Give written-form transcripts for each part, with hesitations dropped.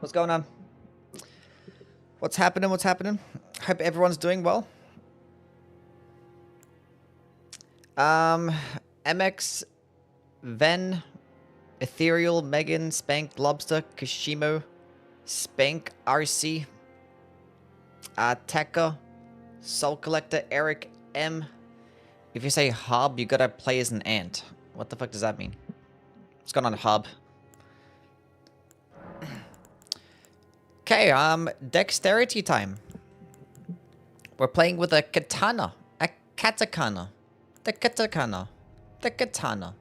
What's going on? What's happening? What's happening? Hope everyone's doing well. MX, Ven, Ethereal, Megan, Spank, Lobster, Kashimo, Spank, RC, Tekka, Soul Collector, Eric, M. If you say Hob, you gotta play as an ant. What the fuck does that mean? What's going on, Hob? Okay, dexterity time. We're playing with a katana. A katakana. The katakana. The katana.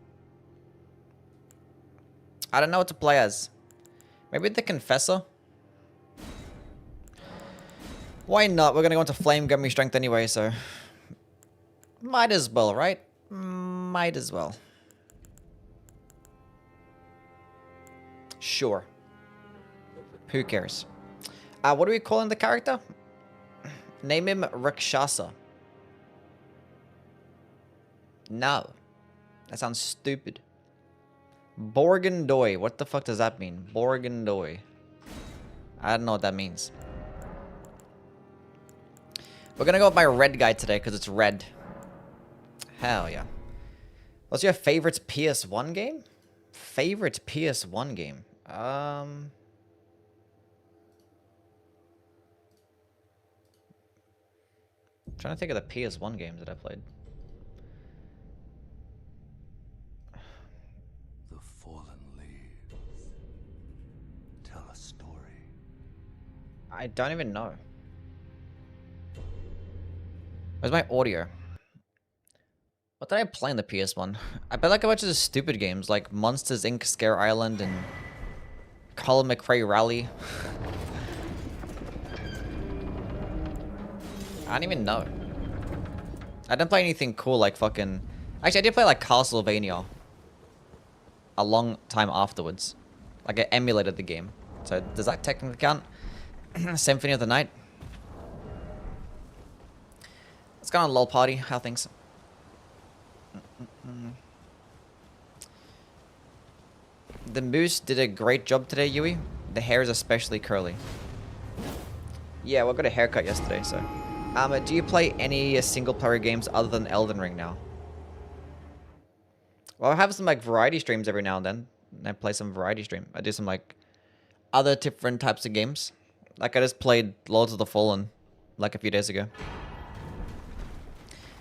I don't know what to play as. Maybe the Confessor? Why not? We're gonna go into Flame Gummy Strength anyway, so... Might as well, right? Might as well. Sure. Who cares? What are we calling the character? Name him Rakshasa. No. That sounds stupid. Borgandoi. What the fuck does that mean? Borgandoi. I don't know what that means. We're gonna go with my red guy today because it's red. Hell yeah. What's your favorite PS1 game? Favorite PS1 game? Trying to think of the PS1 games that I played. The fallen leaves tell a story. I don't even know. Where's my audio? What did I play in the PS1? I played like a bunch of stupid games like Monsters Inc. Scare Island and Colin McRae Rally. I don't even know. I didn't play anything cool like fucking... Actually, I did play like Castlevania. A long time afterwards. Like I emulated the game. So does that technically count? Symphony of the Night. Let's go on a LOL party. How things? The moose did a great job today, Yui. The hair is especially curly. Yeah, well, I got a haircut yesterday, so... do you play any single-player games other than Elden Ring now? Well, I have some, like, variety streams every now and then. I play some variety stream. I do some, like, other different types of games. Like, I just played Lords of the Fallen, like, a few days ago.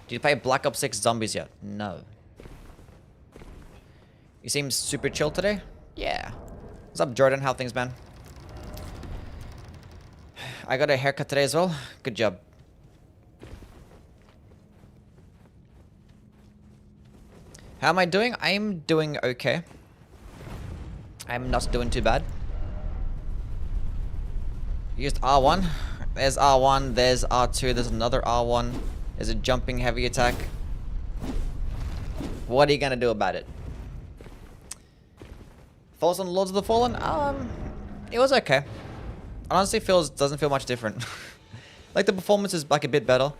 Did you play Black Ops 6 Zombies yet? No. You seem super chill today? Yeah. What's up, Jordan? How things, man? I got a haircut today as well. Good job. How am I doing? I'm doing okay. I'm not doing too bad. Used R1. There's R1. There's R2. There's another R1. There's a jumping heavy attack. What are you gonna do about it? Thoughts on Lords of the Fallen? It was okay. Honestly, doesn't feel much different. Like the performance is like a bit better.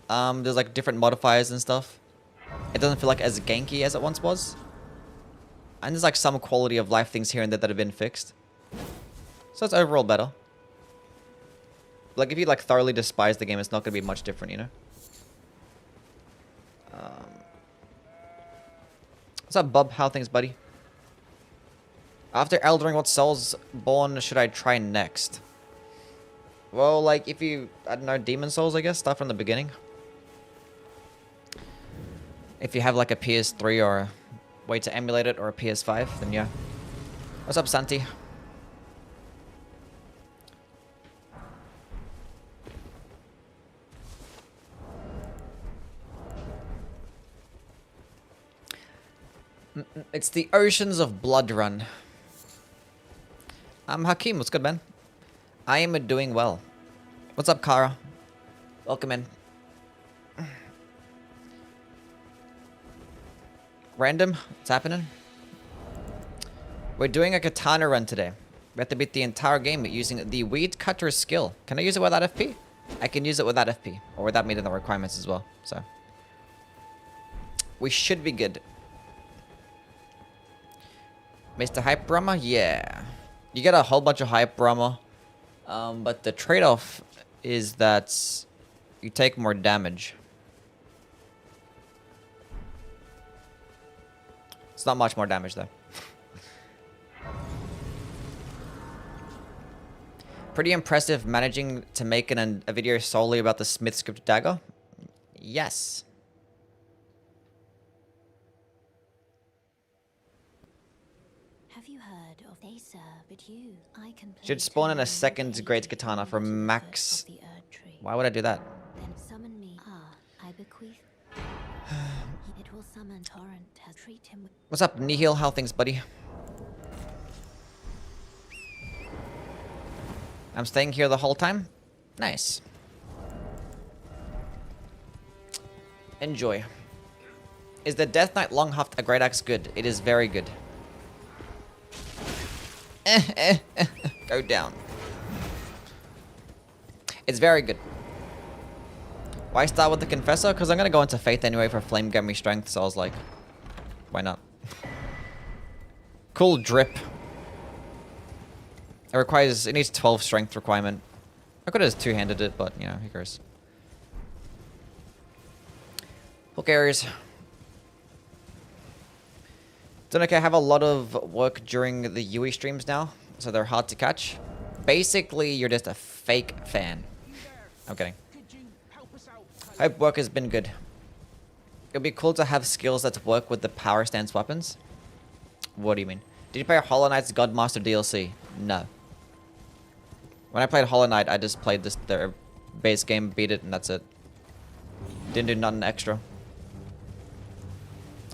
There's like different modifiers and stuff. It doesn't feel like as ganky as it once was. And there's like some quality of life things here and there that have been fixed. So it's overall better. Like if you like thoroughly despise the game, it's not gonna be much different, you know? What's up, Bub? How things, buddy? After Elden Ring, what Soulsborne should I try next? Well, like, if you... I don't know, Demon Souls, I guess? Start from the beginning. If you have, like, a PS3 or a way to emulate it, or a PS5, then yeah. What's up, Santi? It's the Oceans of Blood run. Hakeem, what's good, man? I am doing well. What's up, Kara? Welcome in. Random, what's happening? We're doing a katana run today. We have to beat the entire game using the weed cutter skill. Can I use it without FP? I can use it without FP, or without meeting the requirements as well, so. We should be good. Mr. Hype Brahma? Yeah. You get a whole bunch of hype armor, but the trade-off is that you take more damage. It's not much more damage though. Pretty impressive managing to make a video solely about the Smith script dagger. Yes. Have you heard of they serve but you? I can play Should spawn in a Katana second great katana for max. Why would I do that? Then summon me. I bequeath. It will summon torrent. Treat him with What's up, Nihil? How things, buddy? I'm staying here the whole time. Nice. Enjoy. Is the Death Knight Longhaft a great axe good? It is very good. Go down. It's very good. Why start with the Confessor? Because I'm going to go into Faith anyway for Flame Gummy Strength, so I was like, why not? Cool drip. It needs 12 strength requirement. I could have just two-handed it, but, you know, who cares? Hook areas. Don't okay, I have a lot of work during the Yui streams now, so they're hard to catch. Basically, you're just a fake fan. I'm kidding. Hope work has been good. It'd be cool to have skills that work with the power stance weapons. What do you mean? Did you play Hollow Knight's Godmaster DLC? No. When I played Hollow Knight, I just played their base game, beat it, and that's it. Didn't do nothing extra.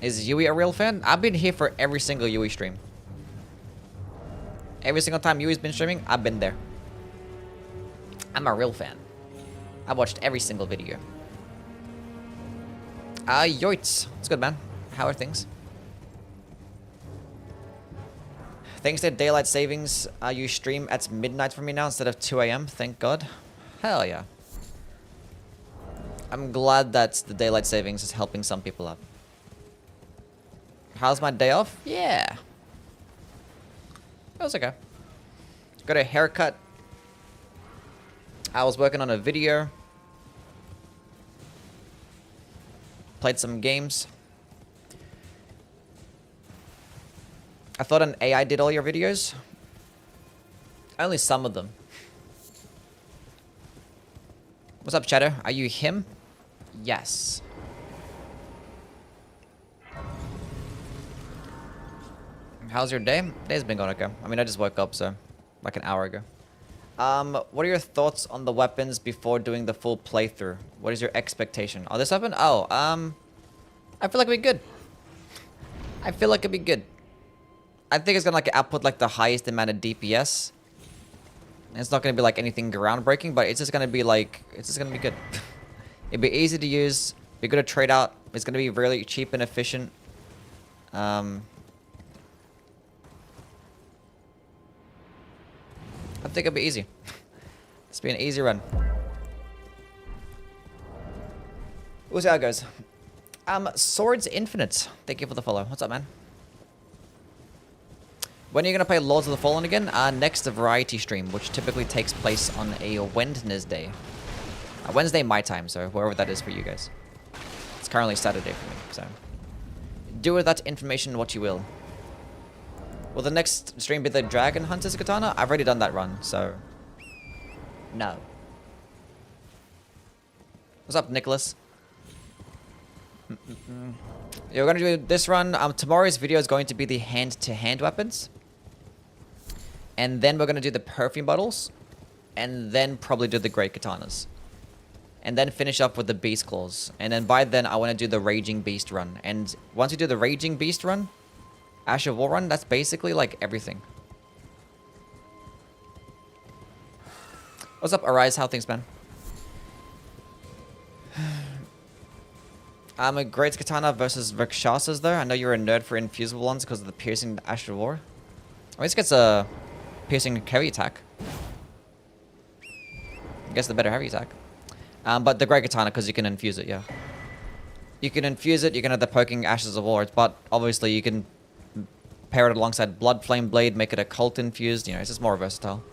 Is Yui a real fan? I've been here for every single Yui stream. Every single time Yui's been streaming, I've been there. I'm a real fan. I watched every single video. Yoits. It's good, man. How are things? Thanks to daylight savings, you stream at midnight for me now instead of 2 AM. Thank God. Hell yeah. I'm glad that the daylight savings is helping some people out. How's my day off? Yeah. It was okay. Got a haircut. I was working on a video. Played some games. I thought an AI did all your videos. Only some of them. What's up, Chatter? Are you him? Yes. How's your day? Day's been going okay. I mean, I just woke up, so like an hour ago. What are your thoughts on the weapons before doing the full playthrough? What is your expectation? Oh, this weapon? Oh, I feel like it'd be good. I feel like it'd be good. I think it's gonna like output like the highest amount of DPS. And it's not gonna be like anything groundbreaking, but it's just gonna be like, it's just gonna be good. It'd be easy to use, be good to trade out. It's gonna be really cheap and efficient. I think it'll be easy. It's be an easy run. We'll see how it goes. Swords Infinite. Thank you for the follow. What's up, man? When are you going to play Lords of the Fallen again? Next variety stream, which typically takes place on a Wednesday. Wednesday my time, so wherever that is for you guys. It's currently Saturday for me, so. Do with that information what you will. Will the next stream be the Dragon Hunter's Katana? I've already done that run, so... No. What's up, Nicholas? You're going to do this run. Tomorrow's video is going to be the hand-to-hand weapons. And then we're going to do the perfume bottles. And then probably do the great katanas. And then finish up with the beast claws. And then by then, I want to do the Raging Beast run. And once you do the Raging Beast run, Ash of War run, that's basically like everything. What's up, Arise? How things, man? I'm a great katana versus Rakshasas though. I know you're a nerd for infusible ones because of the piercing Ash of War. At least gets a piercing heavy attack. I guess the better heavy attack. But the great katana because you can infuse it, yeah. You can infuse it, you can have the poking Ashes of War, but obviously you can pair it alongside Blood Flame Blade, make it a cult infused. You know, it's just more versatile.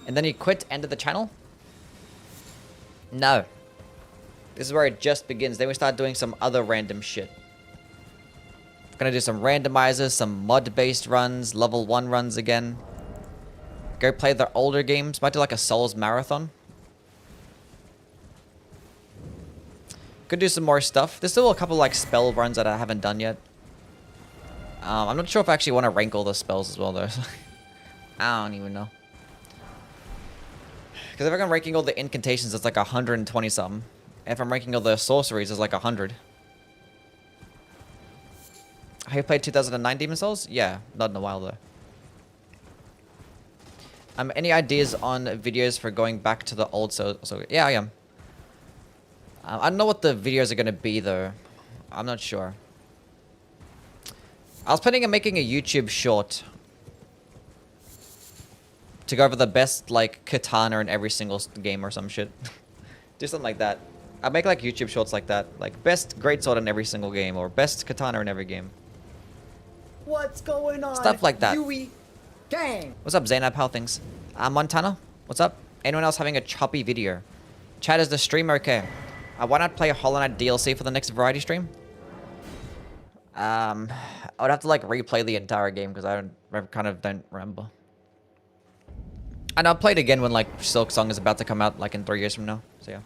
And then you quit, end of the channel? No. This is where it just begins. Then we start doing some other random shit. Gonna do some randomizers, some mod-based runs, level 1 runs again. Go play the older games. Might do like a Souls marathon. Could do some more stuff. There's still a couple like spell runs that I haven't done yet. I'm not sure if I actually want to rank all the spells as well though. I don't even know. Because if I'm ranking all the incantations, it's like 120 something. If I'm ranking all the sorceries, it's like 100. Have you played 2009 Demon Souls? Yeah, not in a while though. Any ideas on videos for going back to the old so yeah, I am. I don't know what the videos are going to be though. I'm not sure. I was planning on making a YouTube short to go over the best like katana in every single game or some shit. Do something like that. I'll make like YouTube shorts like that. Like best greatsword in every single game or best katana in every game. What's going on? Stuff like that. Yui gang. What's up, Zainab? How things? Montana? What's up? Anyone else having a choppy video? Chat, is the stream okay? Why not play a Hollow Knight DLC for the next variety stream? I would have to like replay the entire game because I kind of don't remember. And I'll play it again when like Silk Song is about to come out like in 3 years from now. So yeah.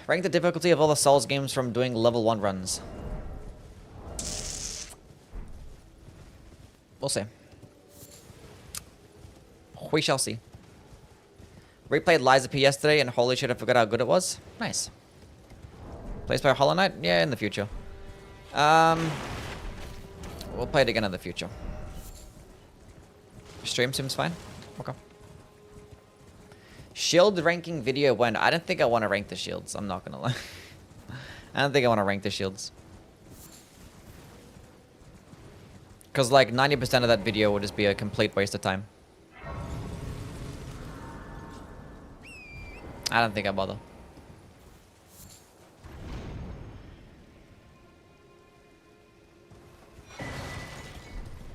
Rank the difficulty of all the Souls games from doing level 1 runs. We'll see. We shall see. Replayed Lies of P yesterday and holy shit, I forgot how good it was. Nice. Plays by Hollow Knight? Yeah, in the future. We'll play it again in the future. Stream seems fine. Okay. Shield ranking video when? I don't think I want to rank the shields. I'm not gonna lie. I don't think I want to rank the shields. Because like 90% of that video would just be a complete waste of time. I don't think I bother.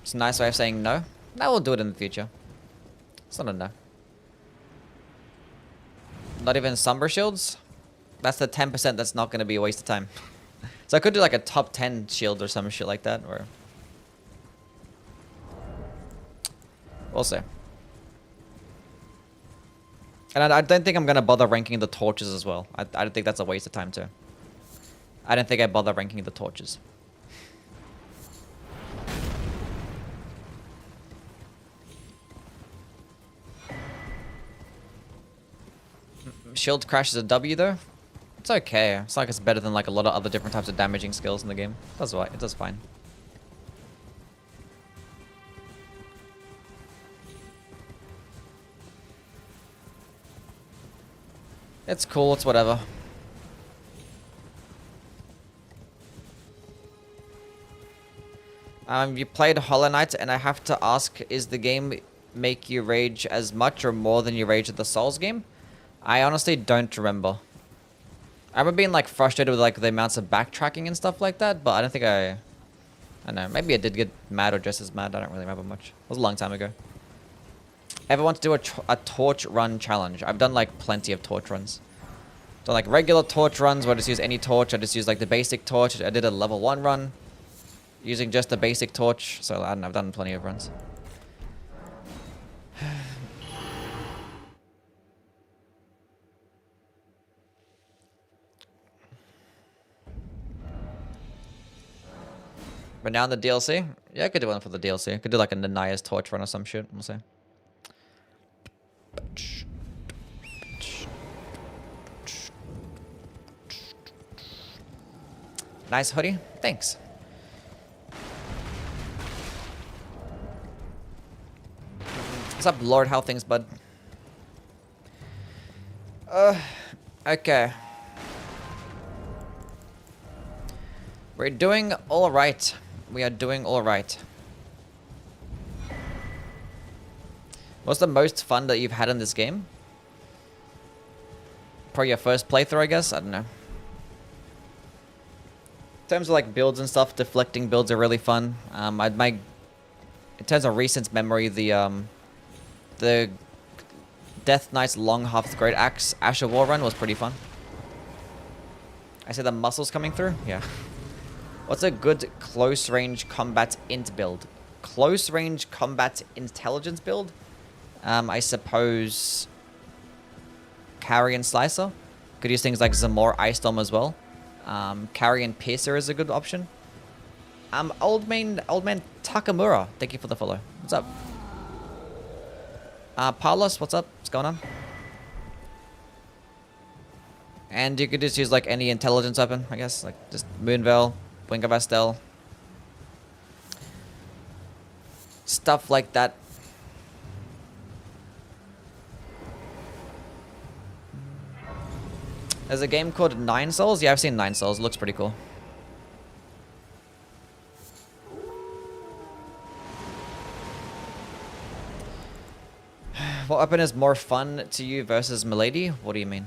It's a nice way of saying no. No, we'll do it in the future. It's not a no. Not even Somber Shields? That's the 10% that's not going to be a waste of time. So I could do like a top 10 shield or some shit like that. Or we'll see. And I don't think I'm going to bother ranking the torches as well. I don't think that's a waste of time too. I don't think I bother ranking the torches. Shield crash is a W though. It's okay. It's like it's better than like a lot of other different types of damaging skills in the game. It does right. It does fine. It's cool. It's whatever. You played Hollow Knight, and I have to ask: is the game make you rage as much or more than you rage at the Souls game? I honestly don't remember. I remember being like frustrated with like the amounts of backtracking and stuff like that, but I don't think I don't know. Maybe I did get mad or just as mad. I don't really remember much. It was a long time ago. Ever want to do a torch run challenge? I've done like plenty of torch runs. Done like regular torch runs where I just use any torch. I just use like the basic torch. I did a level 1 run using just the basic torch. So I don't know, I've done plenty of runs. But now in the DLC? Yeah, I could do one for the DLC. I could do like a Nanaya's torch run or some shit. We'll see. Nice hoodie. Thanks. What's up, Lord? How things, bud? Okay. We're doing all right. We are doing all right. What's the most fun that you've had in this game? Probably your first playthrough, I guess. I don't know. terms of like builds and stuff, deflecting builds are really fun. In terms of recent memory, the Death Knight's Long Half Great Axe Asher War Run was pretty fun. I see the muscles coming through. Yeah. What's a good close range combat int build? Close range combat intelligence build? I suppose Carrion Slicer. Could use things like Zamor Ice Storm as well. Carrion Piercer is a good option. Old man Takamura, thank you for the follow. What's up? Paulus, what's up? What's going on? And you could just use like any intelligence weapon, I guess. Like just Moonveil, Wing of Astel. Stuff like that. There's a game called Nine Souls. Yeah, I've seen Nine Souls. It looks pretty cool. What weapon is more fun to you versus Milady? What do you mean?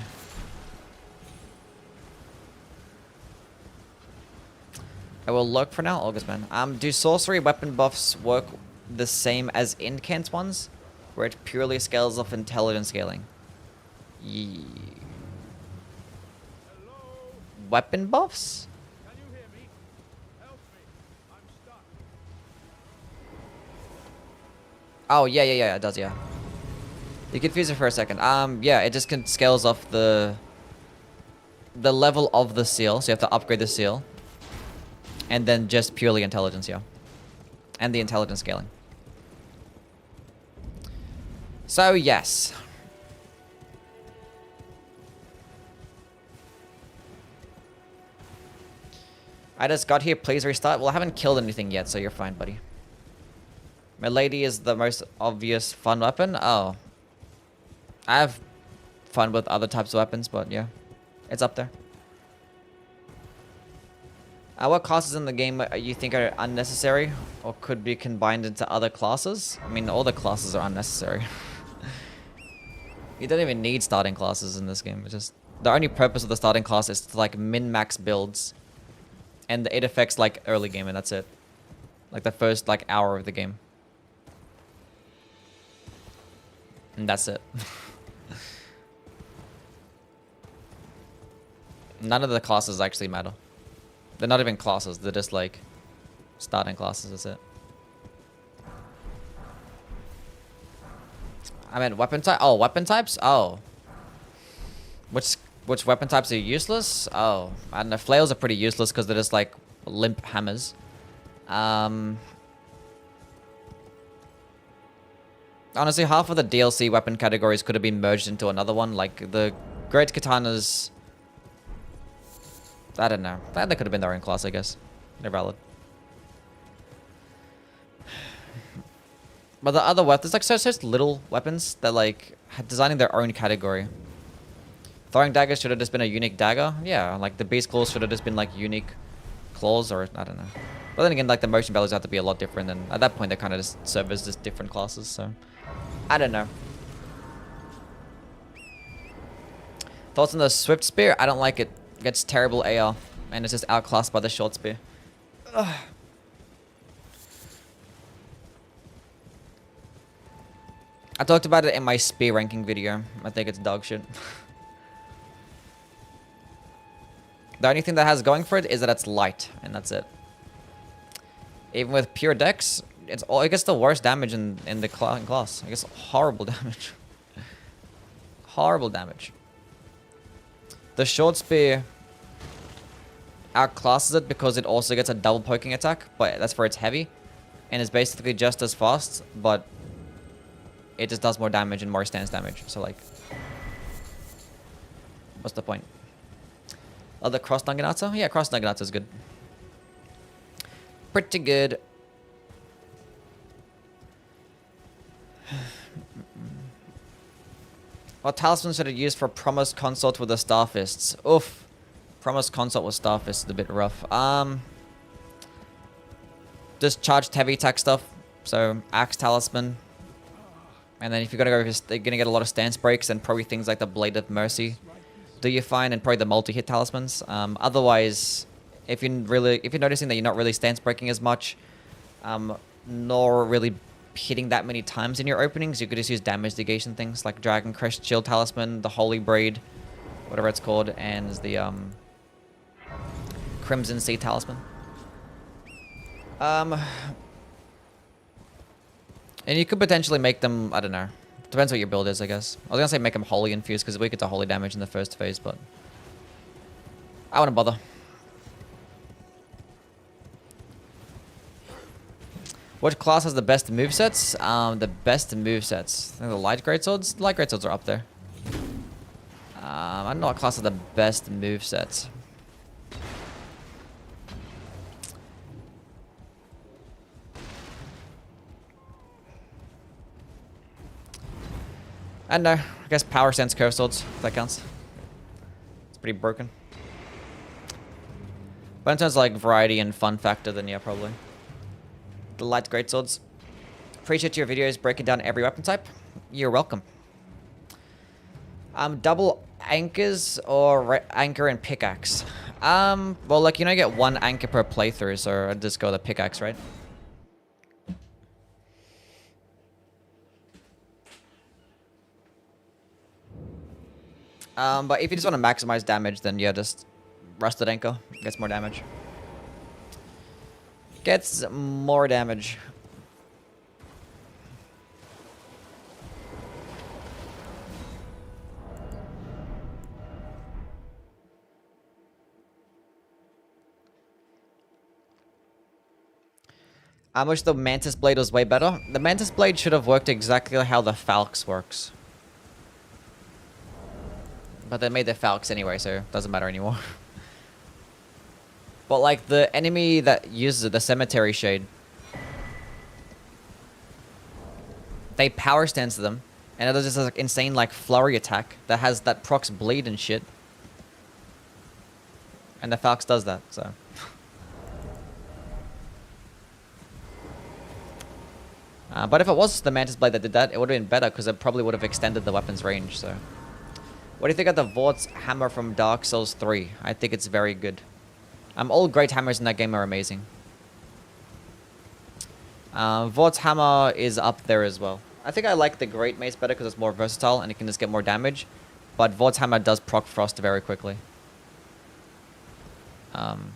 I will look for now, Augustman. Do sorcery weapon buffs work the same as incant ones? Where it purely scales off intelligence scaling? Weapon buffs? Can you hear me? Help me. I'm stuck. Oh, yeah, it does, yeah. You confused it for a second. Yeah, it just scales off the level of the seal, so you have to upgrade the seal. And then just purely intelligence, yeah. And the intelligence scaling. So, yes. I just got here, please restart. Well, I haven't killed anything yet, so you're fine, buddy. Milady is the most obvious fun weapon. Oh. I have fun with other types of weapons, but yeah. It's up there. What classes in the game you think are unnecessary or could be combined into other classes? I mean, all the classes are unnecessary. You don't even need starting classes in this game. It's just the only purpose of the starting class is to like min-max builds. And it affects like early game and that's it. Like the first like hour of the game. And that's it. None of the classes actually matter. They're not even classes, they're just like starting classes, that's it. I mean weapon type. Oh, weapon types? Oh. Which weapon types are useless? Oh, I don't know. Flails are pretty useless because they're just like limp hammers. Honestly, half of the DLC weapon categories could have been merged into another one. Like the Great Katanas. I don't know. They could have been their own class, I guess. They're valid. But the other weapons, like such little weapons that like designing their own category. Throwing daggers should have just been a unique dagger. Yeah, like the beast claws should have just been like unique claws, or I don't know. But then again, like the motion values have to be a lot different, and at that point they kind of just serve as just different classes. So I don't know. Thoughts on the swift spear? I don't like it. It gets terrible AR, and it's just outclassed by the short spear. Ugh. I talked about it in my spear ranking video. I think it's dog shit. The only thing that has going for it is that it's light, and that's it. Even with pure dex, it gets the worst damage in the class. I guess horrible damage. Horrible damage. The short spear outclasses it because it also gets a double poking attack, but that's for its heavy, and it's basically just as fast, but it just does more damage and more stance damage. So like, what's the point? Oh, the cross Naginata? Yeah, cross Naginata is good. Pretty good. What talisman should I use for Promised Consort with the Starfists? Oof. Promised Consort with Starfists is a bit rough. Just charged heavy attack stuff. So, Axe Talisman. And then if you're gonna get a lot of stance breaks, then probably things like the Blade of Mercy do you find, and probably the multi-hit talismans. Otherwise, If you're noticing that you're not really stance breaking as much, nor really hitting that many times in your openings, you could just use damage negation things like Dragon Crest Shield Talisman, the Holy Braid, whatever it's called, and the Crimson Sea Talisman. And you could potentially make them, I don't know. Depends what your build is, I guess. I was gonna say make them holy infused because we get to holy damage in the first phase, but I wouldn't bother. What class has the best movesets? The best movesets. I think the light greatswords. The light greatswords are up there. I don't know what class has the best movesets. I don't know. I guess Power Sense Curve Swords, if that counts. It's pretty broken. But in terms of like variety and fun factor, then yeah, probably. The light greatswords. Appreciate your videos breaking down every weapon type. You're welcome. Double anchors or anchor and pickaxe? Well, like, you know, you get one anchor per playthrough, so I'd just go the pickaxe, right? But if you just want to maximize damage, then yeah, just Rusted Anchor. Gets more damage. Gets more damage. I wish the Mantis Blade was way better. The Mantis Blade should have worked exactly how the Falx works. But they made the Falx anyway, so it doesn't matter anymore. But like the enemy that uses it, the Cemetery Shade, they power stance them, and it does this like insane like flurry attack that has that procs bleed and shit. And the Falx does that, so. But if it was the Mantis Blade that did that, it would have been better because it probably would have extended the weapon's range, so. What do you think of the Vort's hammer from Dark Souls 3? I think it's very good. All great hammers in that game are amazing. Vort's hammer is up there as well. I think I like the Great Mace better because it's more versatile and it can just get more damage. But Vort's hammer does proc frost very quickly. And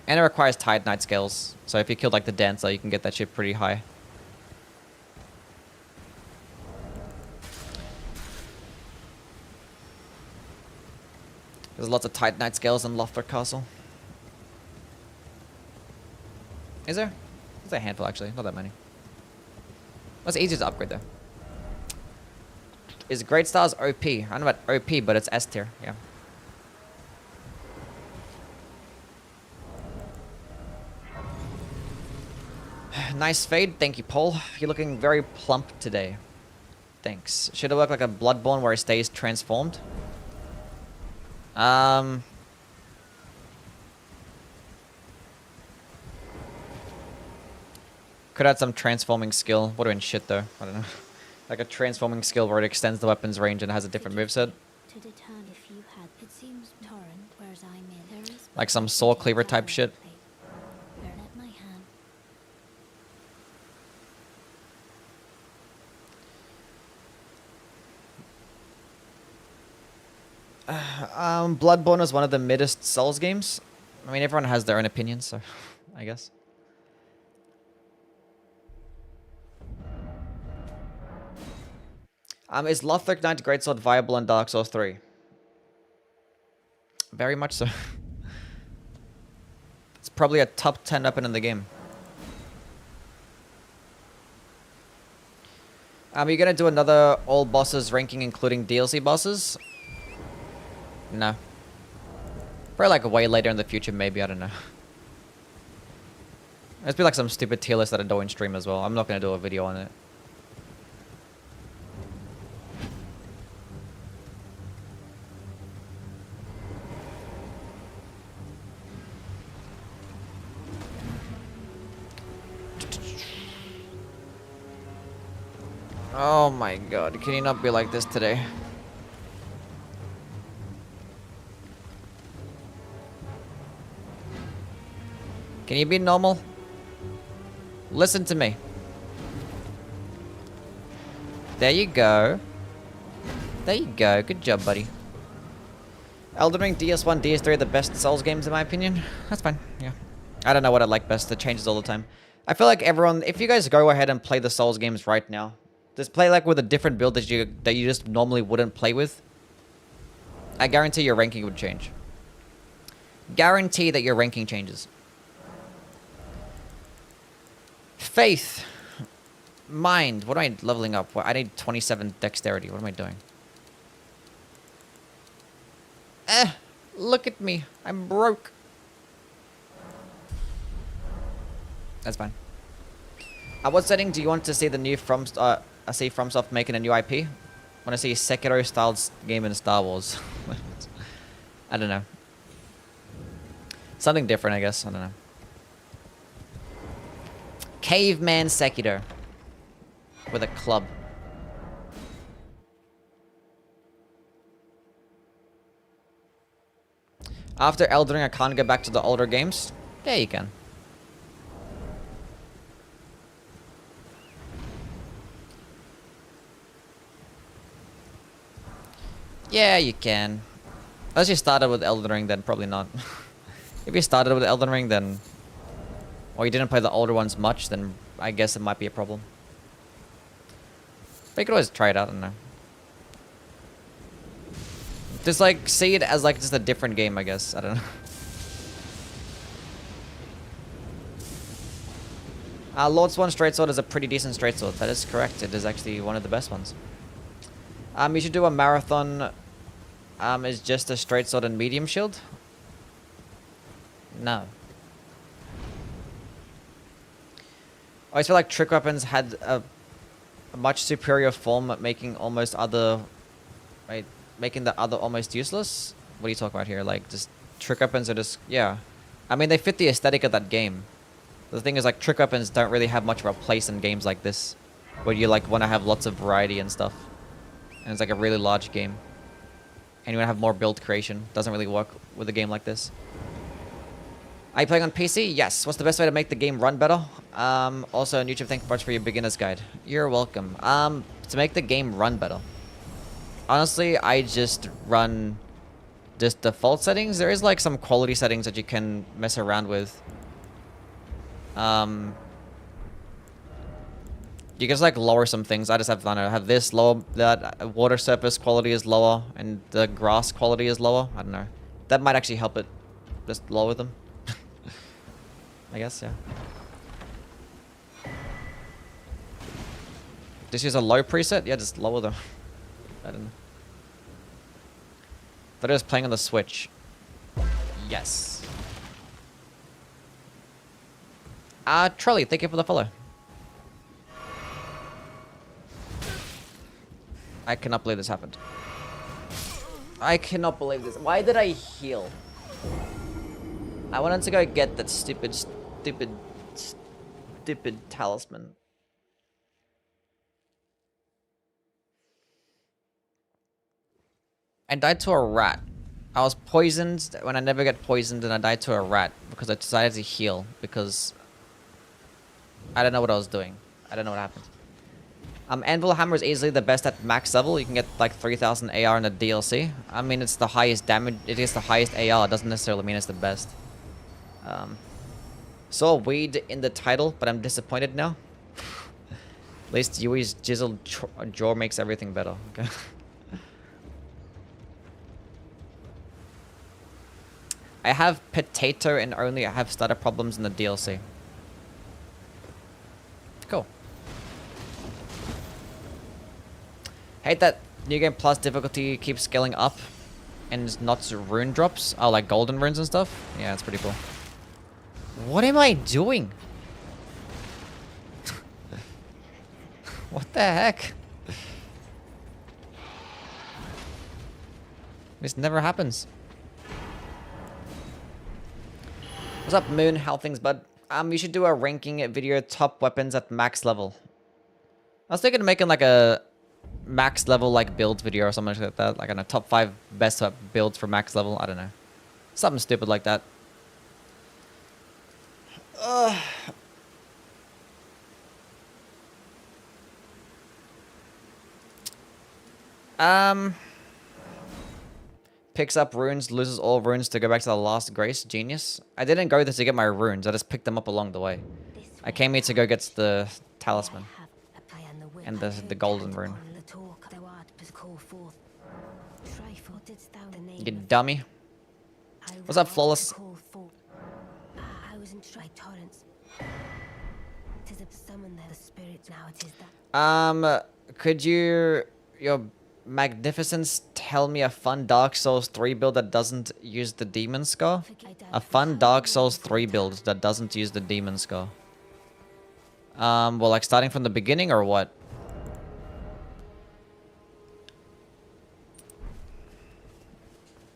it requires Titanite scales. So if you kill like the Dancer, you can get that shit pretty high. There's lots of Titanite scales in Lothric Castle. Is there? There's a handful actually, not that many. That's easy to upgrade though. Is Great Stars OP? I don't know about OP, but it's S tier, yeah. Nice fade, thank you Paul. You're looking very plump today. Thanks. Should it work like a Bloodborne where it stays transformed? Could add some transforming skill. What do I mean shit though? I don't know. Like a transforming skill where it extends the weapon's range and has a different moveset. To determine if you had, it seems torrent, whereas I'm in. There is Like some Soul Cleaver type shit. Burn at my hand. Bloodborne is one of the middest Souls games. I mean, everyone has their own opinions, so I guess. Is Lothric Knight's Greatsword viable in Dark Souls 3? Very much so. It's probably a top 10 weapon in the game. Are you gonna do another all bosses ranking including DLC bosses? No. Probably like way later in the future, maybe, I don't know. It'll be like some stupid tier list that I do in stream as well. I'm not gonna do a video on it. Oh my god, can you not be like this today? Can you be normal? Listen to me. There you go. There you go. Good job, buddy. Elden Ring, DS1, DS3 are the best Souls games in my opinion. That's fine, yeah. I don't know what I like best. It changes all the time. I feel like everyone, if you guys go ahead and play the Souls games right now, just play like with a different build that you just normally wouldn't play with. I guarantee your ranking would change. Guarantee that your ranking changes. Faith. Mind. What am I leveling up? I need 27 dexterity. What am I doing? Look at me. I'm broke. That's fine. At what setting do you want to see the new FromSoft making a new IP? Want to see a Sekiro-styled game in Star Wars? I don't know. Something different, I guess. I don't know. Caveman Sekiro. With a club. After Elden Ring, I can't go back to the older games. Yeah, you can. Yeah, you can. Unless you started with Elden Ring, then probably not. If you started with Elden Ring, then... or you didn't play the older ones much, then I guess it might be a problem. But you could always try it out, I don't know. Just like, see it as like just a different game, I guess. I don't know. Lord Swan Straight Sword is a pretty decent straight sword. That is correct. It is actually one of the best ones. You should do a marathon. Is just a straight sword and medium shield? No. I always feel like trick weapons had a much superior form at making almost other... Wait, making the other almost useless? What are you talking about here? Like, just trick weapons are just... Yeah. I mean, they fit the aesthetic of that game. The thing is, like, trick weapons don't really have much of a place in games like this. Where you, like, want to have lots of variety and stuff. And it's, like, a really large game. And you want to have more build creation. Doesn't really work with a game like this. Are you playing on PC? Yes. What's the best way to make the game run better? Also, on YouTube, thank you much for your beginner's guide. You're welcome. To make the game run better. Honestly, I just run just default settings. There is like some quality settings that you can mess around with. You can just like lower some things. I just have, I don't know, have this lower, that water surface quality is lower, and the grass quality is lower. I don't know. That might actually help it. Just lower them. I guess, yeah. Just use a low preset? Yeah, just lower them. I don't know. Thought I was playing on the Switch. Yes. Trolley, thank you for the follow. I cannot believe this happened. I cannot believe this. Why did I heal? I wanted to go get that stupid talisman. I died to a rat. I was poisoned when I never get poisoned, and I died to a rat because I decided to heal because I don't know what I was doing. I don't know what happened. Anvil Hammer is easily the best at max level. You can get like 3000 AR in the DLC. I mean, it's the highest damage. It is the highest AR. It doesn't necessarily mean it's the best. Saw weed in the title, but I'm disappointed now. At least Yui's jizzled jaw makes everything better. Okay. I have potato and only I have starter problems in the DLC. Cool. Hate that New Game Plus difficulty keeps scaling up and it's not rune drops. Oh, like golden runes and stuff? Yeah, it's pretty cool. What am I doing? What the heck? This never happens. What's up, Moon? How things, bud? You should do a ranking video top weapons at max level. I was thinking of making like a max level like build video or something like that. Like, I don't know, top 5 best builds for max level. I don't know. Something stupid like that. Picks up runes, loses all runes to go back to the last grace. Genius. I didn't go there to get my runes. I just picked them up along the way. This I came here to go get the talisman. And the the golden rune. You dummy. What's up, Flawless? I was in Tri Torrents. Tis a summon there, the spirits now it is that. Could you, your magnificence, tell me a fun Dark Souls 3 build that doesn't use the demon skull? A fun Dark Souls 3 build that doesn't use the demon skull. Well, like starting from the beginning or what?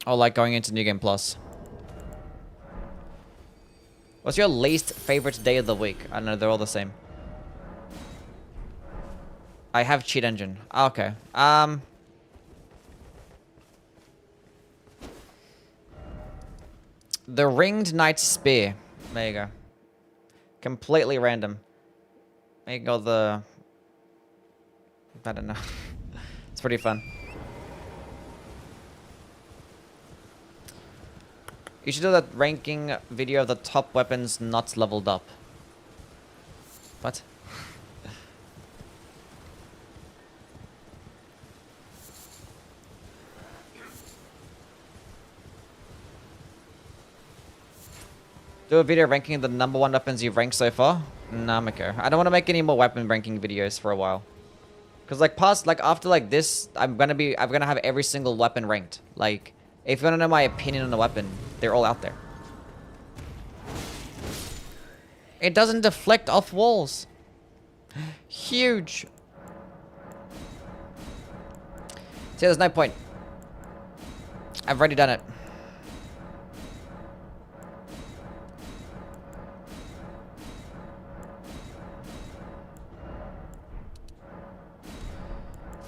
Or like going into New Game Plus. What's your least favorite day of the week? I don't know, they're all the same. I have cheat engine. Okay. The Ringed Knight Spear. There you go. Completely random. There you go, the... I don't know. It's pretty fun. You should do that ranking video of the top weapons not leveled up. What? Do a video ranking the #1 weapons you've ranked so far? Nah, I'm okay. I don't want to make any more weapon ranking videos for a while. Cause like after like this, I'm gonna have every single weapon ranked. Like, if you want to know my opinion on a weapon, they're all out there. It doesn't deflect off walls. Huge. See, there's no point. I've already done it.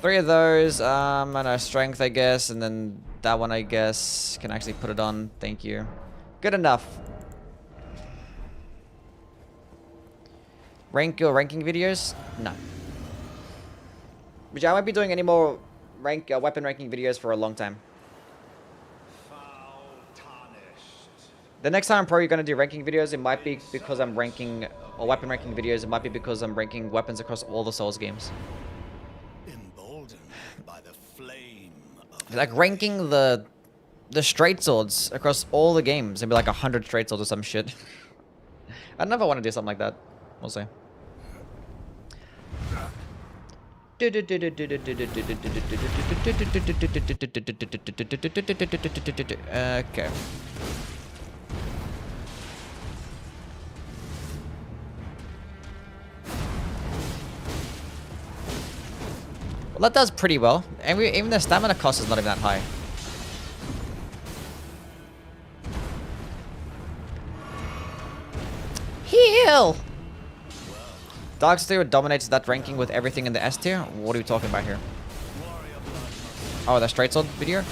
Three of those, I know, strength, I guess, and then that one, I guess, can actually put it on. Thank you. Good enough. Rank your ranking videos? No. But yeah, I won't be doing any more weapon ranking videos for a long time. Foul tarnished. The next time I'm probably going to do ranking videos, it might be because I'm ranking, or weapon ranking videos, it might be because I'm ranking weapons across all the Souls games. Emboldened by the flame of Like ranking the straight swords across all the games. It'd be like 100 straight swords or some shit. I don't know if I want to do something like that. We'll see. Okay. Well, that does pretty well. And even the stamina cost is not even that high. Heal! Dark Souls dominates that ranking with everything in the S tier? What are we talking about here? Oh, the straight sword video?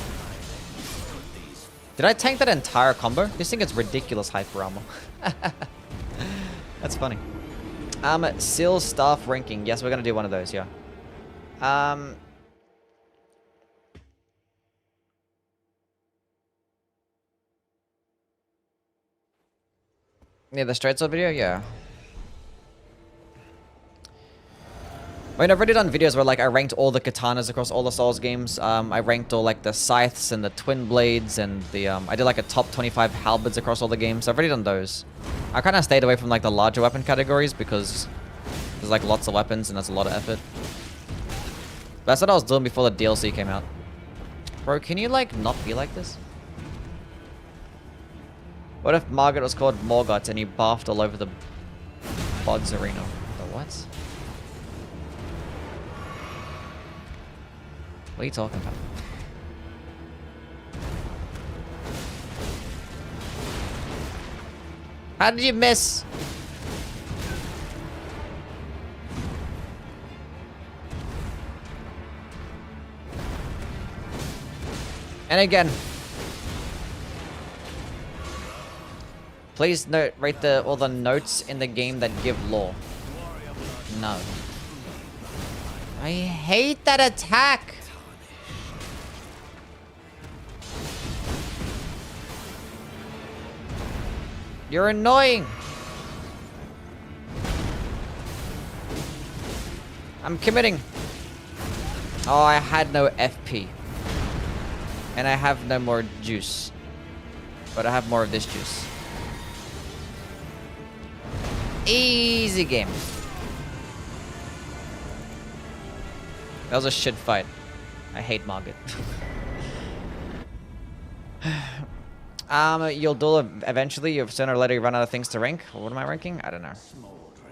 Did I tank that entire combo? This thing is ridiculous hyper armor. That's funny. Seal staff ranking. Yes, we're gonna do one of those, yeah. Yeah, the straight sword video, yeah. I mean, I've already done videos where like I ranked all the katanas across all the Souls games. I ranked all like the scythes and the twin blades and the I did like a top 25 halberds across all the games. I've already done those. I kind of stayed away from like the larger weapon categories because there's like lots of weapons and that's a lot of effort. But that's what I was doing before the DLC came out. Bro, can you like not be like this? What if Margaret was called Morgoth and he barfed all over the Bods arena? The what? What are you talking about? How did you miss? And again. Please note, rate all the notes in the game that give lore. No. I hate that attack. You're annoying. I'm committing. Oh, I had no FP. And I have no more juice. But I have more of this juice. Easy game. That was a shit fight. I hate Margit. You'll duel eventually. You'll sooner or later you run out of things to rank. What am I ranking? I don't know.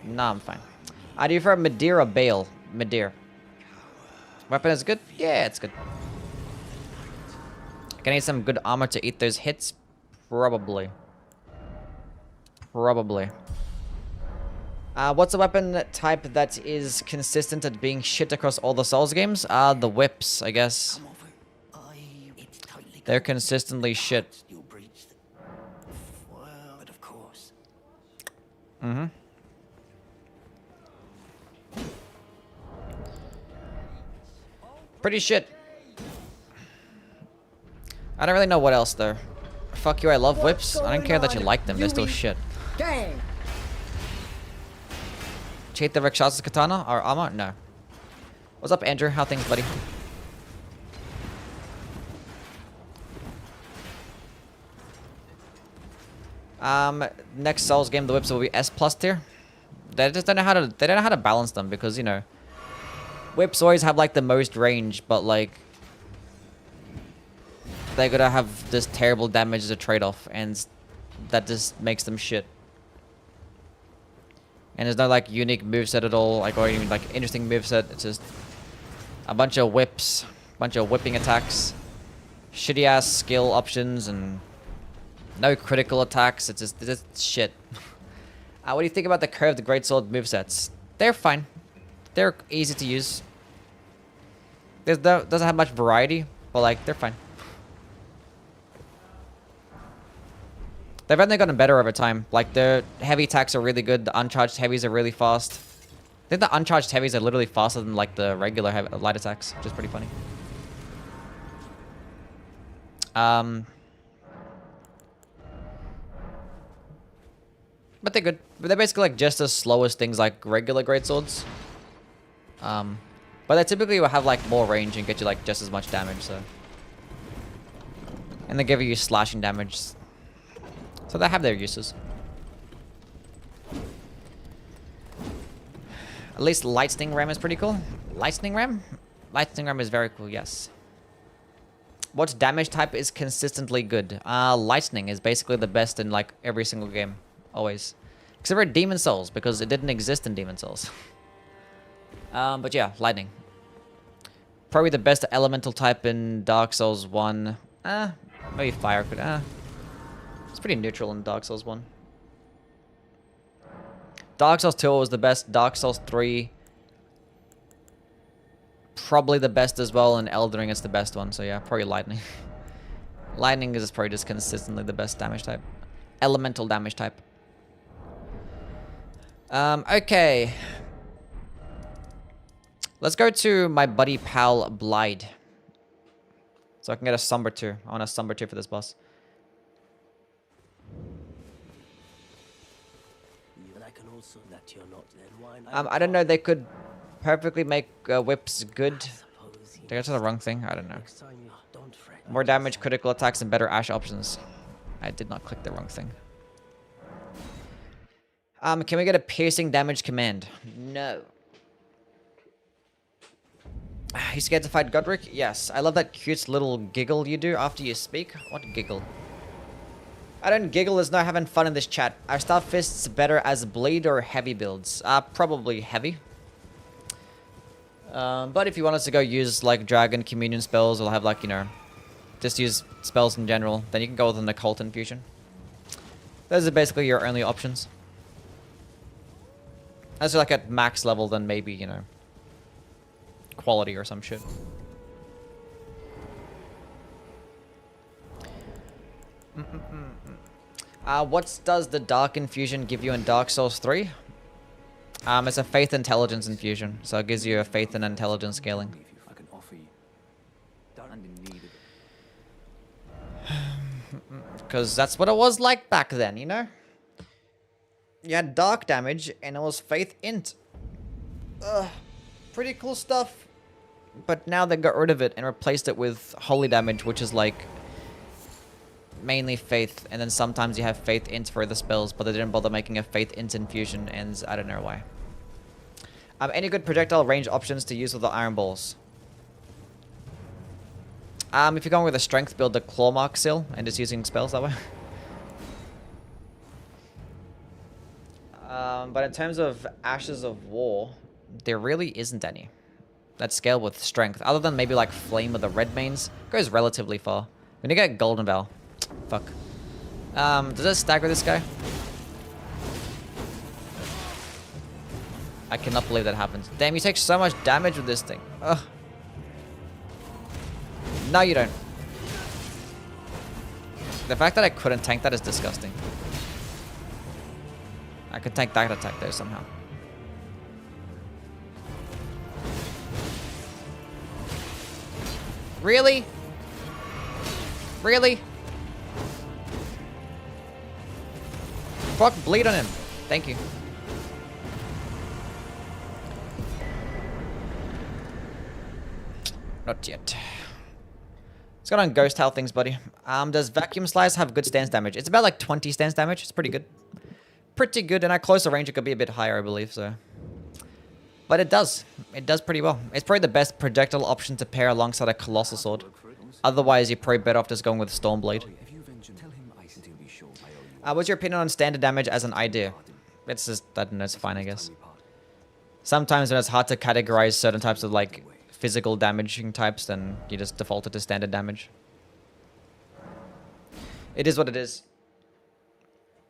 Nah, I'm fine. Do you prefer Medir or Bale? Medir. Weapon is good? Yeah, it's good. Can I need some good armor to eat those hits? Probably. Probably. What's a weapon type that is consistent at being shit across all the Souls games? The whips, I guess. They're consistently shit. Mm-hmm. Pretty shit. I don't really know what else though. Fuck you, I love whips. I don't care that you like them, they're still shit. Gang. Cheat the Rakshasa Katana or armor? No. What's up, Andrew? How things, buddy? Next Souls game, the whips will be S+ tier. They just don't know how to balance them because, you know, whips always have like the most range, but like they gotta have this terrible damage as a trade-off, and that just makes them shit. And there's no like unique moveset at all, like, or even like interesting moveset. It's just a bunch of whips, bunch of whipping attacks, shitty ass skill options, and no critical attacks. It's just shit. What do you think about the curved greatsword movesets? They're fine. They're easy to use. Doesn't have much variety, but like they're fine. They've only gotten better over time. Like the heavy attacks are really good. The uncharged heavies are really fast. I think the uncharged heavies are literally faster than like the regular light attacks, which is pretty funny. But they're good. But they're basically like just as slow as things like regular greatswords. But they typically will have like more range and get you like just as much damage. So, and they give you slashing damage. So they have their uses. At least Lightning Ram is pretty cool. Lightning Ram? Lightning Ram is very cool, yes. What damage type is consistently good? Lightning is basically the best in like every single game. Always. Except for Demon Souls, because it didn't exist in Demon Souls. But yeah, Lightning. Probably the best elemental type in Dark Souls 1. Maybe Fire could... It's pretty neutral in Dark Souls 1. Dark Souls 2 was the best. Dark Souls 3... probably the best as well, and Elden Ring is the best one. So yeah, probably Lightning. Lightning is probably just consistently the best damage type. Elemental damage type. Okay. Let's go to my buddy pal Blide. So I can get a Somber 2. I want a Somber 2 for this boss. I don't know, they could perfectly make whips good. Did I go to the wrong thing? I don't know. More damage, critical attacks, and better Ash options. I did not click the wrong thing. Can we get a piercing damage command? No. You scared to fight Godric? Yes. I love that cute little giggle you do after you speak. What giggle? I don't giggle, there's no having fun in this chat. Are Star Fists better as bleed or heavy builds? Probably heavy. But if you want us to go use like Dragon Communion spells or have like, you know, just use spells in general, then you can go with an Occult Infusion. Those are basically your only options. As like at max level, then maybe, you know, quality or some shit. What does the Dark Infusion give you in Dark Souls 3? It's a Faith Intelligence Infusion, so it gives you a Faith and Intelligence scaling. I can offer you. Don't need it. Because that's what it was like back then, you know? You had dark damage, and it was Faith Int. Pretty cool stuff. But now they got rid of it and replaced it with Holy Damage, which is like mainly Faith, and then sometimes you have Faith Int for the spells, but they didn't bother making a Faith Int infusion, and I don't know why. Any good projectile range options to use with the Iron Balls? If you're going with a strength build, the Claw Mark Seal, and just using spells that way. But in terms of Ashes of War, there really isn't any that scale with strength, other than maybe like Flame of the Red Mains. Goes relatively far. When you get Golden Bell, fuck. Does that stagger this guy? I cannot believe that happens. Damn, you take so much damage with this thing. Ugh. No, you don't. The fact that I couldn't tank that is disgusting. I could tank that attack though somehow. Really? Really? Fuck, bleed on him. Thank you. Not yet. Let's go on Ghost Tail things, buddy. Does Vacuum Slice have good stance damage? It's about like 20 stance damage. It's pretty good. Pretty good, and at closer range it could be a bit higher, I believe, so. But it does. It does pretty well. It's probably the best projectile option to pair alongside a Colossal Sword. Otherwise, you're probably better off just going with Stormblade. What's your opinion on standard damage as an idea? It's just, I don't know, it's fine, I guess. Sometimes when it's hard to categorize certain types of, like, physical damaging types, then you just default it to standard damage. It is what it is.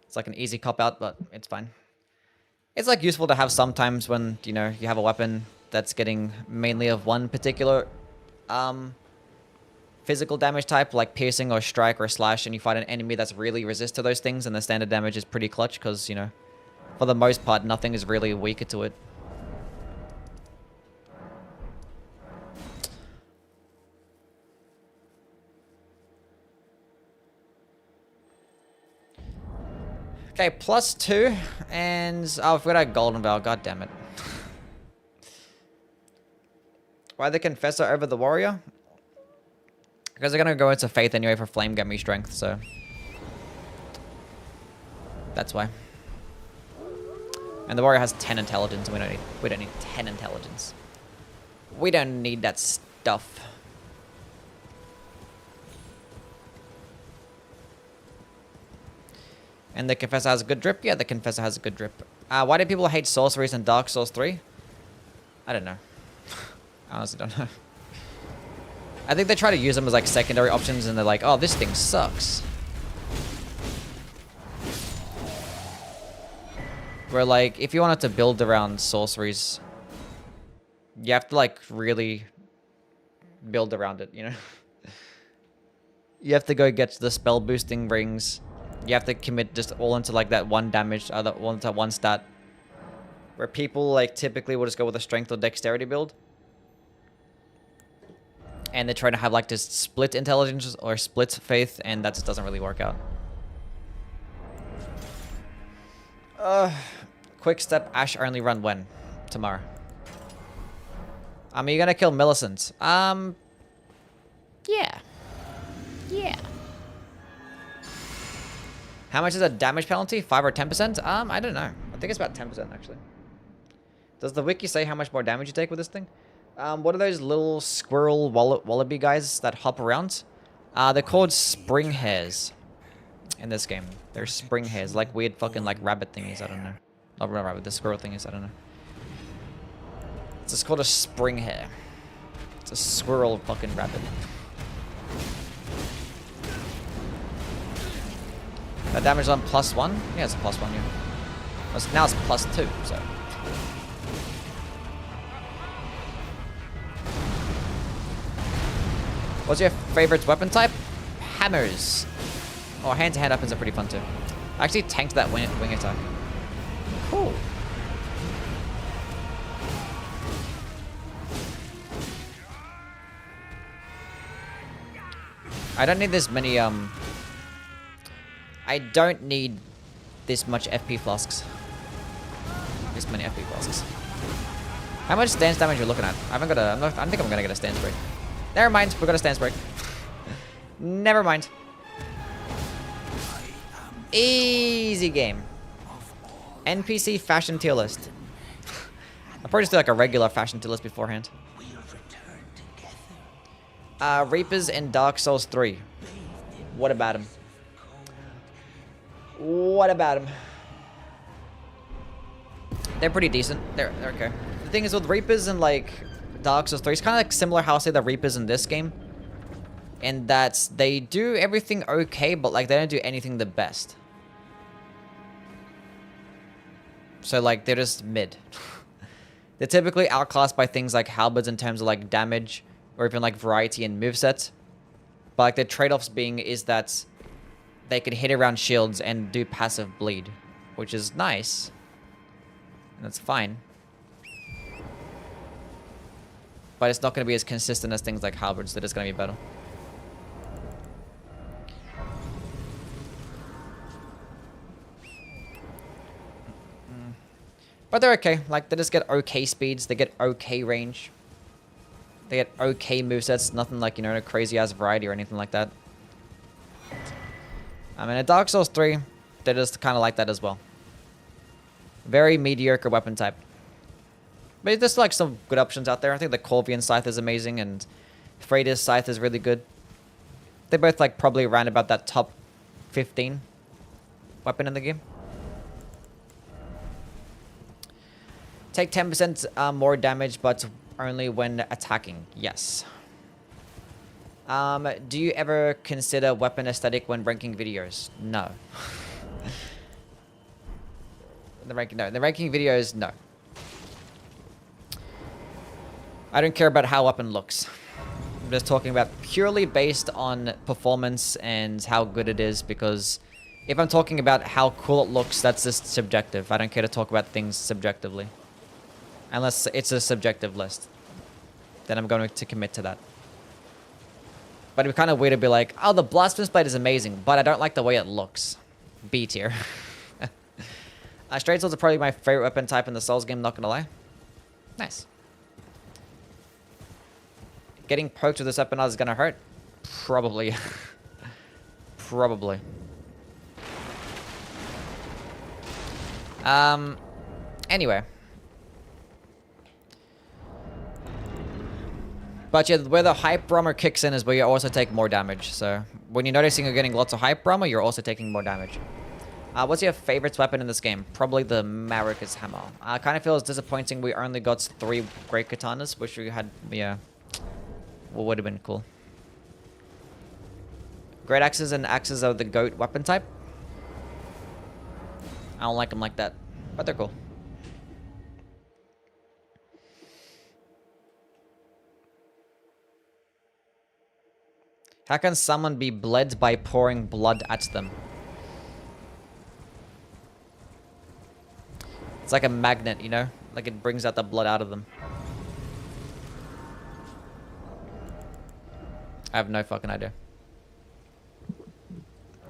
It's like an easy cop-out, but it's fine. It's like useful to have sometimes when, you know, you have a weapon that's getting mainly of one particular physical damage type, like piercing or strike or slash, and you fight an enemy that's really resist to those things, and the standard damage is pretty clutch because, you know, for the most part, nothing is really weaker to it. Okay, +2, and oh, I forgot a Golden Veil. God damn it. Why the Confessor over the Warrior? Because they're gonna go into Faith anyway for Flame get me strength, so that's why. And the Warrior has 10 intelligence, and we don't need 10 intelligence. We don't need that stuff. And the Confessor has a good drip? Yeah, the Confessor has a good drip. Why do people hate sorceries in Dark Souls 3? I don't know. I honestly don't know. I think they try to use them as like secondary options and they're like, oh, this thing sucks. Where like, if you wanted to build around sorceries, you have to like really build around it, you know? You have to go get the spell boosting rings. You have to commit just all into like that one damage, into one stat. Where people like typically will just go with a strength or dexterity build. And they try to have like this split intelligence or split faith, and that just doesn't really work out. Quick step, Ash only run when? Tomorrow. Are you gonna kill Millicent? Yeah. Yeah. How much is a damage penalty? 5 or 10%? I don't know. I think it's about 10% actually. Does the wiki say how much more damage you take with this thing? What are those little squirrel wallaby guys that hop around? They're called spring hares in this game. They're spring hares, like weird fucking like rabbit thingies, I don't know. Not rabbit, the squirrel thingies, I don't know. It's just called a spring hare. It's a squirrel fucking rabbit. That damage is on +1? Yeah, it's a +1, yeah. Now it's +2, so. What's your favorite weapon type? Hammers. Or hand-to-hand weapons are pretty fun too. I actually tanked that wing attack. Cool. I don't need this many, I don't need this much FP flasks. This many FP flasks. How much stance damage are you looking at? I haven't got a, I don't think I'm gonna get a stance break. Never mind, we got a stance break. Never mind. Easy game. NPC fashion tier list. I'll probably just do like a regular fashion tier list beforehand. Reapers in Dark Souls 3. What about him? What about him? They're pretty decent. They're okay. The thing is with Reapers in like Dark Souls 3, it's kind of like similar how I say the Reapers in this game. In that they do everything okay, but like they don't do anything the best. So like they're just mid. They're typically outclassed by things like halberds in terms of like damage or even like variety and movesets. But like the trade-offs being is that they can hit around shields and do passive bleed, which is nice. And that's fine. But it's not going to be as consistent as things like halberds. That is going to be better. But they're okay. Like, they just get okay speeds. They get okay range. They get okay movesets. Nothing like, you know, a crazy-ass variety or anything like that. I mean, in Dark Souls 3, they're just kind of like that as well. Very mediocre weapon type. But there's like some good options out there. I think the Corvian Scythe is amazing and Freida's Scythe is really good. They're both like probably around about that top 15 weapon in the game. Take 10% more damage, but only when attacking. Yes. Do you ever consider weapon aesthetic when ranking videos? No. The ranking videos, no. I don't care about how weapon looks. I'm just talking about purely based on performance and how good it is, because if I'm talking about how cool it looks, that's just subjective. I don't care to talk about things subjectively. Unless it's a subjective list. Then I'm going to commit to that. But it'd be kind of weird to be like, oh, the Blasphemous Blade is amazing, but I don't like the way it looks. B tier. Straight Swords are probably my favorite weapon type in the Souls game, not gonna lie. Nice. Getting poked with this weapon is gonna hurt? Probably. Probably. Anyway. But yeah, where the hype armor kicks in is where you also take more damage. So when you're noticing you're getting lots of hype armor, you're also taking more damage. What's your favorite weapon in this game? Probably the Marika's Hammer. I kind of feel it's disappointing we only got 3 great katanas. Wish we had, yeah. What would have been cool. Great axes and axes are the GOAT weapon type. I don't like them like that, but they're cool. How can someone be bled by pouring blood at them? It's like a magnet, you know? Like it brings out the blood out of them. I have no fucking idea.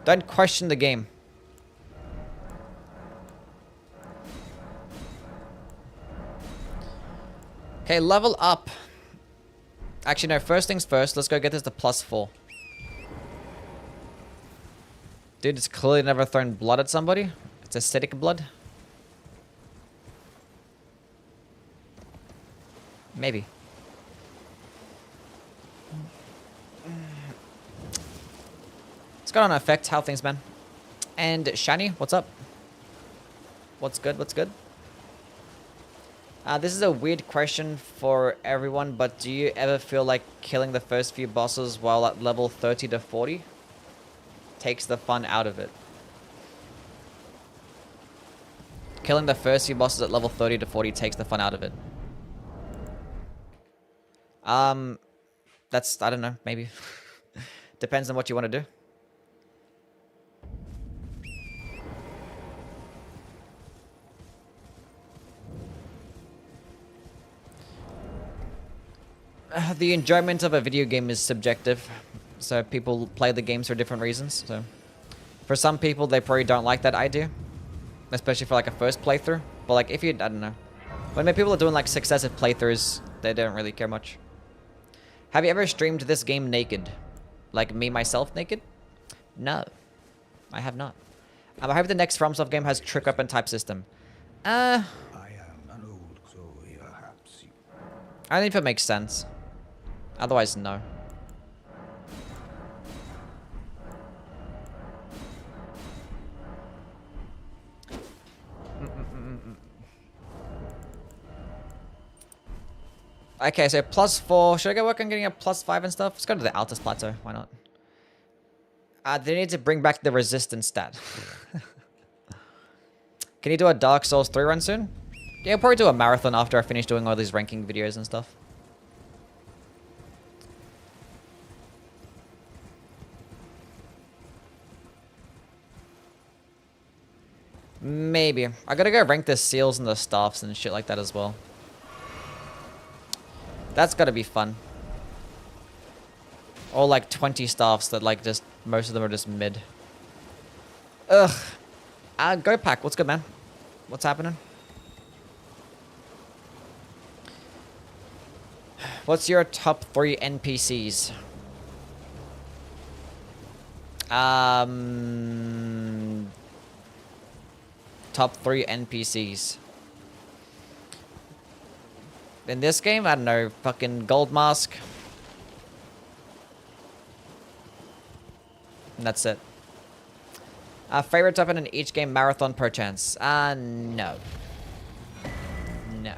Don't question the game. Okay, level up. Actually, no, first things first. Let's go get this to +4. Dude, it's clearly never thrown blood at somebody. It's aesthetic blood. Maybe. It's got an effect. How things, man? And Shiny, what's up? What's good? What's good? This is a weird question for everyone, but do you ever feel like killing the first few bosses while at level 30 to 40 takes the fun out of it? Killing the first few bosses at level 30 to 40 takes the fun out of it. That's, I don't know, maybe. Depends on what you want to do. the enjoyment of a video game is subjective. So people play the games for different reasons. So for some people, they probably don't like that idea. Especially for like a first playthrough. But like if you, I don't know. When people are doing like successive playthroughs, they don't really care much. Have you ever streamed this game naked? Like me, myself, naked? No. I have not. I hope the next FromSoft game has trick weapon type system. I am an old crow, perhaps. I don't know if it makes sense. Otherwise, no. Okay, so +4. Should I go work on getting a +5 and stuff? Let's go to the Altus Plateau. Why not? They need to bring back the resistance stat. Can you do a Dark Souls 3 run soon? Yeah, I'll probably do a marathon after I finish doing all these ranking videos and stuff. Maybe. I gotta go rank the seals and the staffs and shit like that as well. That's gotta be fun. Or like 20 staffs that like just, most of them are just mid. Ugh. Go Pack, what's good, man? What's happening? What's your top 3 NPCs? Top 3 NPCs. In this game, I don't know, fucking Gold Mask. And that's it. Favorite weapon in each game, marathon perchance? No. No.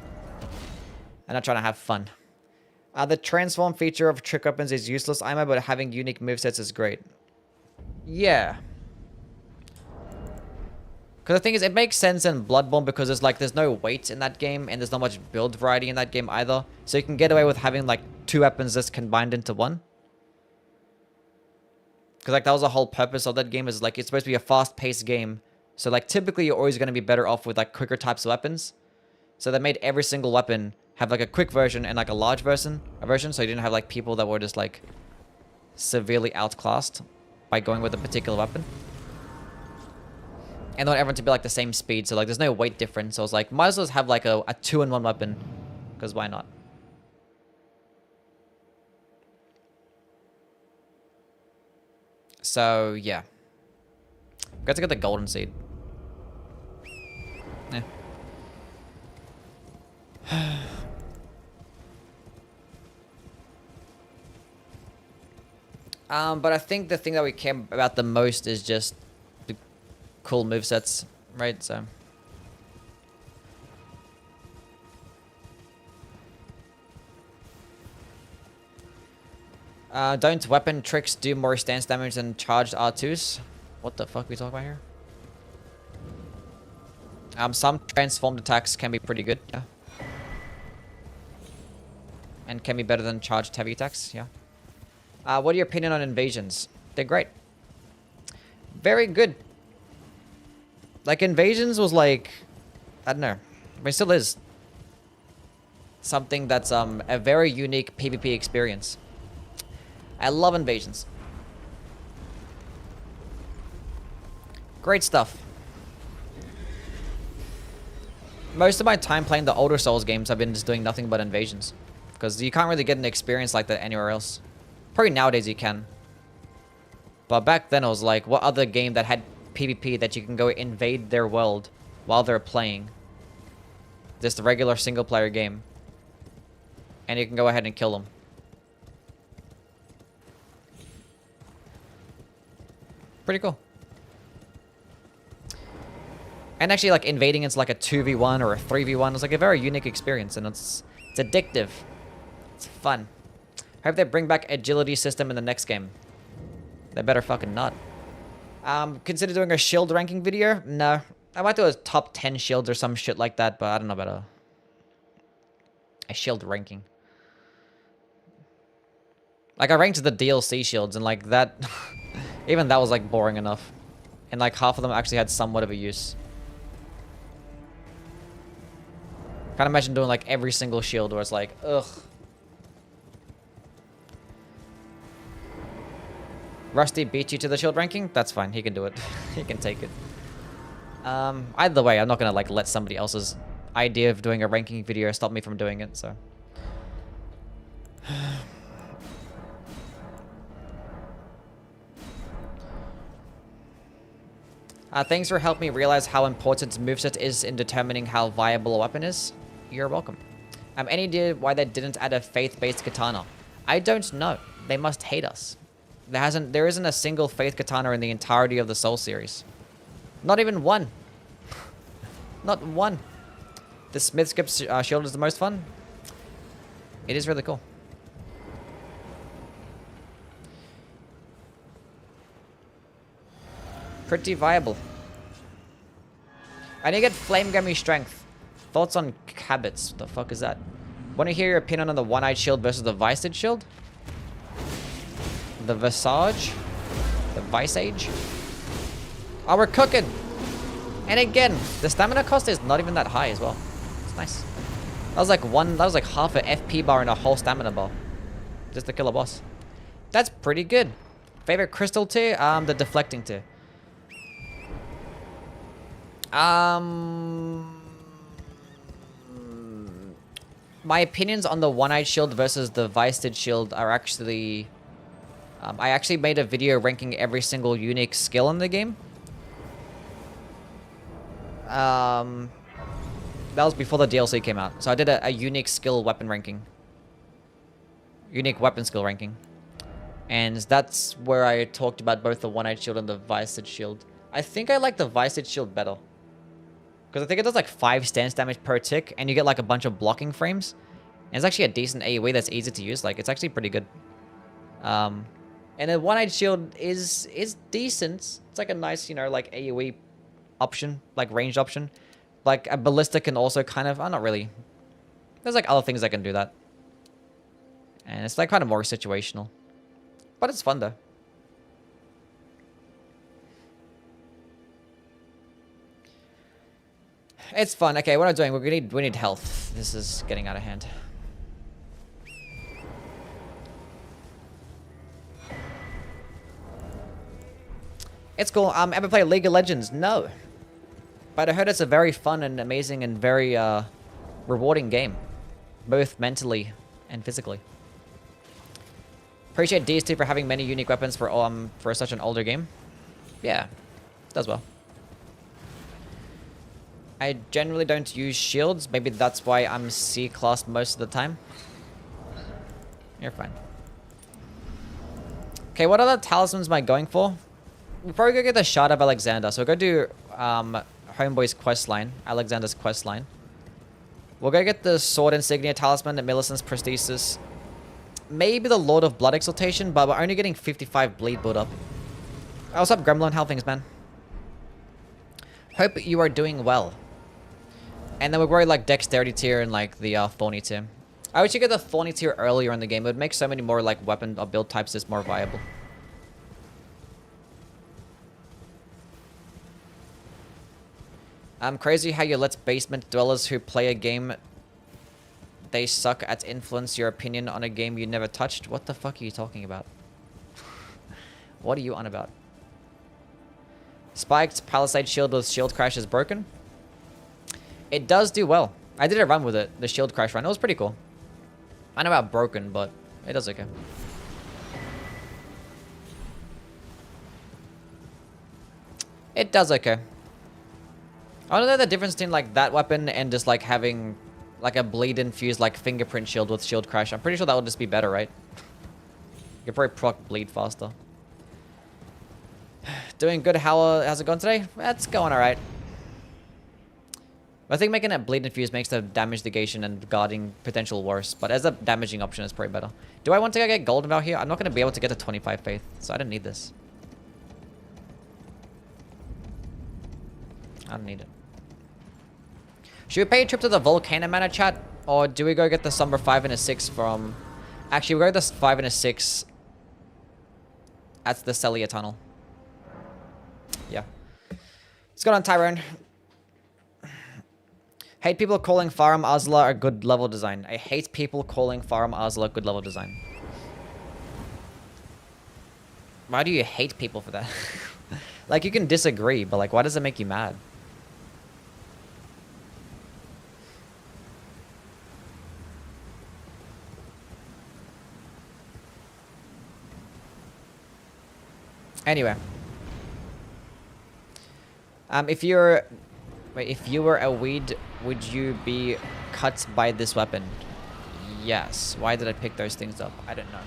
I'm not trying to have fun. The transform feature of trick weapons is useless, Ima, but having unique movesets is great. Yeah. Because the thing is, it makes sense in Bloodborne because there's no weight in that game, and there's not much build variety in that game either. So you can get away with having like 2 weapons just combined into one. Because like that was the whole purpose of that game, is like it's supposed to be a fast-paced game. So like typically you're always going to be better off with like quicker types of weapons. So they made every single weapon have like a quick version and like a large version, so you didn't have like people that were just like severely outclassed by going with a particular weapon. And they want everyone to be like the same speed, so like there's no weight difference. So I was like, might as well have like a 2-in-1 weapon, because why not? So yeah, got to get the golden seed. Yeah. But I think the thing that we care about the most is just the cool movesets, right? So. Don't weapon tricks do more stance damage than charged R2s? What the fuck are we talking about here? Some transformed attacks can be pretty good, yeah. And can be better than charged heavy attacks, yeah. What are your opinion on invasions? They're great. Very good. Like, invasions was like, I don't know. I mean, it still is. Something that's a very unique PvP experience. I love invasions. Great stuff. Most of my time playing the older Souls games, I've been just doing nothing but invasions. Because you can't really get an experience like that anywhere else. Probably nowadays you can. But back then it was like, what other game that had PvP that you can go invade their world while they're playing? Just a regular single player game. And you can go ahead and kill them. Pretty cool. And actually, like, invading into like a 2v1 or a 3v1 is like a very unique experience, and it's addictive. It's fun. Hope they bring back agility system in the next game. They better fucking not. Consider doing a shield ranking video? No. I might do a top 10 shields or some shit like that, but I don't know about a shield ranking. Like, I ranked the DLC shields, and like that... even that was like boring enough. And like half of them actually had somewhat of a use. Can't imagine doing like every single shield where it's like, ugh. Rusty beat you to the shield ranking? That's fine. He can do it. He can take it. Either way, I'm not gonna like let somebody else's idea of doing a ranking video stop me from doing it, so. Thanks for helping me realize how important moveset is in determining how viable a weapon is. You're welcome. Any idea why they didn't add a faith-based katana? I don't know. They must hate us. There isn't a single faith katana in the entirety of the Soul series. Not even one. Not one. The Smith's Grip shield is the most fun. It is really cool. Pretty viable. I need to get Flame Gummy Strength. Thoughts on habits. What the fuck is that? Want to hear your opinion on the One-Eyed Shield versus the Visage Shield? The Visage? The Visage? Oh, we're cooking! And again, the stamina cost is not even that high as well. It's nice. That was like half a FP bar and a whole stamina bar. Just to kill a boss. That's pretty good. Favorite crystal tier? The deflecting tier. My opinions on the One-Eyed Shield versus the Visage Shield are actually... I actually made a video ranking every single unique skill in the game. That was before the DLC came out. So I did a unique skill weapon ranking. Unique weapon skill ranking. And that's where I talked about both the One-Eyed Shield and the Visage Shield. I think I like the Visage Shield better. Because I think it does like 5 stance damage per tick, and you get like a bunch of blocking frames. And it's actually a decent AoE that's easy to use. Like, it's actually pretty good. And the One-Eyed Shield is decent. It's like a nice, you know, like AoE option, like ranged option. Like a ballista can also kind of, oh, not really. There's like other things that can do that. And it's like kind of more situational. But it's fun though. It's fun. Okay, what am I doing? We need health. This is getting out of hand. It's cool. Ever play League of Legends? No. But I heard it's a very fun and amazing and very rewarding game. Both mentally and physically. Appreciate DS2 for having many unique weapons for such an older game. Yeah, does well. I generally don't use shields. Maybe that's why I'm C-class most of the time. You're fine. Okay, what other talismans am I going for? We'll probably go get the Shard of Alexander. So we'll go do Homeboy's quest line. Alexander's quest line. We'll go get the Sword Insignia Talisman at Millicent's Prosthesis. Maybe the Lord of Blood Exaltation, but we're only getting 55 bleed build up. Oh, what's up, Gremlin? How things, man? Hope you are doing well. And then we'll grow like Dexterity tier and like the Thorny tier. I wish you get the Thorny tier earlier in the game. It would make so many more like weapon or build types just more viable. Crazy how you let basement dwellers who play a game they suck at influence your opinion on a game you never touched. What the fuck are you talking about? What are you on about? Spiked Palisade Shield with Shield Crash is broken. It does do well. I did a run with it, the Shield Crash run. It was pretty cool. I know about broken, but it does okay. It does okay. I don't know the difference between like that weapon and just like having like a bleed infused like fingerprint shield with Shield Crash. I'm pretty sure that would just be better, right? You could probably proc bleed faster. Doing good. How's it going today? It's going alright. I think making it bleed infused makes the damage negation and guarding potential worse, but as a damaging option, it's probably better. Do I want to go get golden out here? I'm not going to be able to get to 25 faith, so I don't need this. I don't need it. Should we pay a trip to the Volcano Manor, chat? Or do we go get the Somber 5 and a 6 from... Actually, we'll go get the 5 and a 6 at the Celia Tunnel. Yeah. What's going on, Tyrone? Hate people calling Farum Azla a good level design. I hate people calling Farum Azla good level design. Why do you hate people for that? Like, you can disagree, but like, why does it make you mad? Anyway. If you were a weed, would you be cut by this weapon? Yes. Why did I pick those things up? I don't know.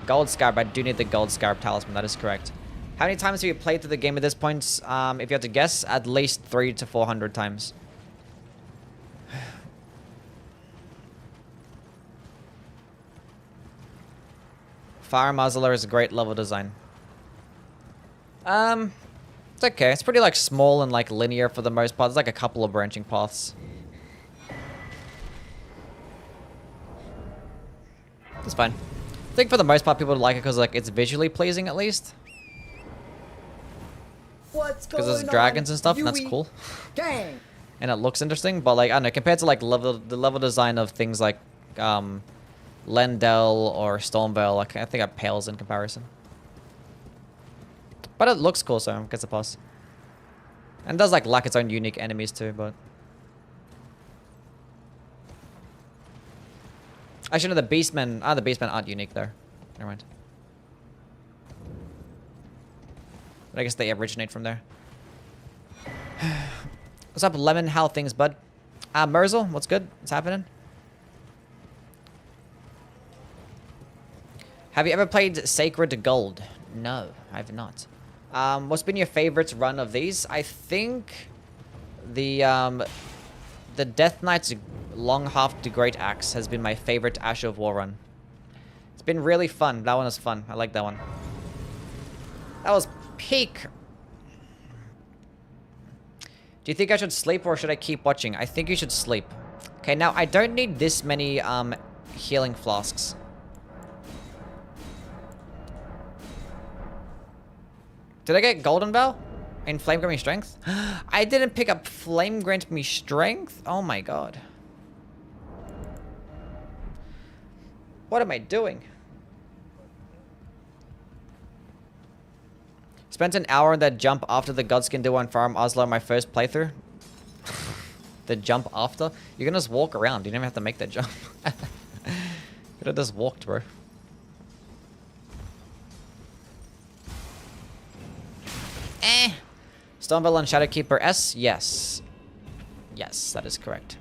Gold Scarab. I do need the Gold Scarab Talisman. That is correct. How many times have you played through the game at this point? If you had to guess, at least 300 to 400 times. Fire Muzzler is a great level design. It's okay. It's pretty like small and like linear for the most part. There's like a couple of branching paths. It's fine. I think for the most part people like it because like it's visually pleasing at least. What's Because going there's dragons on, and stuff, and that's Yui? cool. Gang. And it looks interesting, but like I don't know, compared to like the level design of things like Lendel or Stormvale, like I think it pales in comparison. But it looks cool, so it gets a pass. And it does like lack its own unique enemies too, but actually no, the Beastmen aren't unique there. Never mind. But I guess they originate from there. What's up, Lemon? How things, bud? Merzel, what's good? What's happening? Have you ever played Sacred Gold? No, I have not. What's been your favorite run of these? I think the Death Knight's Long Half to Great Axe has been my favorite Ash of War run. It's been really fun. That one was fun. I like that one. That was peak. Do you think I should sleep or should I keep watching? I think you should sleep. Okay, now I don't need this many healing flasks. Did I get Golden Bell? In Flame Grant Me Strength? I didn't pick up Flame Grant Me Strength? Oh my god. What am I doing? Spent an hour on that jump after the Godskin duo on Farm Oslo my first playthrough. The jump after? You can just walk around. You don't even have to make that jump. Could have just walked, bro. Stormvale and Shadowkeeper S? Yes. Yes, that is correct.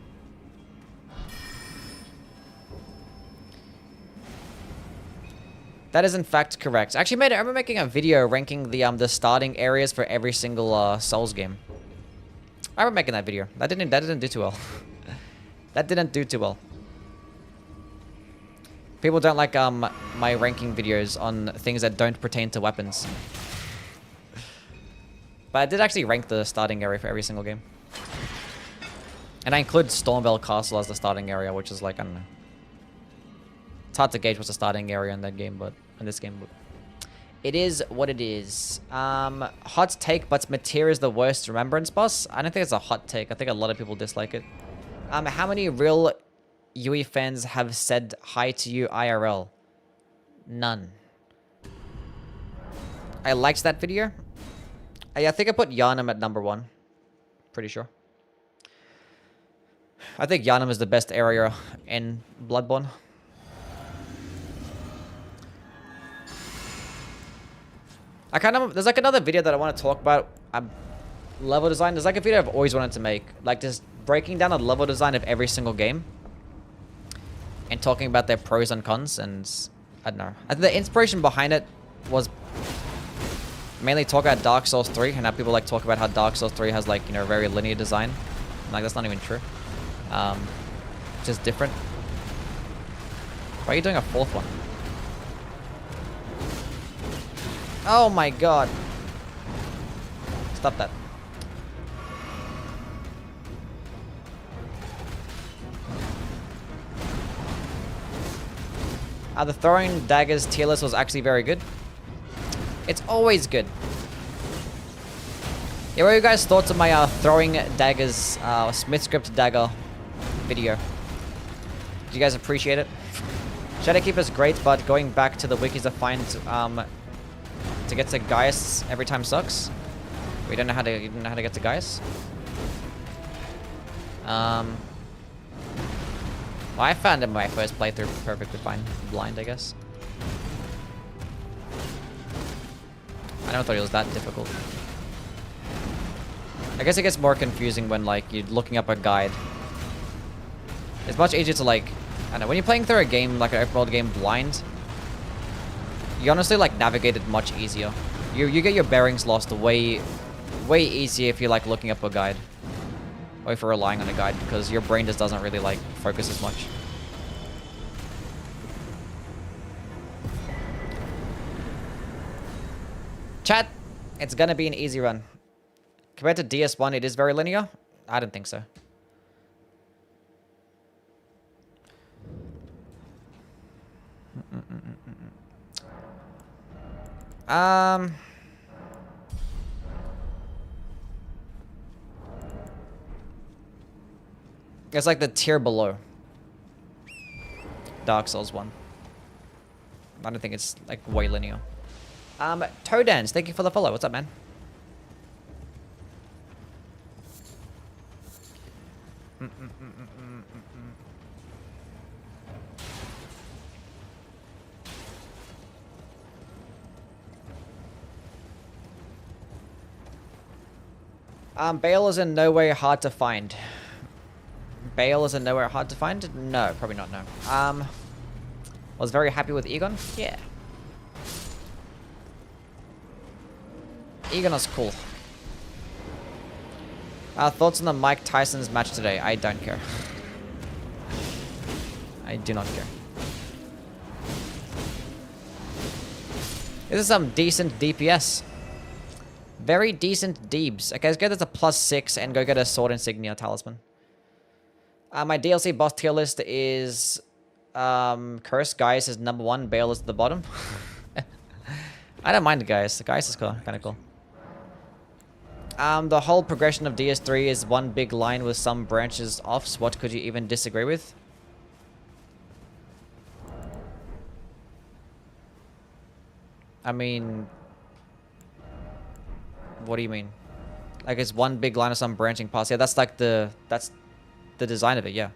That is in fact correct. I actually I remember making a video ranking the starting areas for every single Souls game. I remember making that video. That didn't do too well. That didn't do too well. People don't like my ranking videos on things that don't pertain to weapons. But I did actually rank the starting area for every single game. And I include Stormvale Castle as the starting area, which is like, I don't know. It's hard to gauge what's the starting area in that game, but in this game, but it is what it is. Hot take, but Materia is the worst Remembrance boss. I don't think it's a hot take. I think a lot of people dislike it. How many real Yui fans have said hi to you IRL? None. I liked that video. I think I put Yharnam at #1. Pretty sure. I think Yharnam is the best area in Bloodborne. There's like another video that I want to talk about. Level design. There's like a video I've always wanted to make. Like just breaking down the level design of every single game. And talking about their pros and cons. And I don't know. I think the inspiration behind it was mainly talk about Dark Souls 3. And how people like talk about how Dark Souls 3 has like, you know, very linear design. Like that's not even true. Just different. Why are you doing a fourth one? Oh my god. Stop that. The throwing daggers tier list was actually very good. It's always good. Yeah, what are you guys' thoughts on my throwing daggers, Smith script dagger video? Did you guys appreciate it? Shadowkeeper's great, but going back to the wikis to find to get to Gaius every time sucks. We don't know how to. You don't know how to get to Gaius. Well, I found it in my first playthrough perfectly fine. Blind, I guess. I never thought it was that difficult. I guess it gets more confusing when, like, you're looking up a guide. It's much easier to, like, I don't know, when you're playing through a game, like an open world game blind, you honestly, like, navigate it much easier. You get your bearings lost way easier if you're, like, looking up a guide. Or if you're relying on a guide, because your brain just doesn't really, like, focus as much. Chat, it's gonna be an easy run. Compared to DS1, it is very linear? I don't think so. It's like the tier below Dark Souls 1. I don't think it's like way linear. Toe Dance, thank you for the follow. What's up, man? Bale is in nowhere hard to find. Bale is in nowhere hard to find? No, probably not, no. Was very happy with Egon? Yeah. Egon is cool. Thoughts on the Mike Tyson's match today? I don't care. I do not care. This is some decent DPS. Very decent deebs. Okay, let's get this a +6 and go get a Sword Insignia Talisman. My DLC boss tier list is Curse. Gaius is number 1. Bale is at the bottom. I don't mind the Gaius. The Gaius is cool. Kind of cool. The whole progression of DS3 is one big line with some branches off. So what could you even disagree with? I mean, what do you mean? Like it's one big line of some branching paths. Yeah, that's like the design of it. Yeah.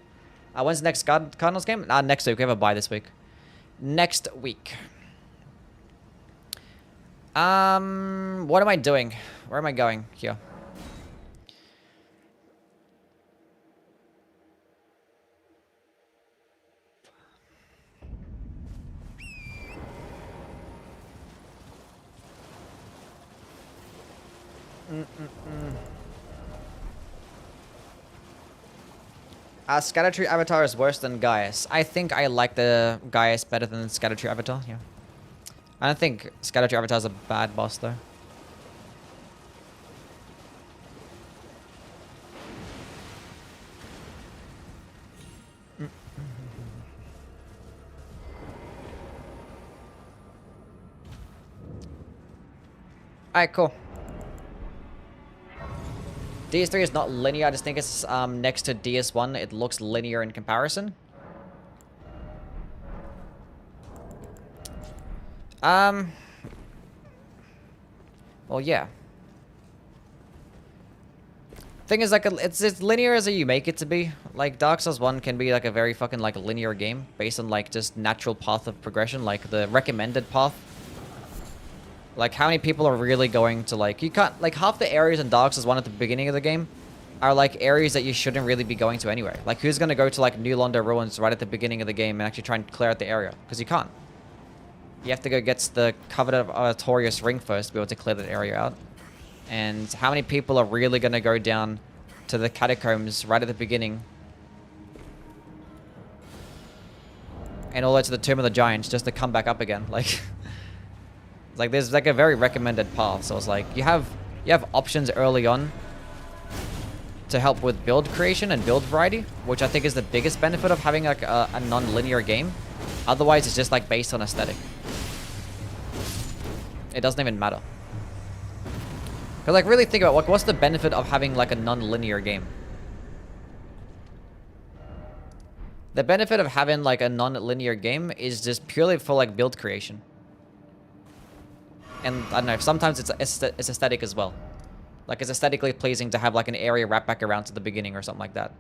When's the next Cardinals game? Next week. We have a bye this week. Next week. What am I doing? Where am I going? Here. Scattertree Avatar is worse than Gaius. I think I like the Gaius better than Scattertree Avatar, yeah. I don't think Scattertree Avatar is a bad boss, though. Alright, cool. DS3 is not linear. I just think it's next to DS1. It looks linear in comparison. Well, yeah. Thing is, like, it's as linear as you make it to be. Like, Dark Souls 1 can be, like, a very fucking, like, linear game based on, like, just natural path of progression. Like, the recommended path. Like, how many people are really going to, like... You can't... Like, half the areas in Dark Souls 1 at the beginning of the game are, like, areas that you shouldn't really be going to anyway. Like, who's gonna go to, like, New Londo Ruins right at the beginning of the game and actually try and clear out the area? Because you can't. You have to go get the Covenant of Artorias ring first to be able to clear that area out. And how many people are really gonna go down to the catacombs right at the beginning and all the way to the Tomb of the Giants just to come back up again? Like... Like, there's, like, a very recommended path. So it's like, you have options early on to help with build creation and build variety, which I think is the biggest benefit of having, like, a non-linear game. Otherwise, it's just, like, based on aesthetic. It doesn't even matter. Because, like, really think about, like, what's the benefit of having, like, a non-linear game? The benefit of having, like, a non-linear game is just purely for, like, build creation. And I don't know, sometimes it's aesthetic as well. Like, it's aesthetically pleasing to have like an area wrapped back around to the beginning or something like that.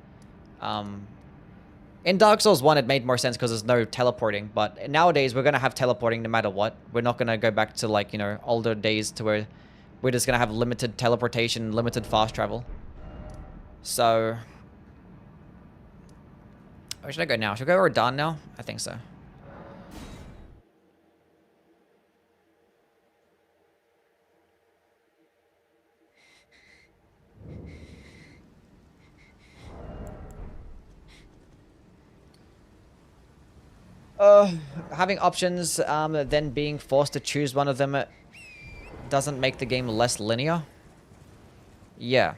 In Dark Souls 1, it made more sense because there's no teleporting, but nowadays we're going to have teleporting no matter what. We're not going to go back to, like, you know, older days to where we're just going to have limited teleportation, limited fast travel. So, where should I go now? Should I go Radahn now? I think so. Having options, then being forced to choose one of them doesn't make the game less linear. Yeah.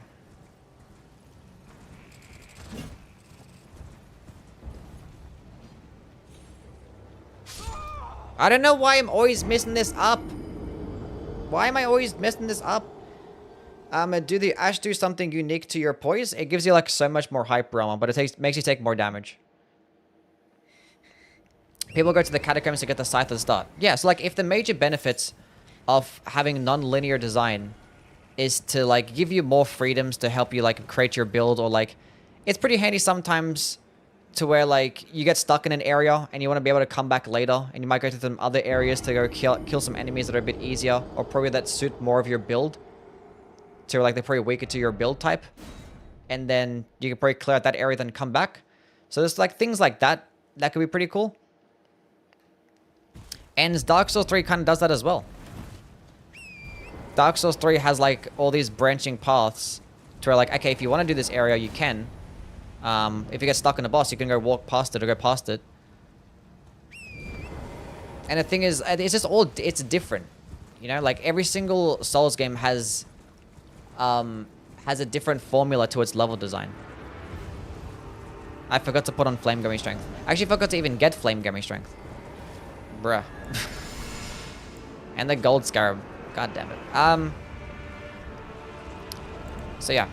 I don't know why I'm always messing this up. Why am I always messing this up? Do the Ash do something unique to your poise? It gives you like so much more hyper armor, but it makes you take more damage. People go to the catacombs to get the scythe at the start. Yeah, so like if the major benefits of having non-linear design is to like give you more freedoms to help you like create your build, or like it's pretty handy sometimes to where like you get stuck in an area and you want to be able to come back later, and you might go to some other areas to go kill some enemies that are a bit easier, or probably that suit more of your build, to like they're probably weaker to your build type, and then you can probably clear out that area then come back. So there's like things like that that could be pretty cool. And Dark Souls 3 kind of does that as well. Dark Souls 3 has like all these branching paths to where like, okay, if you want to do this area, you can. If you get stuck in a boss, you can go walk past it or go past it. And the thing is, it's just all, it's different. You know, like every single Souls game has a different formula to its level design. I forgot to put on Flame Going Strength. I actually forgot to even get Flame Going Strength. Bruh. And the Gold Scarab. God damn it. So yeah.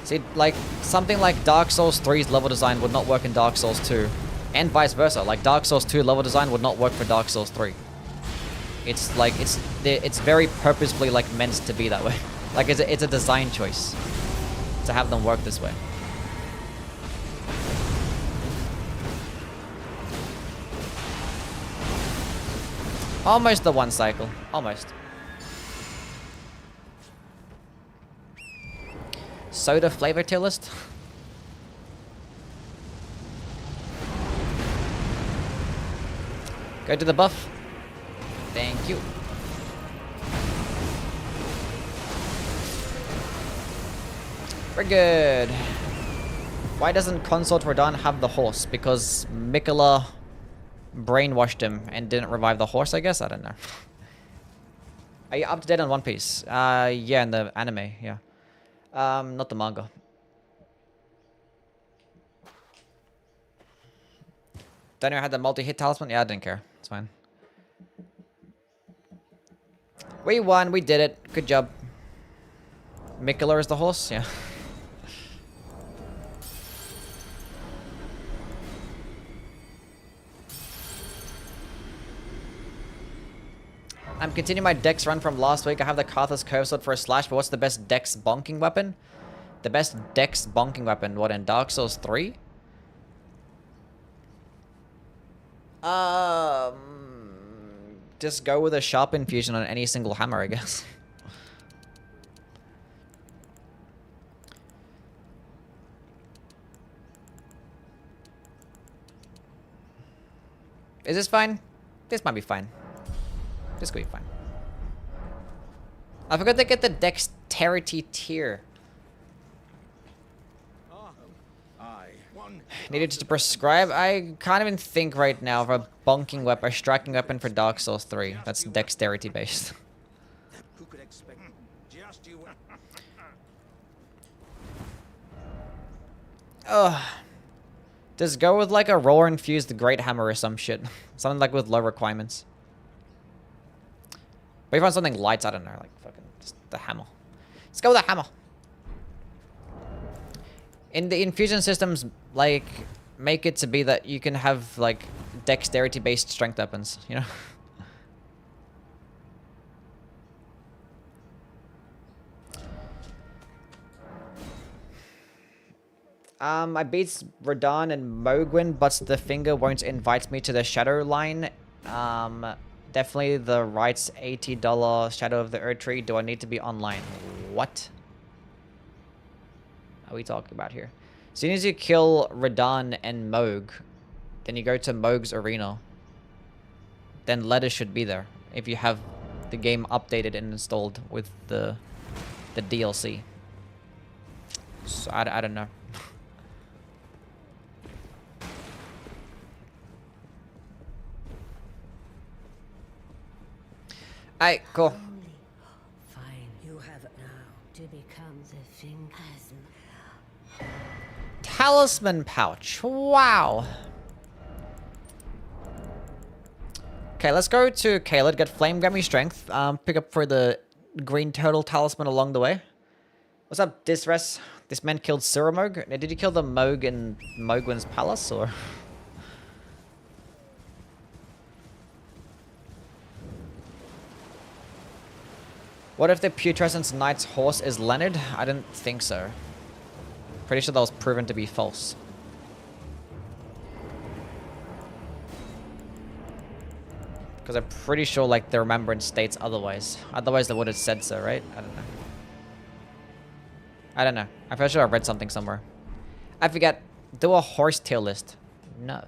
See, like, something like Dark Souls 3's level design would not work in Dark Souls 2. And vice versa. Like, Dark Souls 2 level design would not work for Dark Souls 3. It's like, it's very purposefully, like, meant to be that way. Like, it's a design choice to have them work this way. Almost the one cycle. Almost. Soda flavor tier list? Go to the buff. Thank you. We're good. Why doesn't Consort Radahn have the horse? Because Mikola brainwashed him and didn't revive the horse, I guess? I don't know. Are you up to date on One Piece? Yeah, in the anime, yeah. Not the manga. Daniel had the multi-hit talisman? Yeah, I didn't care. It's fine. We won. We did it. Good job. Mikola is the horse? Yeah. I'm continuing my Dex run from last week. I have the Karthus Curve Sword for a slash, but what's the best Dex bonking weapon? The best Dex bonking weapon, what, in Dark Souls 3? Just go with a sharp infusion on any single hammer, I guess. Is this fine? This might be fine. This could be fine. I forgot to get the dexterity tier. Needed to prescribe? I can't even think right now of a bonking weapon, a striking weapon for Dark Souls 3. That's dexterity based. Who could expect just you? Ugh. Just go with like a roar infused great hammer or some shit. Something like with low requirements. But if you find something light, I don't know, like fucking just the hammer. Let's go with the hammer. In the infusion systems, like, make it to be that you can have like dexterity-based strength weapons, you know? I beat Radahn and Mogwin, but the finger won't invite me to the shadow line. Definitely the right's $80 Shadow of the Earth Tree. Do I need to be online? What are we talking about here? As soon as you kill Radahn and Moog, then you go to Moog's arena. Then letters should be there if you have the game updated and installed with the DLC. So I don't know. Alright, cool. Fine, you have it now to become the fingers. Talisman pouch. Wow. Okay, let's go to Caelid, get Flame Grammy Strength. Pick up for the green turtle talisman along the way. What's up, Disres? This man killed Suramog. Did you kill the Moog in Mogwin's palace, or? What if the Putrescence Knight's horse is Leonard? I didn't think so. Pretty sure that was proven to be false. Because I'm pretty sure, like, the remembrance states otherwise. Otherwise, they would have said so, right? I don't know. I don't know. I'm pretty sure I read something somewhere. I forget. Do a horsetail list. No.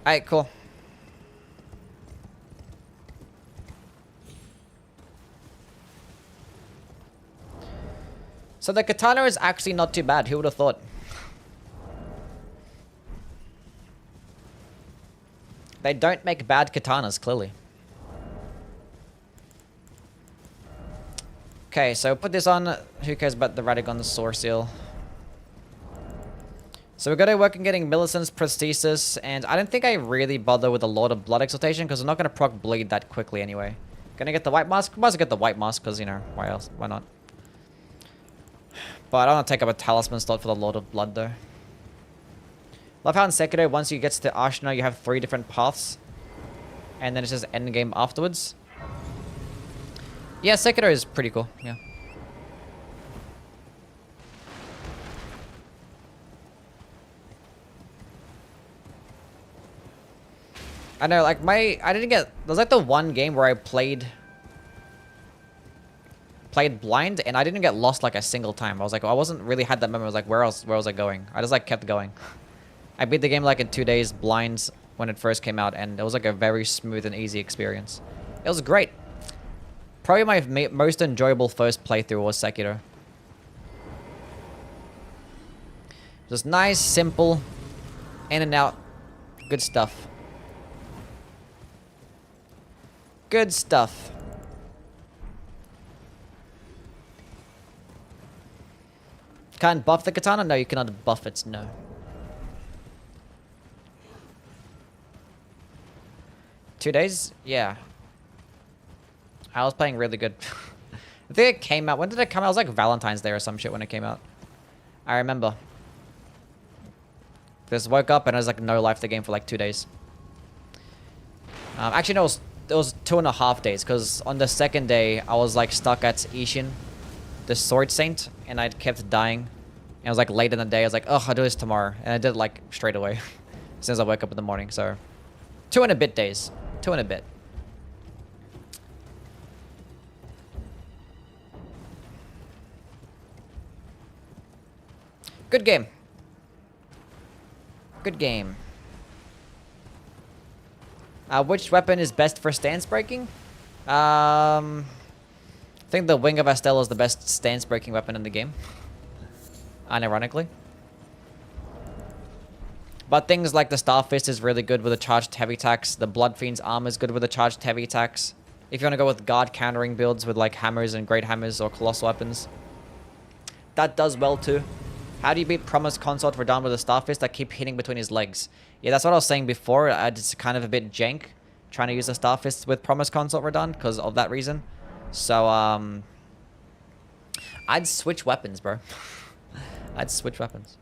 Alright, cool. So the katana is actually not too bad. Who would have thought? They don't make bad katanas, clearly. Okay, so put this on. Who cares about the Radagon's Sword Seal? So we're gonna work on getting Millicent's prosthesis, and I don't think I really bother with a lot of blood exaltation because we're not gonna proc bleed that quickly anyway. Gonna get the white mask. Might as well get the white mask because, you know, why else? Why not? But I don't want to take up a talisman slot for the Lord of Blood though. Love how in Sekiro, once you get to Ashna, you have 3 different paths, and then it says endgame afterwards. Yeah, Sekiro is pretty cool. Yeah. I know, like, I didn't get, there's like the one game where I played blind, and I didn't get lost like a single time. I was like, I wasn't really had that memory. I was like, where was I going? I just like kept going. I beat the game like in 2 days blind when it first came out, and it was like a very smooth and easy experience. It was great. Probably my most enjoyable first playthrough was Sekiro. Just nice, simple, in and out, good stuff. Good stuff. Can't buff the katana? No, you cannot buff it, no. Two days? Yeah. I was playing really good. I think it came out. When did it come out? It was like Valentine's Day or some shit when it came out. I remember. Just woke up and I was like no life the game for like 2 days. Actually, no, it was 2.5 days because on the second day I was like stuck at Ishin, the Sword Saint, and I kept dying. And it was like late in the day. I was like, oh, I'll do this tomorrow, and I did it like straight away as soon as I woke up in the morning. So 2 and a bit days. 2 and a bit. Good game. Good game. Which weapon is best for stance breaking? I think the Wing of Estelle is the best stance breaking weapon in the game. Unironically. But things like the Starfist is really good with a charged heavy attacks. The Bloodfiend's armor is good with a charged heavy attacks. If you want to go with guard countering builds with like hammers and great hammers or colossal weapons, that does well too. How do you beat Promised Consort Radahn with a Starfist that keep hitting between his legs? Yeah, that's what I was saying before. It's kind of a bit jank. trying to use the Starfist with Promise Consort Radon because of that reason. So, I'd switch weapons, bro. I'd switch weapons.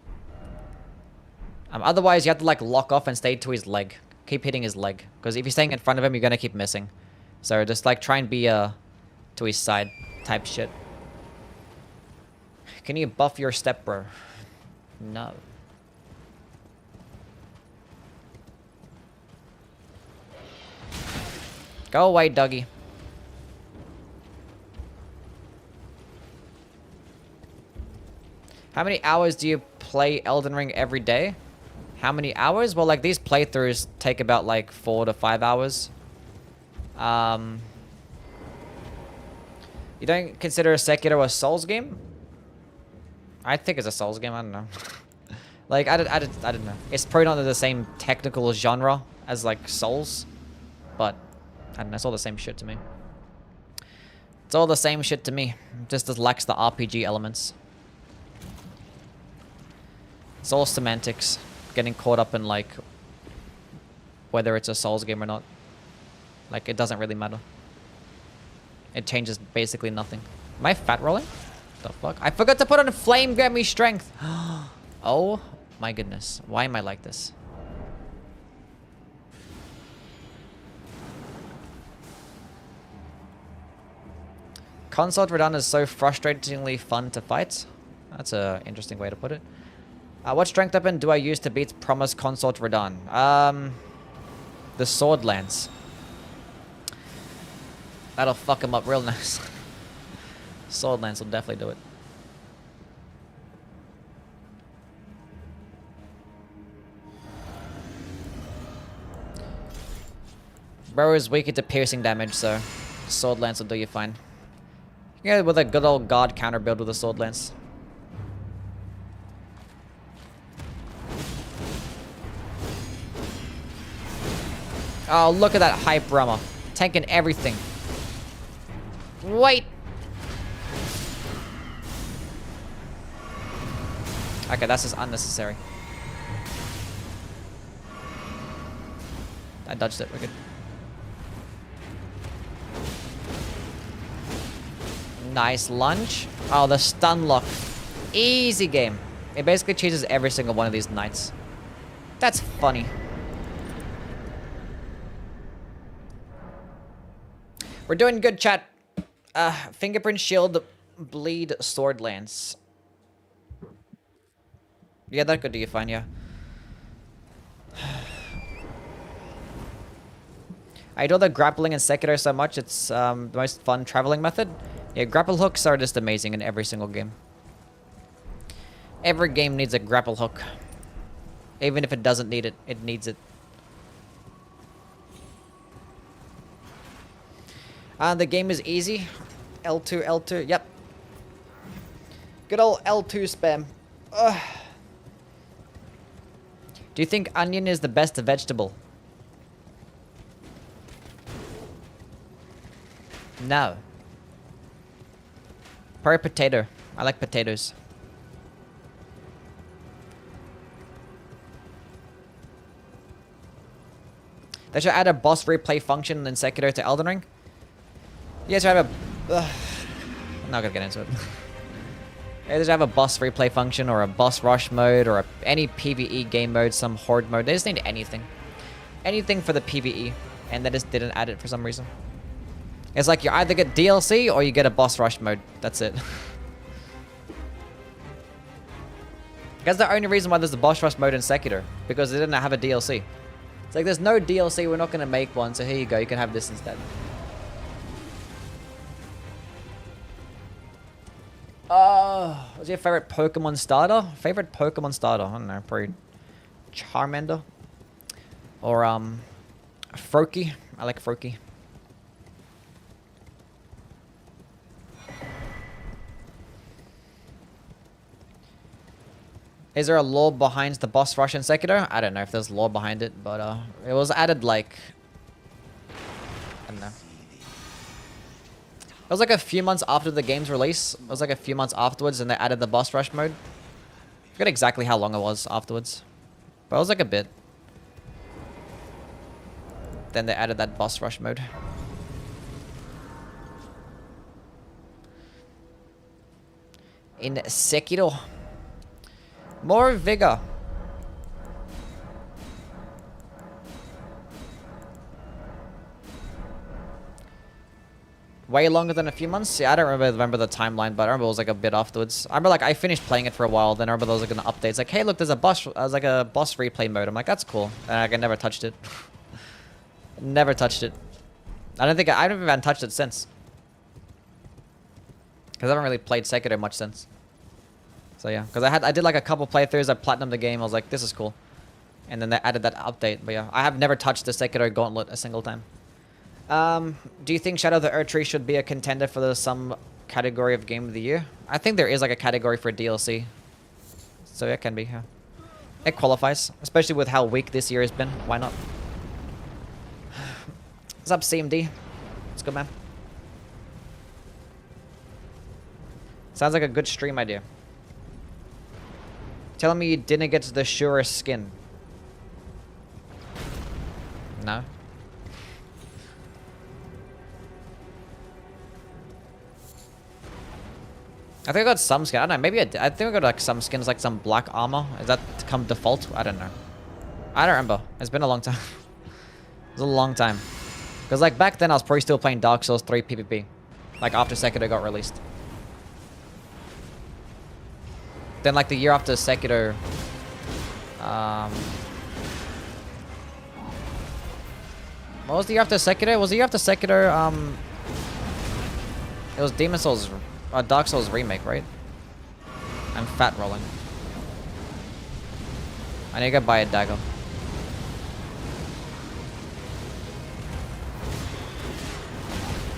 Otherwise, you have to, like, lock off and stay to his leg. Keep hitting his leg. Because if you're staying in front of him, you're going to keep missing. So, just, like, try and be, to his side type shit. Can you buff your step, bro? No. Go away, Dougie. How many hours do you play Elden Ring every day? How many hours? Well, like, these playthroughs take about, like, 4 to 5 hours. You don't consider Sekiro a Souls game? I think it's a Souls game. I don't know. Like, I don't know. It's probably not the same technical genre as, like, Souls. But, I don't know. It's all the same shit to me. It's all the same shit to me. Just lacks the RPG elements. It's all semantics. Getting caught up in, like, whether it's a Souls game or not. Like, it doesn't really matter. It changes basically nothing. Am I fat rolling? The fuck? I forgot to put on Flame Grant Me Strength. Oh my goodness. Why am I like this? Consort Radon is so frustratingly fun to fight. That's an interesting way to put it. What strength weapon do I use to beat Promise Consort Radon? The Sword Lance. That'll fuck him up real nice. Sword Lance will definitely do it. Bro is weaker to piercing damage, so Sword Lance will do you fine. Yeah, with a good old guard counter build with a Sword Lance. Oh, look at that hype rummer. Tanking everything. Wait. Okay, that's just unnecessary. I dodged it. We're good. Nice lunge. Oh, the stun lock. Easy game. It basically chases every single one of these knights. That's funny. We're doing good, chat. Fingerprint shield, bleed, sword lance. Yeah, that could do you fine, yeah. I adore the grappling in Sekiro so much. It's the most fun traveling method. Yeah, grapple hooks are just amazing in every single game. Every game needs a grapple hook. Even if it doesn't need it, it needs it. The game is easy. L2, L2, yep. Good old L2 spam. Ugh. Do you think onion is the best vegetable? No. Probably potato. I like potatoes. They should add a boss replay function in Sekiro to Elden Ring. You guys have a... I'm not gonna get into it. They just have a boss replay function or a boss rush mode or any PvE game mode, some horde mode. They just need anything. Anything for the PvE. And they just didn't add it for some reason. It's like you either get DLC or you get a boss rush mode. That's it. That's the only reason why there's a boss rush mode in Sekiro. Because they didn't have a DLC. It's like, there's no DLC, we're not going to make one, so here you go, you can have this instead. What's your favorite Pokemon starter? Favorite Pokemon starter? I don't know, probably Charmander. Or, Froakie. I like Froakie. Is there a lore behind the boss rush in Sekiro? I don't know if there's lore behind it, but it was added like... I don't know. It was like a few months after the game's release. It was like a few months afterwards and they added the boss rush mode. I forget exactly how long it was afterwards. But it was like a bit. Then they added that boss rush mode. In Sekiro. More vigor. Way longer than a few months? Yeah, I don't remember the timeline, but I remember it was like a bit afterwards. I remember like I finished playing it for a while, then I remember there was like an update. It's like, hey look, there's a boss, like a boss replay mode. I'm like, that's cool. And like, I never touched it. Never touched it. I haven't even touched it since. Because I haven't really played Sekiro much since. So yeah, because I did like a couple playthroughs, I platinumed the game, I was like, this is cool. And then they added that update, but yeah, I have never touched the Sekiro Gauntlet a single time. Do you think Shadow of the Erdtree should be a contender for some category of Game of the Year? I think there is like a category for DLC. So yeah, it can be, yeah. It qualifies, especially with how weak this year has been. Why not? What's up, CMD? Let's go, man. Sounds like a good stream idea. Telling me you didn't get the surest skin. No. I think I got some skin. I don't know. Maybe I think I got like some skins, like some black armor. Is that come default? I don't know. I don't remember. It's been a long time. It's a long time. Because like back then I was probably still playing Dark Souls 3 PvP. Like after Sekiro got released. Then like the year after Sekiro... what was the year after Sekiro? Was the year after Sekiro, it was Demon Souls... Dark Souls remake, right? I'm fat rolling. I need to go buy a dagger.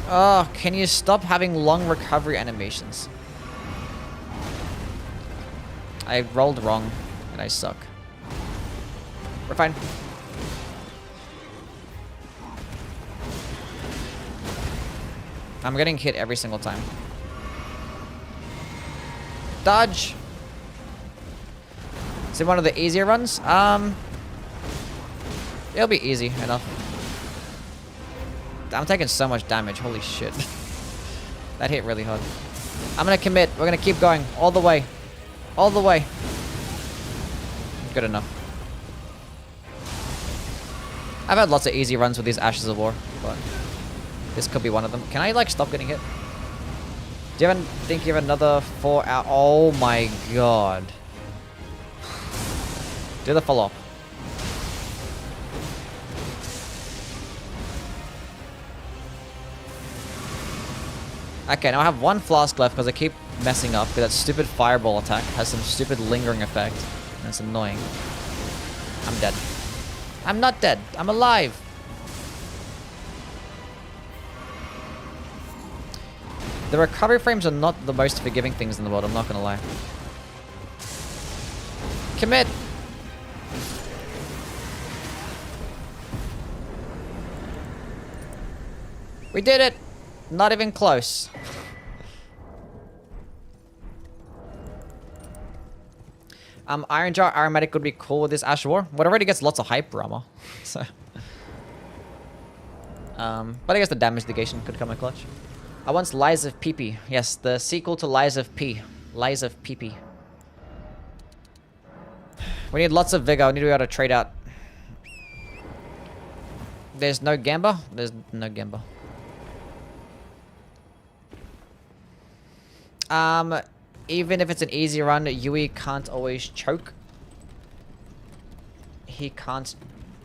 Oh, can you stop having long recovery animations? I rolled wrong, and I suck. We're fine. I'm getting hit every single time. Dodge! Is it one of the easier runs? It'll be easy enough. I'm taking so much damage, holy shit. That hit really hard. I'm gonna commit, we're gonna keep going, all the way. All the way. Good enough. I've had lots of easy runs with these Ashes of War, but this could be one of them. Can I like stop getting hit? Do you think you have another 4 hours? Oh my god. Do the follow-up. Okay, now I have 1 flask left because I keep messing up because that stupid fireball attack has some stupid lingering effect. And it's annoying. I'm dead. I'm not dead. I'm alive. The recovery frames are not the most forgiving things in the world, I'm not gonna lie. Commit! We did it! Not even close. Iron Jar Aromatic would be cool with this Ash War. What already gets lots of hyper armor. So. But I guess the damage negation could come in clutch. I want Lies of PP. Yes, the sequel to Lies of P. Lies of PP. We need lots of vigor. We need to be able to trade out. There's no Gamba? There's no Gamba. Even if it's an easy run, Yui can't always choke. He can't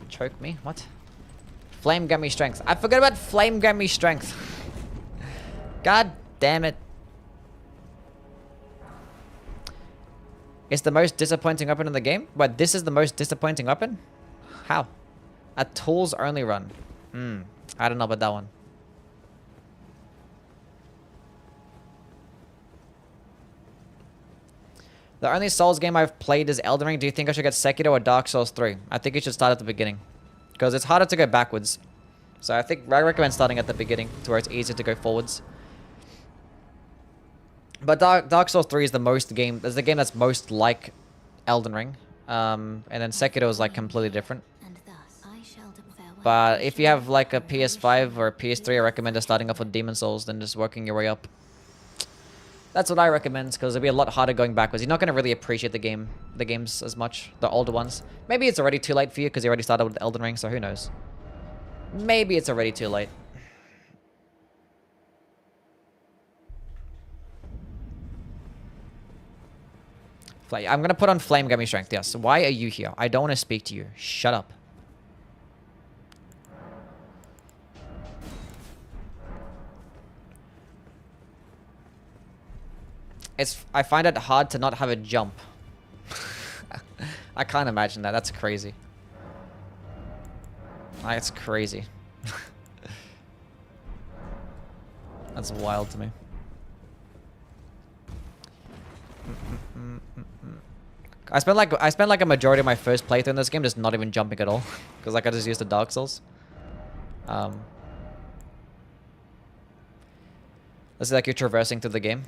choke me? What? Flame Gummy Strength. I forgot about Flame Gummy Strength. God damn it. It's the most disappointing weapon in the game? But this is the most disappointing weapon? How? A tools only run. I don't know about that one. The only Souls game I've played is Elden Ring. Do you think I should get Sekiro or Dark Souls 3? I think you should start at the beginning. Because it's harder to go backwards. So I think I recommend starting at the beginning to where it's easier to go forwards. But Dark Souls 3 is the most game. Is the game that's most like Elden Ring. And then Sekiro is like completely different. And thus I shall farewell. But if you have like a PS5 or a PS3, I recommend just starting off with Demon Souls, then just working your way up. That's what I recommend, because it'll be a lot harder going backwards. You're not going to really appreciate the games as much, the older ones. Maybe it's already too late for you because you already started with Elden Ring, so who knows. Maybe it's already too late. I'm going to put on Flame Gummy Strength, yes. Why are you here? I don't want to speak to you. Shut up. I find it hard to not have a jump. I can't imagine that. That's crazy. That's crazy. That's wild to me. I spent like a majority of my first playthrough in this game just not even jumping at all, because like I just used the Dark Souls. This is like you're traversing through the game.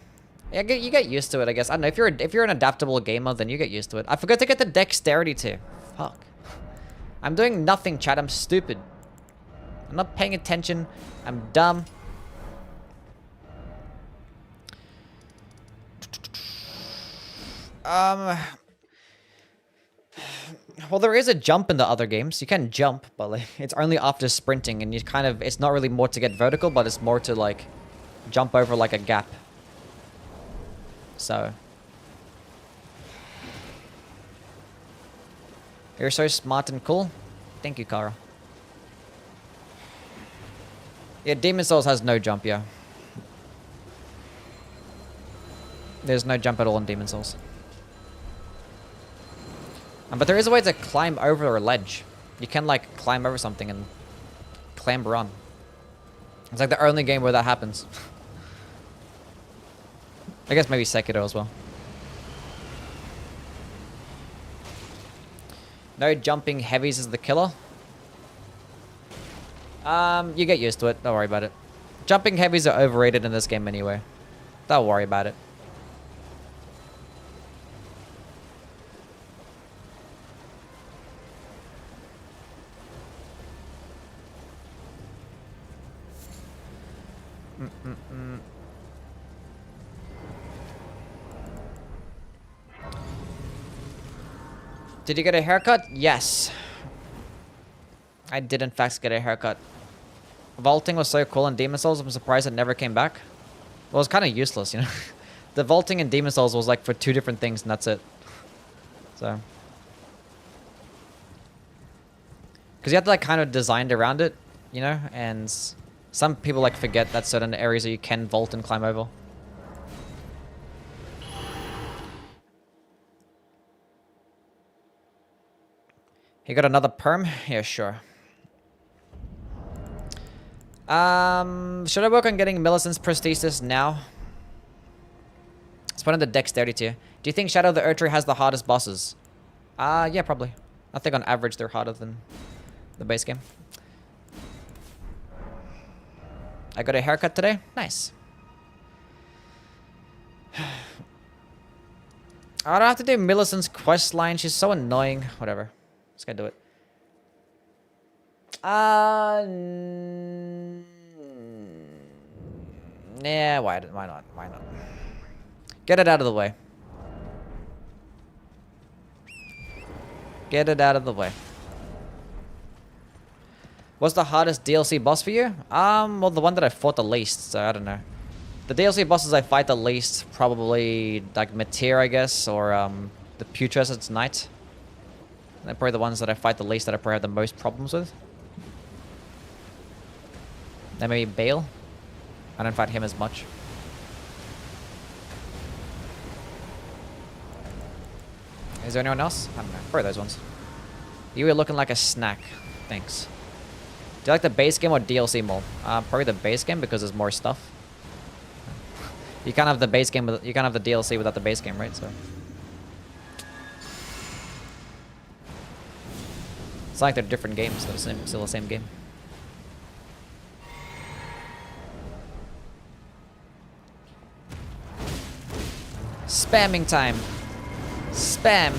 Yeah, you get used to it, I guess. I don't know, if you're an adaptable gamer, then you get used to it. I forgot to get the dexterity too. Fuck. I'm doing nothing, chat. I'm stupid. I'm not paying attention. I'm dumb. Well, there is a jump in the other games. You can jump, but like it's only after sprinting, and it's not really more to get vertical, but it's more to like jump over like a gap. So you're so smart and cool. Thank you, Kara. Yeah, Demon Souls has no jump, yeah. There's no jump at all in Demon Souls. But there is a way to climb over a ledge. You can like climb over something and clamber on. It's like the only game where that happens. I guess maybe Sekiro as well. No jumping heavies is the killer. You get used to it. Don't worry about it. Jumping heavies are overrated in this game anyway. Don't worry about it. Did you get a haircut? Yes. I did in fact get a haircut. Vaulting was so cool in Demon Souls, I'm surprised it never came back. Well, it was kind of useless, you know. The vaulting in Demon Souls was like for 2 different things, and that's it. So. Because you have to like kind of design around it, you know, and some people like forget that certain areas that you can vault and climb over. You got another perm? Yeah, sure. Should I work on getting Millicent's prosthesis now? It's one of the dexterity tier. Do you think Shadow of the Erdtree has the hardest bosses? Yeah, probably. I think on average they're harder than the base game. I got a haircut today? Nice. I don't have to do Millicent's quest line. She's so annoying. Whatever. Just gotta do it. Yeah, why not? Why not? Get it out of the way. Get it out of the way. What's the hardest DLC boss for you? Well, the one that I fought the least, so I don't know. The DLC bosses I fight the least, probably like Matir, I guess, or the Putrescence Knight. They're probably the ones that I fight the least that I probably have the most problems with. Then maybe Bale. I don't fight him as much. Is there anyone else? I don't know. Probably those ones. You were looking like a snack. Thanks. Do you like the base game or DLC more? Probably the base game because there's more stuff. You can't have the base game. You can't have the DLC without the base game, right? So. It's like they're different games, though. Still the same game. Spamming time. Spam.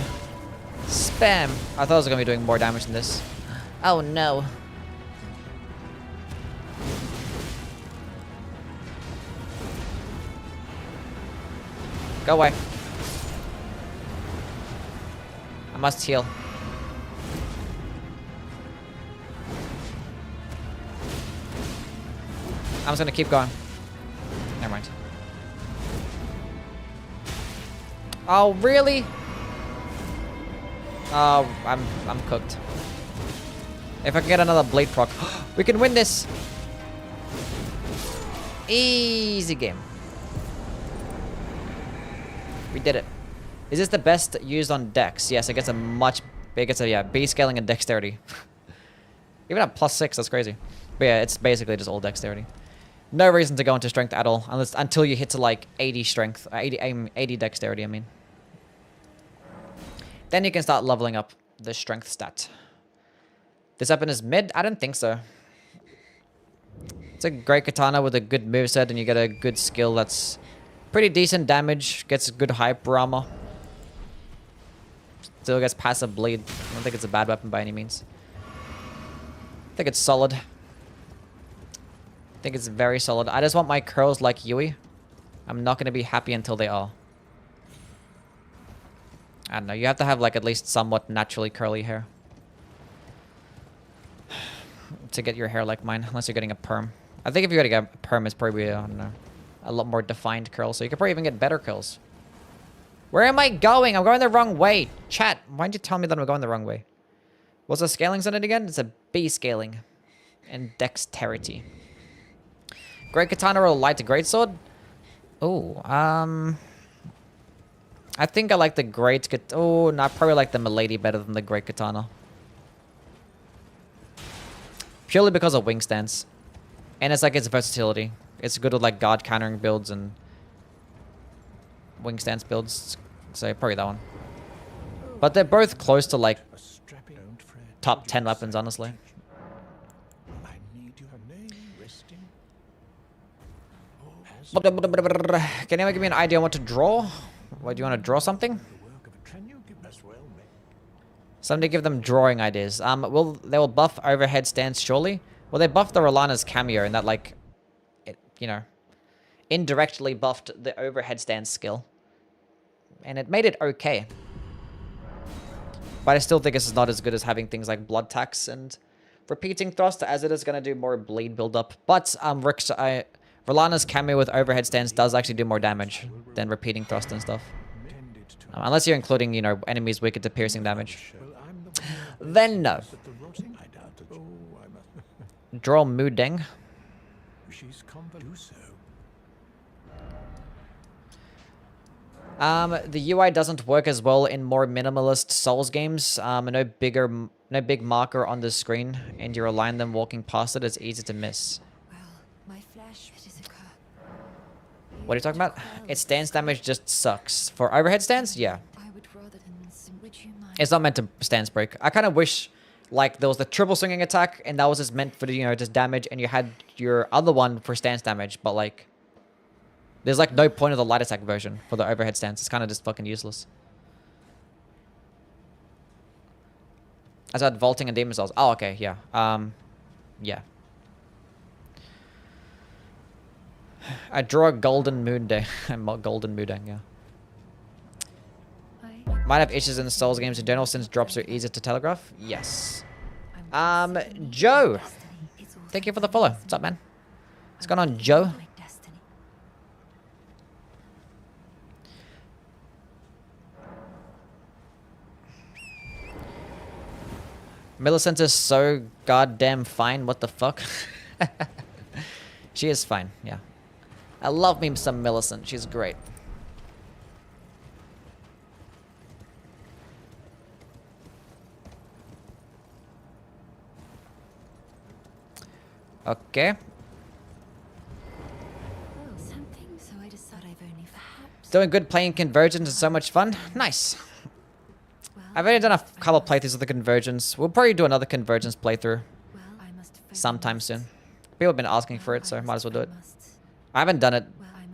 Spam. I thought I was going to be doing more damage than this. Oh no. Go away. I must heal. I'm just gonna keep going. Never mind. Oh, really? Oh, I'm cooked. If I can get another blade proc, we can win this. Easy game. We did it. Is this the best used on Dex? Yes, it gets a much bigger, yeah, B scaling and dexterity. Even at +6, that's crazy. But yeah, it's basically just all dexterity. No reason to go into strength at all, until you hit to like 80 strength, 80 dexterity, I mean. Then you can start leveling up the strength stat. This weapon is mid? I don't think so. It's a great katana with a good moveset, and you get a good skill that's pretty decent damage, gets good hyper armor. Still gets passive bleed. I don't think it's a bad weapon by any means. I think it's solid. I think it's very solid. I just want my curls like Yui. I'm not going to be happy until they are. I don't know. You have to have like at least somewhat naturally curly hair to get your hair like mine, unless you're getting a perm. I think if you're getting a perm, it's probably, I don't know, a lot more defined curls. So you could probably even get better curls. Where am I going? I'm going the wrong way. Chat, why didn't you tell me that I'm going the wrong way? What's the scalings on it again? It's a B scaling. And dexterity. Great katana or light to great sword? Oh, I think I like the great katana. Oh, no, I probably like the milady better than the great katana. Purely because of wing stance. And it's like its versatility. It's good with like guard countering builds and wing stance builds. So probably that one. But they're both close to like top 10 weapons, honestly. Can anyone give me an idea on what to draw? What, do you want to draw something? Somebody give them drawing ideas. They will buff overhead stance surely. Well, they buffed the Rolana's cameo, and that like, you know, indirectly buffed the overhead stance skill, and it made it okay. But I still think this is not as good as having things like blood tax and repeating thrust, as it is going to do more bleed buildup. But Rolana's cameo with overhead stance does actually do more damage than repeating thrust and stuff. Unless you're including, you know, enemies wicked to piercing damage. Then no. Draw Mudeng. The UI doesn't work as well in more minimalist Souls games. No big marker on the screen, and you align them walking past it. It's easy to miss. What are you talking about? Its stance damage just sucks. For overhead stance, yeah. It's not meant to stance break. I kind of wish, like, there was the triple swinging attack, and that was just meant for, you know, just damage, and you had your other one for stance damage, but, like, there's, like, no point of the light attack version for the overhead stance. It's kind of just fucking useless. I said vaulting and demon souls. Oh, okay, yeah. Yeah. I draw a golden moon day. Golden moodang, yeah. Might have issues in the Souls games in general since drops are easier to telegraph. Yes. Joe. Thank you for the follow. What's up, man? What's going on, Joe? Millicent is so goddamn fine. What the fuck? She is fine, yeah. I love me some Millicent. She's great. Okay. Doing good playing Convergence is so much fun. Nice. I've already done a couple playthroughs of the Convergence. We'll probably do another Convergence playthrough sometime soon. People have been asking for it, so might as well do it. I haven't done it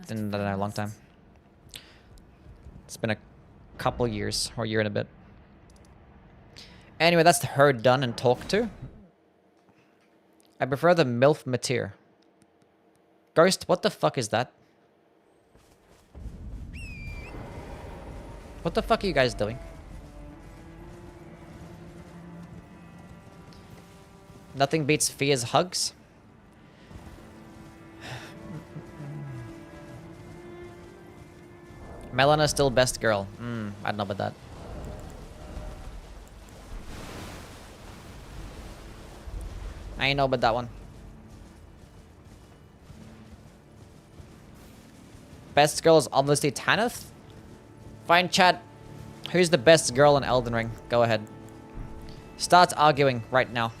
in a long time. It's been a couple years, or a year and a bit. Anyway, that's her done and talked to. I prefer the MILF Mateer. Ghost, what the fuck is that? What the fuck are you guys doing? Nothing beats Fia's hugs. Melana's still best girl. I don't know about that. I ain't know about that one. Best girl is obviously Tanith. Fine, chat. Who's the best girl in Elden Ring? Go ahead. Start arguing right now.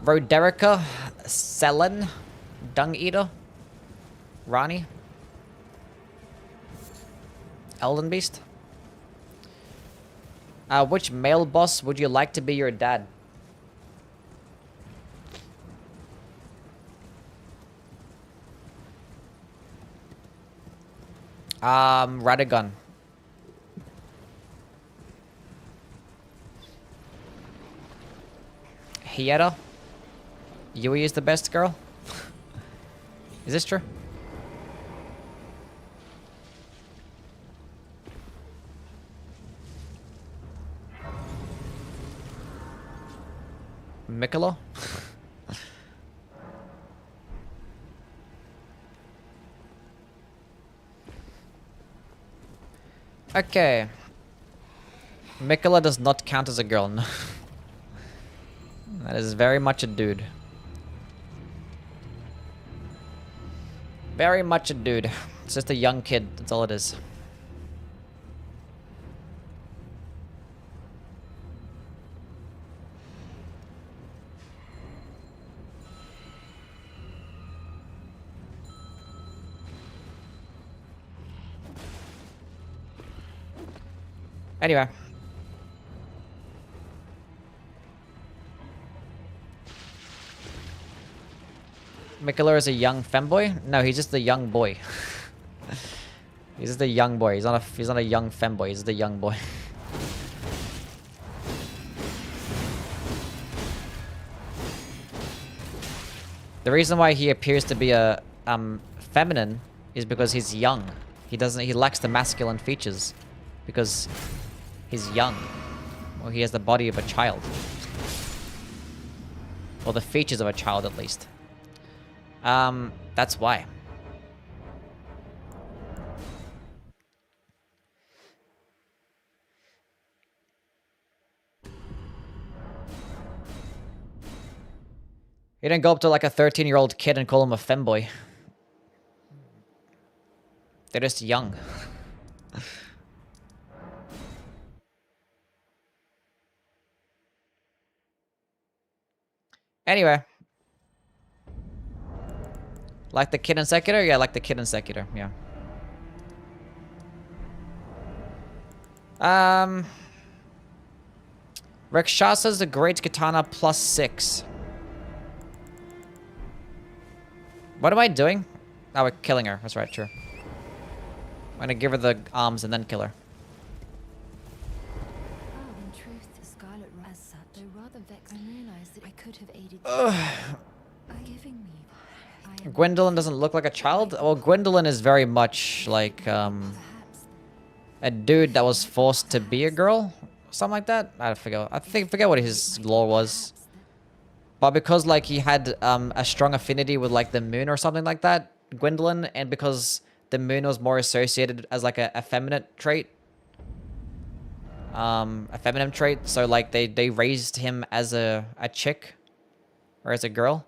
Roderica, Selen, Dung Eater, Rani, Elden Beast. Which male boss would you like to be your dad? Radagon. Hieta. Yui is the best girl? Is this true? Mikolo? Okay. Mikola does not count as a girl. No. That is very much a dude. Very much a dude. It's just a young kid. That's all it is. Anyway. Mikola is a young femboy? No, he's just a young boy. He's just a young boy. He's not a young femboy. He's the young boy. The reason why he appears to be a feminine is because he's young. He lacks the masculine features because he's young. Or he has the body of a child. Or the features of a child at least. That's why. You didn't go up to like a 13-year-old kid and call him a femboy. They're just young. Anyway. Like the kid in Sekiro? Yeah, like the kid in Sekiro, yeah. Rakshasa's a great katana +6. What am I doing? Oh, we're killing her. That's right, true. I'm gonna give her the arms and then kill her. Oh, in truth, the Scarlet as such, though rather vexed, I realized that I could have aided by giving me. Gwendolyn doesn't look like a child? Well, Gwendolyn is very much like, a dude that was forced to be a girl? Something like that? I forget what his lore was. But because, like, he had a strong affinity with, like, the moon or something like that, Gwendolyn, and because the moon was more associated as, like, a feminine trait. A feminine trait. So, like, they raised him as a chick. Or as a girl.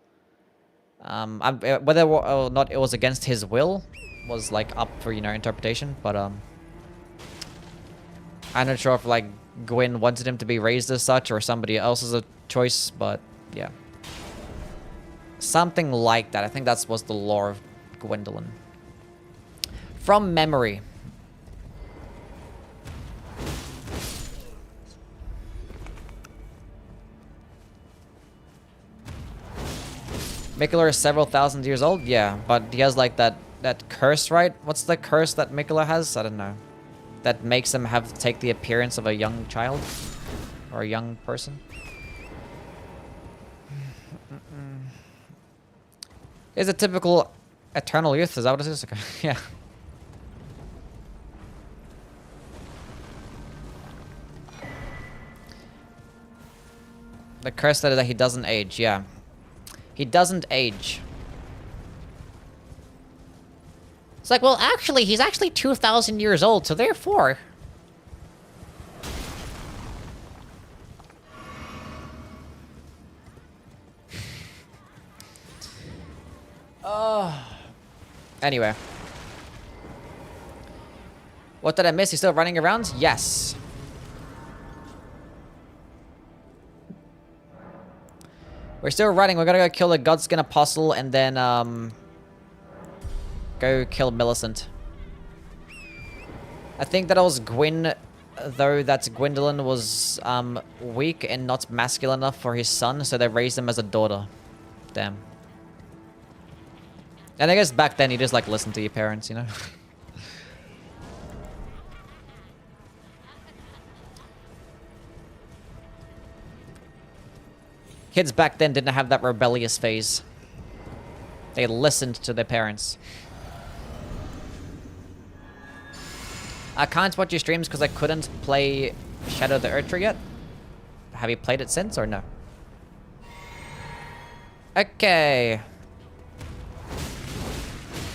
Whether or not it was against his will was, like, up for, you know, interpretation. But, I'm not sure if, like, Gwen wanted him to be raised as such or somebody else's a choice, but, yeah. Something like that. I think that was the lore of Gwendolyn. From memory. Mikola is several thousand years old? Yeah, but he has like that curse, right? What's the curse that Mikola has? I don't know. That makes him have to take the appearance of a young child? Or a young person? Is a typical eternal youth, is that what it is? Okay. Yeah. The curse that he doesn't age, yeah. He doesn't age. It's like, well, actually, he's actually 2,000 years old, so therefore... Anyway. What did I miss? He's still running around? Yes. We're still running. We're gonna go kill the Godskin Apostle and then, go kill Millicent. I think that it was Gwyn, though, that Gwendolyn was, weak and not masculine enough for his son, so they raised him as a daughter. Damn. And I guess back then you just, like, listen to your parents, you know? Kids back then didn't have that rebellious phase. They listened to their parents. I can't watch your streams because I couldn't play Shadow of the Erdtree yet. Have you played it since or no? Okay.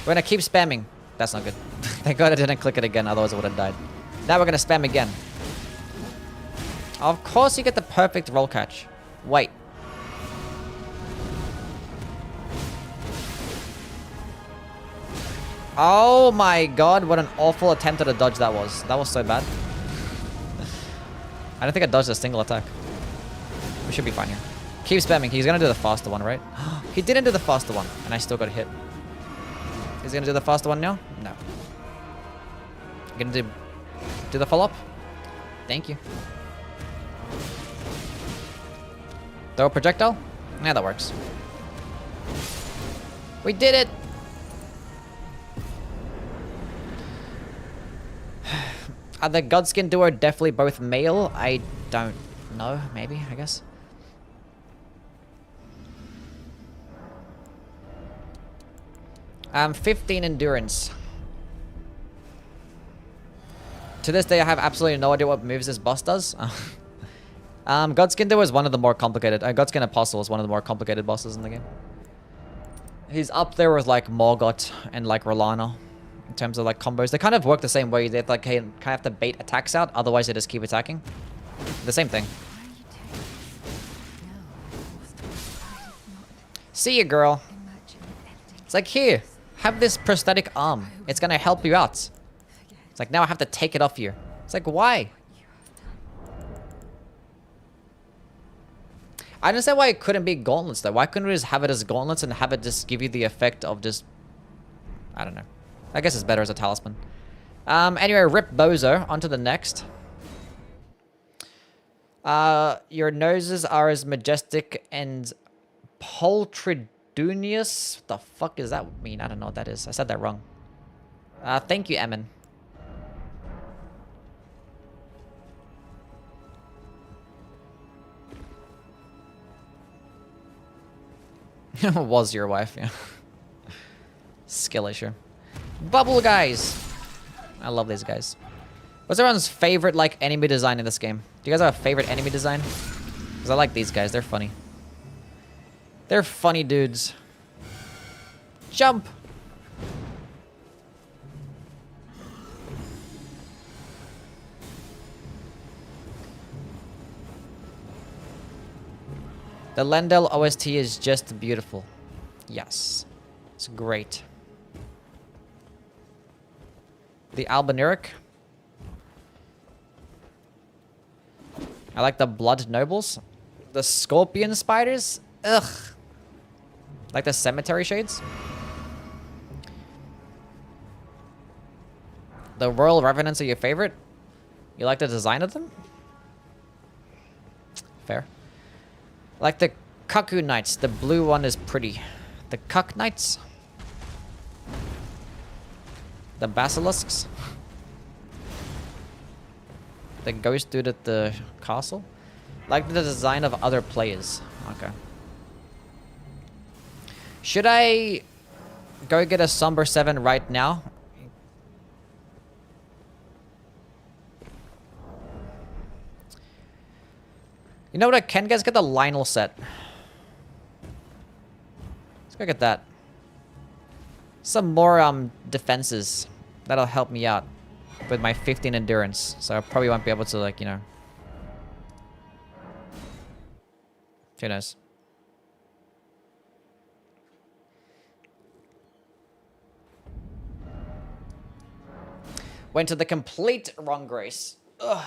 We're gonna keep spamming. That's not good. Thank God I didn't click it again, otherwise I would have died. Now we're gonna spam again. Of course you get the perfect roll catch. Wait. Oh my god, what an awful attempt at a dodge that was. That was so bad. I don't think I dodged a single attack. We should be fine here. Keep spamming. He's gonna do the faster one, right? He didn't do the faster one, and I still got hit. Is he gonna do the faster one now? No. Gonna do the follow-up? Thank you. Throw a projectile? Yeah, that works. We did it! Are the Godskin duo definitely both male? I don't know. Maybe, I guess. I'm 15 endurance. To this day, I have absolutely no idea what moves this boss does. Godskin duo is one of the more complicated. Godskin Apostle is one of the more complicated bosses in the game. He's up there with like Morgott and like Rolana. In terms of like combos, they kind of work the same way. They like kind of have to bait attacks out, otherwise they just keep attacking. The same thing. See you, girl. It's like, here, have this prosthetic arm. It's gonna help you out. It's like, now I have to take it off you. It's like, why? I don't understand why it couldn't be gauntlets though. Why couldn't we just have it as gauntlets and have it just give you the effect of just, I don't know. I guess it's better as a talisman. Anyway, rip Bozo. On to the next. Your noses are as majestic and poltridunious. What the fuck does that mean? I don't know what that is. I said that wrong. Thank you, Emin. Was your wife, yeah. Skill issue. Bubble guys. I love these guys. What's everyone's favorite, like, enemy design in this game? Do you guys have a favorite enemy design? Because I like these guys. They're funny. They're funny dudes. Jump! The Lendel OST is just beautiful. Yes. It's great. The Albinuric. I like the Blood Nobles. The Scorpion Spiders. Ugh. Like the Cemetery Shades. The Royal Revenants are your favorite? You like the design of them? Fair. I like the Cuckoo Knights. The blue one is pretty. The Cuck Knights. The Basilisks. The ghost dude at the castle. Like the design of other players. Okay. Should I Go get a Somber 7 right now. You know what I can get? Let's get the Lionel set. Let's go get that. Some more defenses. That'll help me out with my 15 endurance. So I probably won't be able to, like, you know. Who knows? Went to the complete wrong grace. Ugh.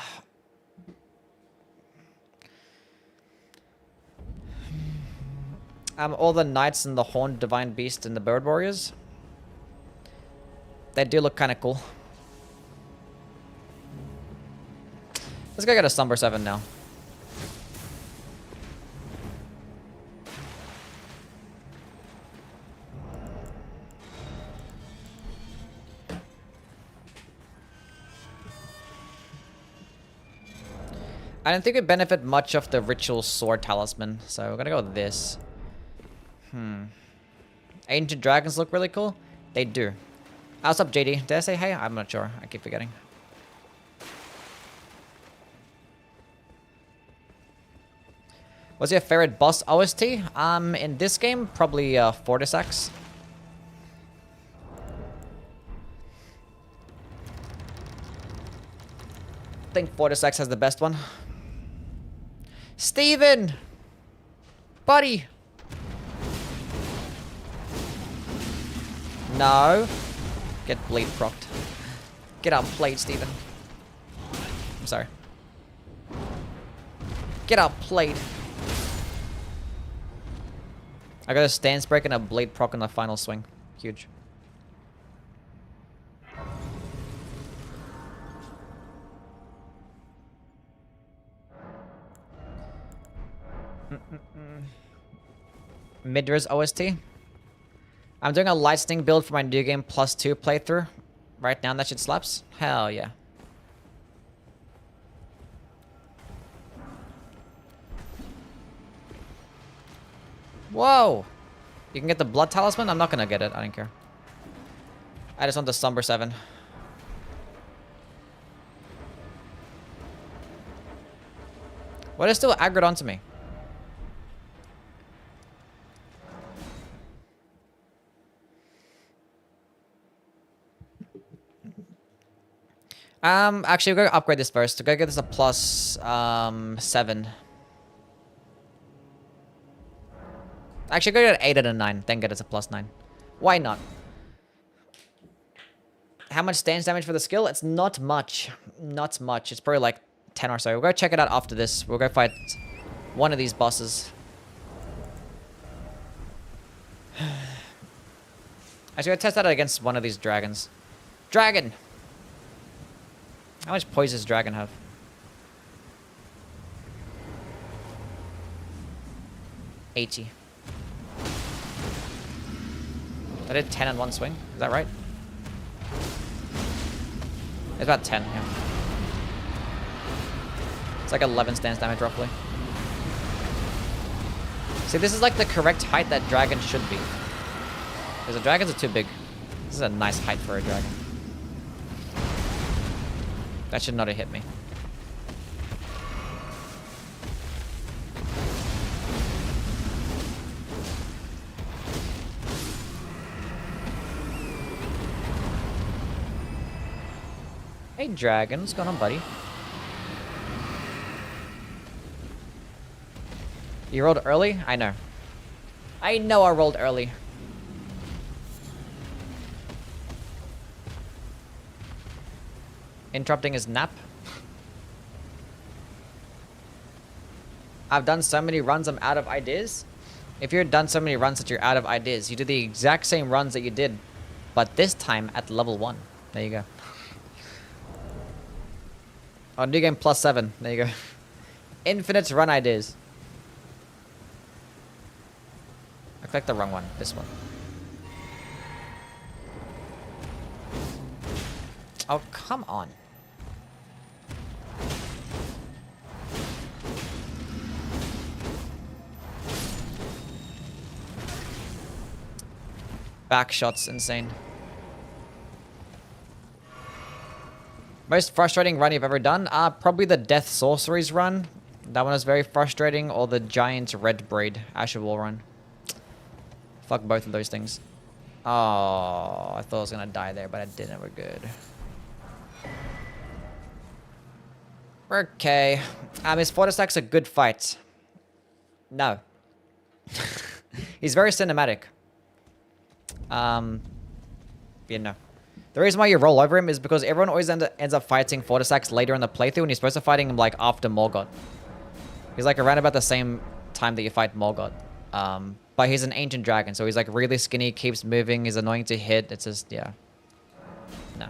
All the knights and the horned divine beast and the bird warriors. They do look kind of cool. Let's go get a Slumber 7 now. I don't think we benefit much of the ritual sword talisman, so we're gonna go with this. Ancient dragons look really cool. They do. What's up, JD? Did I say hey? I'm not sure. I keep forgetting. What's your favorite boss OST? In this game, probably Fortisax. I think Fortisax has the best one. Steven! Buddy! No. Get blade procced. Get outplayed, Steven. I'm sorry. Get outplayed. I got a stance break and a blade proc on the final swing. Huge. Midra's OST. I'm doing a lightning build for my new game +2 playthrough right now, and that shit slaps. Hell yeah. Whoa! You can get the blood talisman? I'm not gonna get it. I don't care. I just want the Slumber 7. What is still aggroed onto me? Actually, we're gonna upgrade this first. We're gonna get this a +7. Actually, go get an 8 and a 9, then get it a +9. Why not? How much stance damage for the skill? It's not much. Not much. It's probably like 10 or so. We'll go check it out after this. We'll go fight one of these bosses. Actually, I'll test that against one of these dragons. Dragon! How much poise does dragon have? $80. I did 10 in one swing. Is that right? It's about 10, yeah. It's like 11 stance damage, roughly. See, this is like the correct height that dragons should be. Because the dragons are too big. This is a nice height for a dragon. That should not have hit me. Hey, dragon. What's going on, buddy? You rolled early? I know. I know I rolled early. Interrupting his nap. I've done so many runs, I'm out of ideas. If you've done so many runs that you're out of ideas, you do the exact same runs that you did, but this time at level 1. There you go. Oh, new game +7. There you go. Infinite run ideas. I clicked the wrong one. This one. Oh, come on. back shot's insane. Most frustrating run you've ever done? Probably the Death Sorceries run. That one is very frustrating. Or the Giant Red Braid Asher Wall run. Fuck both of those things. Oh, I thought I was gonna die there, but I didn't. We're good. Okay. Is Fortisax a good fight? No. He's very cinematic. Yeah, no. The reason why you roll over him is because everyone always ends up fighting Fortisax later in the playthrough, and you're supposed to fighting him like after Morgoth. He's like around about the same time that you fight Morgoth. But he's an ancient dragon, so he's like really skinny, keeps moving, he's annoying to hit. It's just, yeah. No.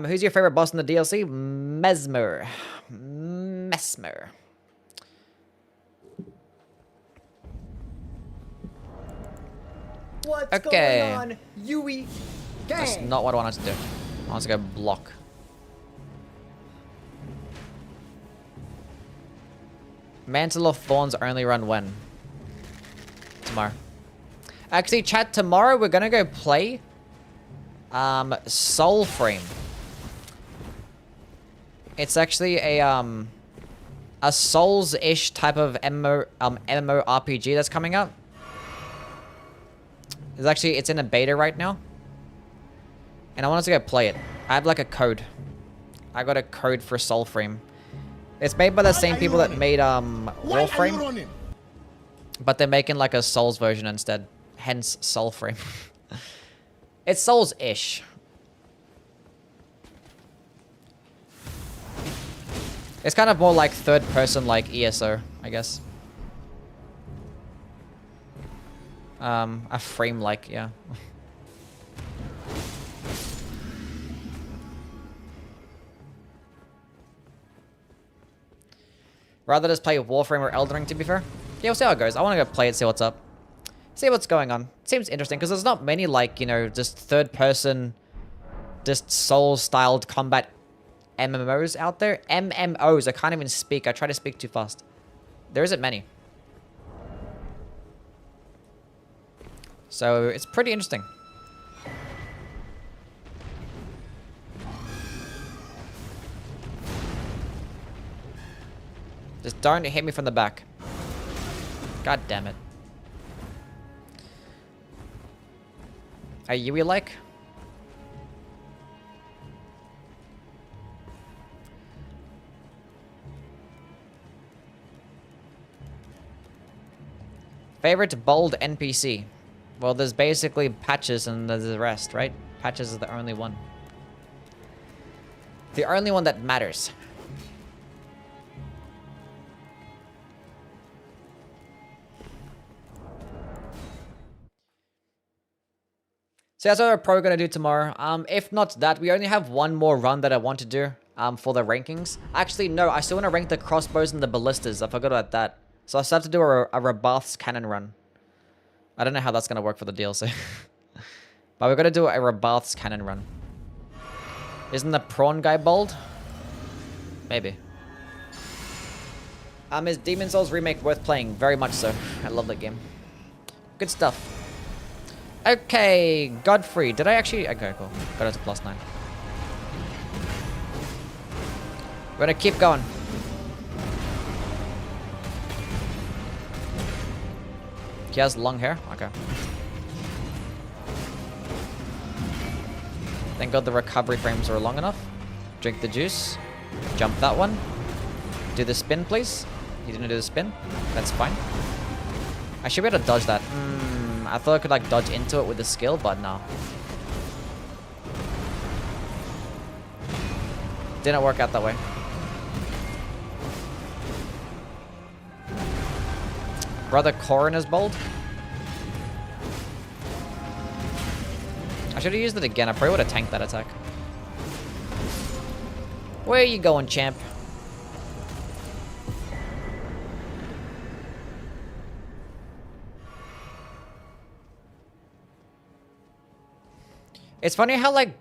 Who's your favorite boss in the DLC? Mesmer. Mesmer. What's Okay. going on, Yui? That's Gang. not what I wanted to do. I want to go block. Mantle of Thorns only run when? Tomorrow. Actually, chat, tomorrow we're gonna go play Soul Frame. It's actually a Souls-ish type of MMORPG that's coming up. It's in a beta right now. And I wanted to go play it. I have like a code. I got a code for Soul Frame. It's made by the same people that made Warframe. But they're making like a Souls version instead. Hence Soul Frame. It's Souls-ish. It's kind of more like third person like ESO, I guess. A frame like, yeah. Rather just play Warframe or Elden Ring, to be fair. Yeah, we'll see how it goes. I want to go play it, see what's up. See what's going on. Seems interesting, because there's not many, like, you know, just third-person, just Souls-styled combat MMOs out there. MMOs, I can't even speak. I try to speak too fast. There isn't many. So, it's pretty interesting. Just don't hit me from the back. God damn it. Are you like? Favorite bold NPC? Well, there's basically Patches and there's the rest, right? Patches is the only one. The only one that matters. So that's what we're probably going to do tomorrow. If not that, we only have one more run that I want to do for the rankings. Actually, no, I still want to rank the crossbows and the ballistas. I forgot about that. So I still have to do a Rabath's cannon run. I don't know how that's going to work for the DLC. But we're going to do a Rabath's cannon run. Isn't the prawn guy bold? Maybe. Is Demon Souls Remake worth playing? Very much so. I love that game. Good stuff. Okay, Godfrey. Did I actually... Okay, cool. Got it to +9. We're gonna keep going. He has long hair? Okay. Thank God the recovery frames are long enough. Drink the juice. Jump that one. Do the spin, please. You didn't do the spin? That's fine. I should be able to dodge that. I thought I could like dodge into it with the skill, but no. Didn't work out that way. Brother Corin is bold. I should have used it again. I probably would have tanked that attack. Where are you going, champ? It's funny how, like,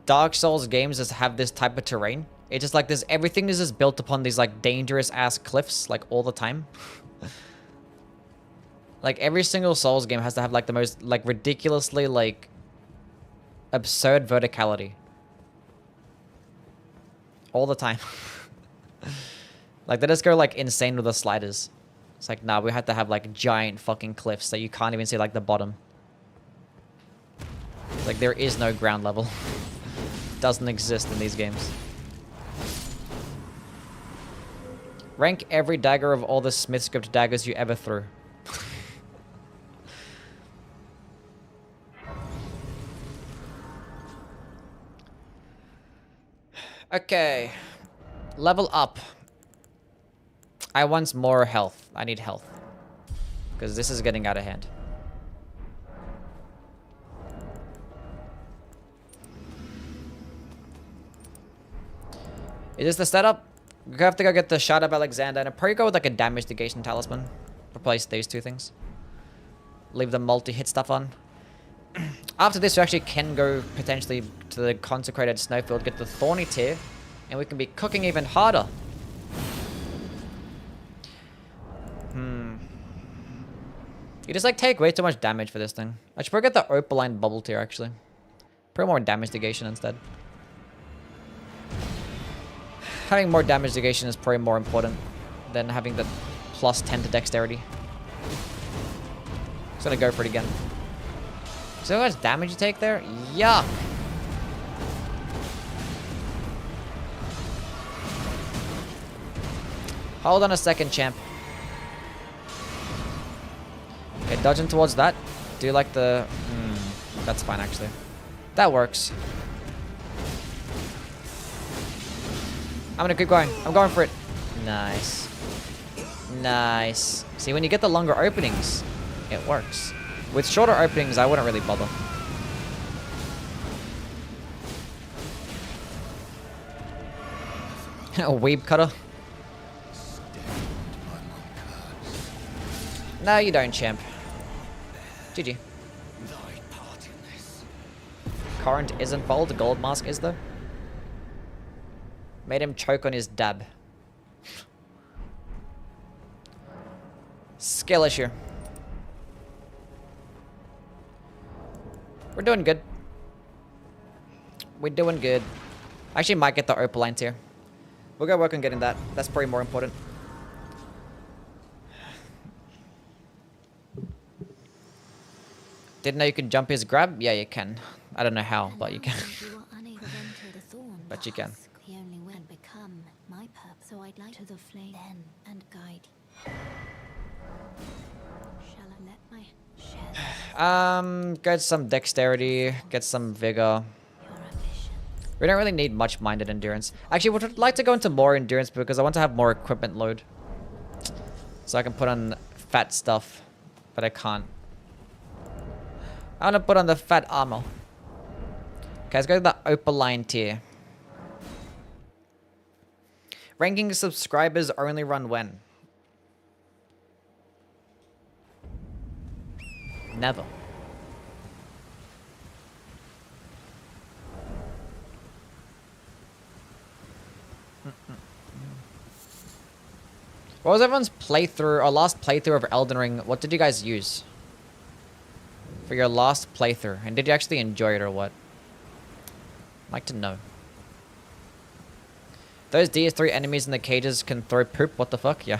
Dark Souls games just have this type of terrain. It's just like this, everything is just built upon these, like, dangerous-ass cliffs, like, all the time. Like every single Souls game has to have like the most like ridiculously like absurd verticality. All the time. Like they just go like insane with the sliders. It's like, nah, we have to have like giant fucking cliffs that you can't even see like the bottom. Like there is no ground level. Doesn't exist in these games. Rank every dagger of all the Smith script daggers you ever threw. Okay. Level up. I want more health. I need health. Because this is getting out of hand. Is this the setup? We have to go get the Shard of Alexander and I'll probably go with like a damage negation talisman. Replace these two things. Leave the multi-hit stuff on. After this, we actually can go potentially to the consecrated snowfield, get the thorny tear, and we can be cooking even harder. You just like take way too much damage for this thing. I should probably get the opaline bubble tear actually. Probably more damage negation instead. Having more damage negation is probably more important than having the plus 10 to dexterity. Just gonna go for it again. So how much damage you take there? Yuck! Hold on a second, champ. Okay, dodging towards that. Do you like the... that's fine, actually. That works. I'm gonna keep going. I'm going for it. Nice. Nice. See, when you get the longer openings, it works. With shorter openings, I wouldn't really bother. A weeb cutter. No, you don't, champ. GG. Current isn't bold, gold mask is though. Made him choke on his dab. Skill issue. We're doing good. We're doing good. I actually might get the opaline tier. We'll go work on getting that. That's probably more important. Didn't know you could jump his grab? Yeah, you can. I don't know how, but you can. But you can. The only way to become my purpose. So I'd like to the flame then and guide. Shall I let my share Get some dexterity, get some vigor. We don't really need much minded endurance. Actually, would like to go into more endurance because I want to have more equipment load. So I can put on fat stuff, but I can't. I want to put on the fat armor. Okay, let's go to the opaline tier. Ranking subscribers only run when? Never. What was everyone's playthrough, or last playthrough of Elden Ring? What did you guys use for your last playthrough? And did you actually enjoy it or what? I'd like to know. Those DS3 enemies in the cages can throw poop? What the fuck? Yeah.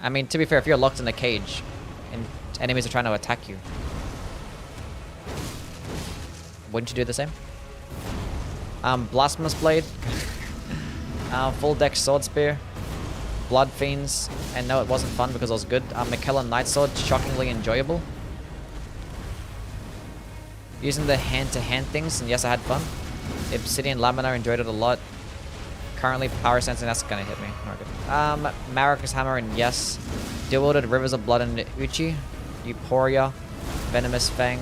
I mean, to be fair, if you're locked in a cage and enemies are trying to attack you, wouldn't you do the same? Blasphemous Blade. Full deck Sword Spear. Blood Fiends. And no, it wasn't fun because it was good. McKellen Nightsword, shockingly enjoyable. Using the hand-to-hand things, and yes, I had fun. Obsidian Laminar, enjoyed it a lot. Currently, Power Sensing, that's gonna hit me. Okay. Maracus Hammer, and yes. Dual-wielded Rivers of Blood and Uchi. Euphoria. Venomous Fang.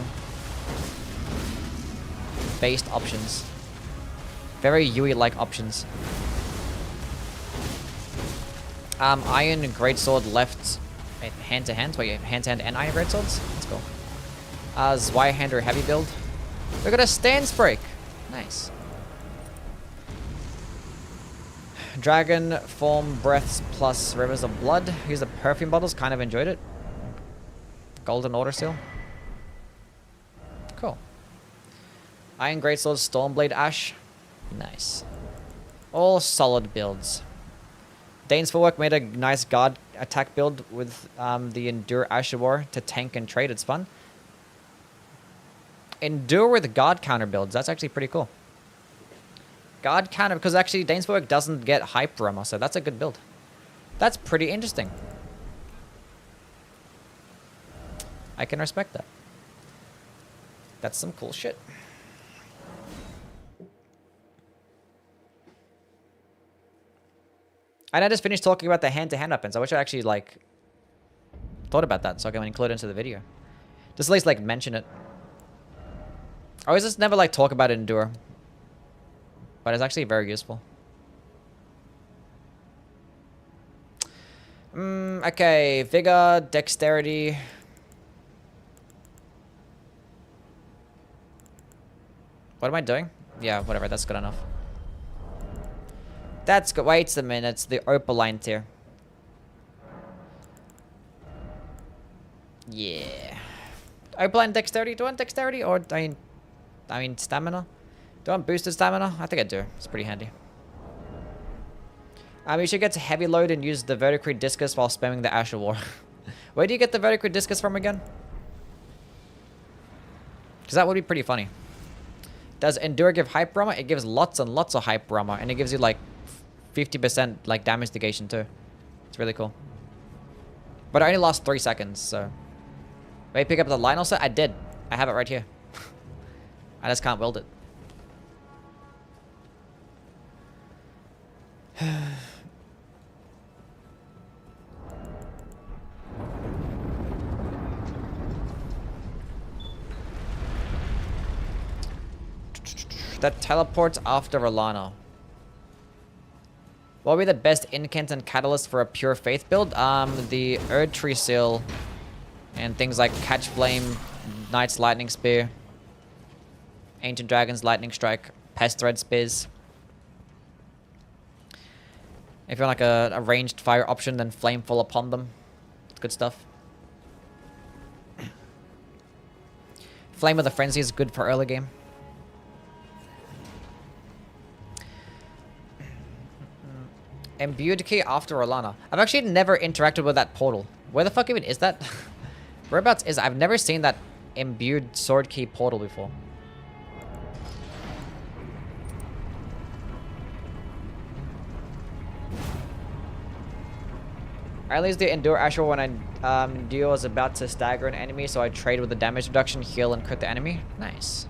Based options. Very Yui-like options. Iron Greatsword left hand-to-hand. Wait, hand-to-hand and Iron Greatswords? Let's go. Zweihander heavy build. We got a stance break. Nice. Dragon Form Breaths plus Rivers of Blood. Use the perfume bottles. Kind of enjoyed it. Golden Order Seal. Cool. Iron Greatsword, Stormblade Ash. Nice. All solid builds. Dane's Footwork made a nice guard attack build with the Endure Asher War to tank and trade. It's fun. Endure with guard counter builds. That's actually pretty cool. Guard counter, because actually Dane's Footwork doesn't get hyper armor, so that's a good build. That's pretty interesting. I can respect that. That's some cool shit. And I just finished talking about the hand-to-hand weapons. I wish I actually, like, thought about that so I can include it into the video. Just at least, like, mention it. I always just never, like, talk about it in Endure. But it's actually very useful. Okay. Vigor, Dexterity. What am I doing? Yeah, whatever. That's good enough. That's good. Wait a minute. It's the Opaline tier. Yeah. Opaline Dexterity. Do I want Dexterity or I mean Stamina? Do I want boosted Stamina? I think I do. It's pretty handy. You should get to Heavy Load and use the Verticrete Discus while spamming the Asher War. Where do you get the Verticrete Discus from again? Because that would be pretty funny. Does Endure give hyper armor? It gives lots and lots of hyper armor, and it gives you like 50% like damage negation too. It's really cool. But it only lasts 3 seconds, so. Wait, pick up the Lionel set? I did. I have it right here. I just can't wield it. That teleports after Alana. What would be the best incant and catalyst for a pure faith build? The Erdtree Seal and things like Catch Flame, Knight's Lightning Spear, Ancient Dragon's Lightning Strike, Pest Thread Spears. If you want like a ranged fire option, then Flamefall upon them. It's good stuff. Flame of the Frenzy is good for early game. Imbued key after Alana. I've actually never interacted with that portal. Where the fuck even is that? Whereabouts is it? I've never seen that imbued sword key portal before. I only use the Endure Asher when I Endure is about to stagger an enemy, so I trade with the damage reduction, heal, and crit the enemy. Nice.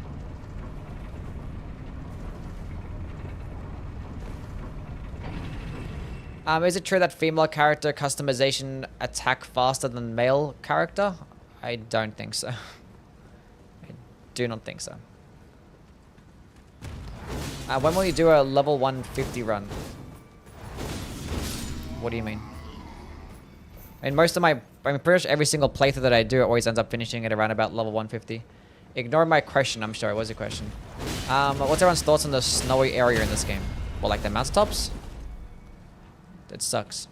Is it true that female character customization attack faster than male character? I don't think so. I do not think so. When will you do a level 150 run? What do you mean? I mean, I'm pretty sure every single playthrough that I do always ends up finishing at around about level 150. Ignore my question, I'm sure. What was your question? What's everyone's thoughts on the snowy area in this game? Well, like the mountaintops? It sucks.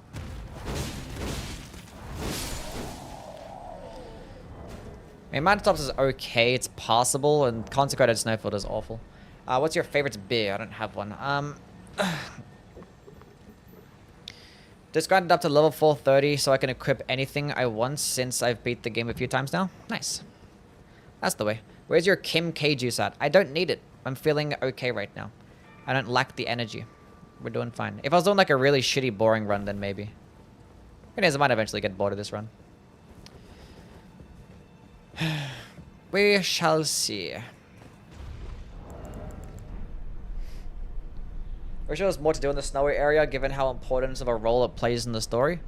I mean, mountaintops is okay. It's possible, and Consecrated Snowfield is awful. What's your favorite beer? I don't have one. Just grinded up to level 430 so I can equip anything I want since I've beat the game a few times now. Nice. That's the way. Where's your Kim K juice at? I don't need it. I'm feeling okay right now. I don't lack the energy. We're doing fine. If I was doing like a really shitty, boring run, then maybe. Anyways, I might eventually get bored of this run. We shall see. We're sure there's more to do in the snowy area, given how important of a role it plays in the story.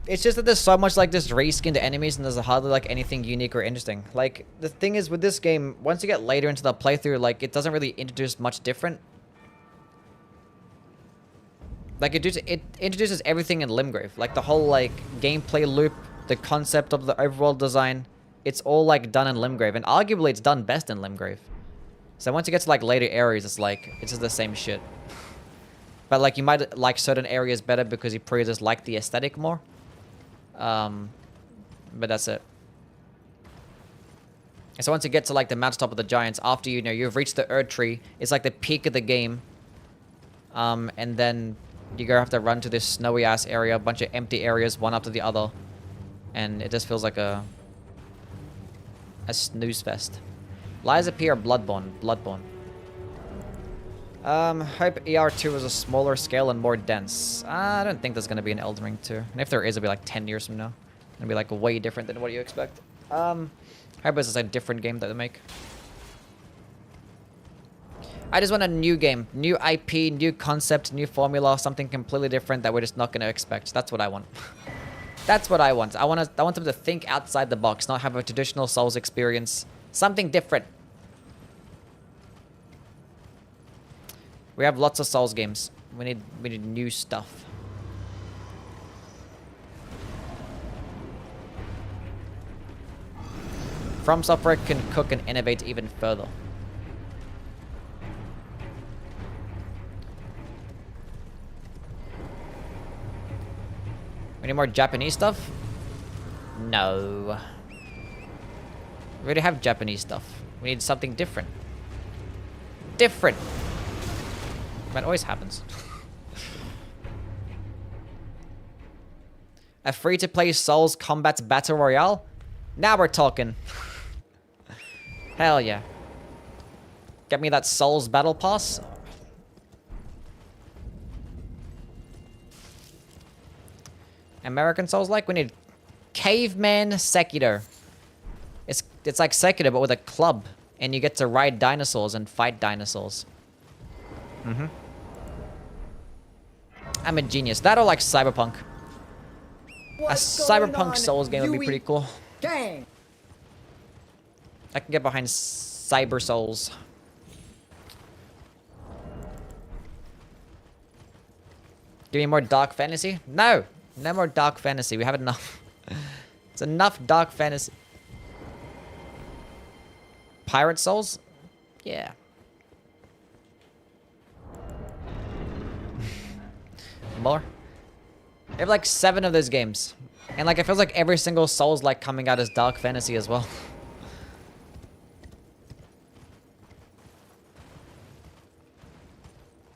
It's just that there's so much like just reskinned enemies and there's hardly like anything unique or interesting. Like the thing is with this game, once you get later into the playthrough, like it doesn't really introduce much different. Like it introduces everything in Limgrave, like the whole like gameplay loop, the concept of the overworld design. It's all like done in Limgrave, and arguably it's done best in Limgrave. So once you get to like later areas, it's like it's just the same shit. But like you might like certain areas better because you probably just like the aesthetic more. But that's it. So once you get to like the mountaintop of the giants, after you know you've reached the Erd Tree, it's like the peak of the game. And then you're gonna have to run to this snowy ass area, a bunch of empty areas, one after the other, and it just feels like a snooze fest. Lies appear Bloodborne. Hope ER2 is a smaller scale and more dense. I don't think there's gonna be an Elden Ring 2. And if there is, it'll be like 10 years from now. It'll be like way different than what you expect. Hope it's just a different game that they make. I just want a new game. New IP, new concept, new formula, something completely different that we're just not gonna expect. That's what I want. That's what I want. I want them to think outside the box, not have a traditional Souls experience. Something different. We have lots of Souls games. We need new stuff. From Software can cook and innovate even further. We need more Japanese stuff? No. We already have Japanese stuff. We need something different. Different. That always happens. A free-to-play Souls Combat Battle Royale? Now we're talking. Hell yeah. Get me that Souls Battle Pass. American Souls-like? We need Caveman Sekiro. It's like Sekiro, but with a club. And you get to ride dinosaurs and fight dinosaurs. I'm a genius. That or like Cyberpunk. What's A going Cyberpunk on, Souls game would be Yui? pretty cool. Gang. I can get behind Cyber Souls. Give me more dark fantasy? No! No more dark fantasy. We have enough. It's enough dark fantasy. Pirate Souls? Yeah. More? They have like 7 of those games. And like it feels like every single Souls like coming out as dark fantasy as well.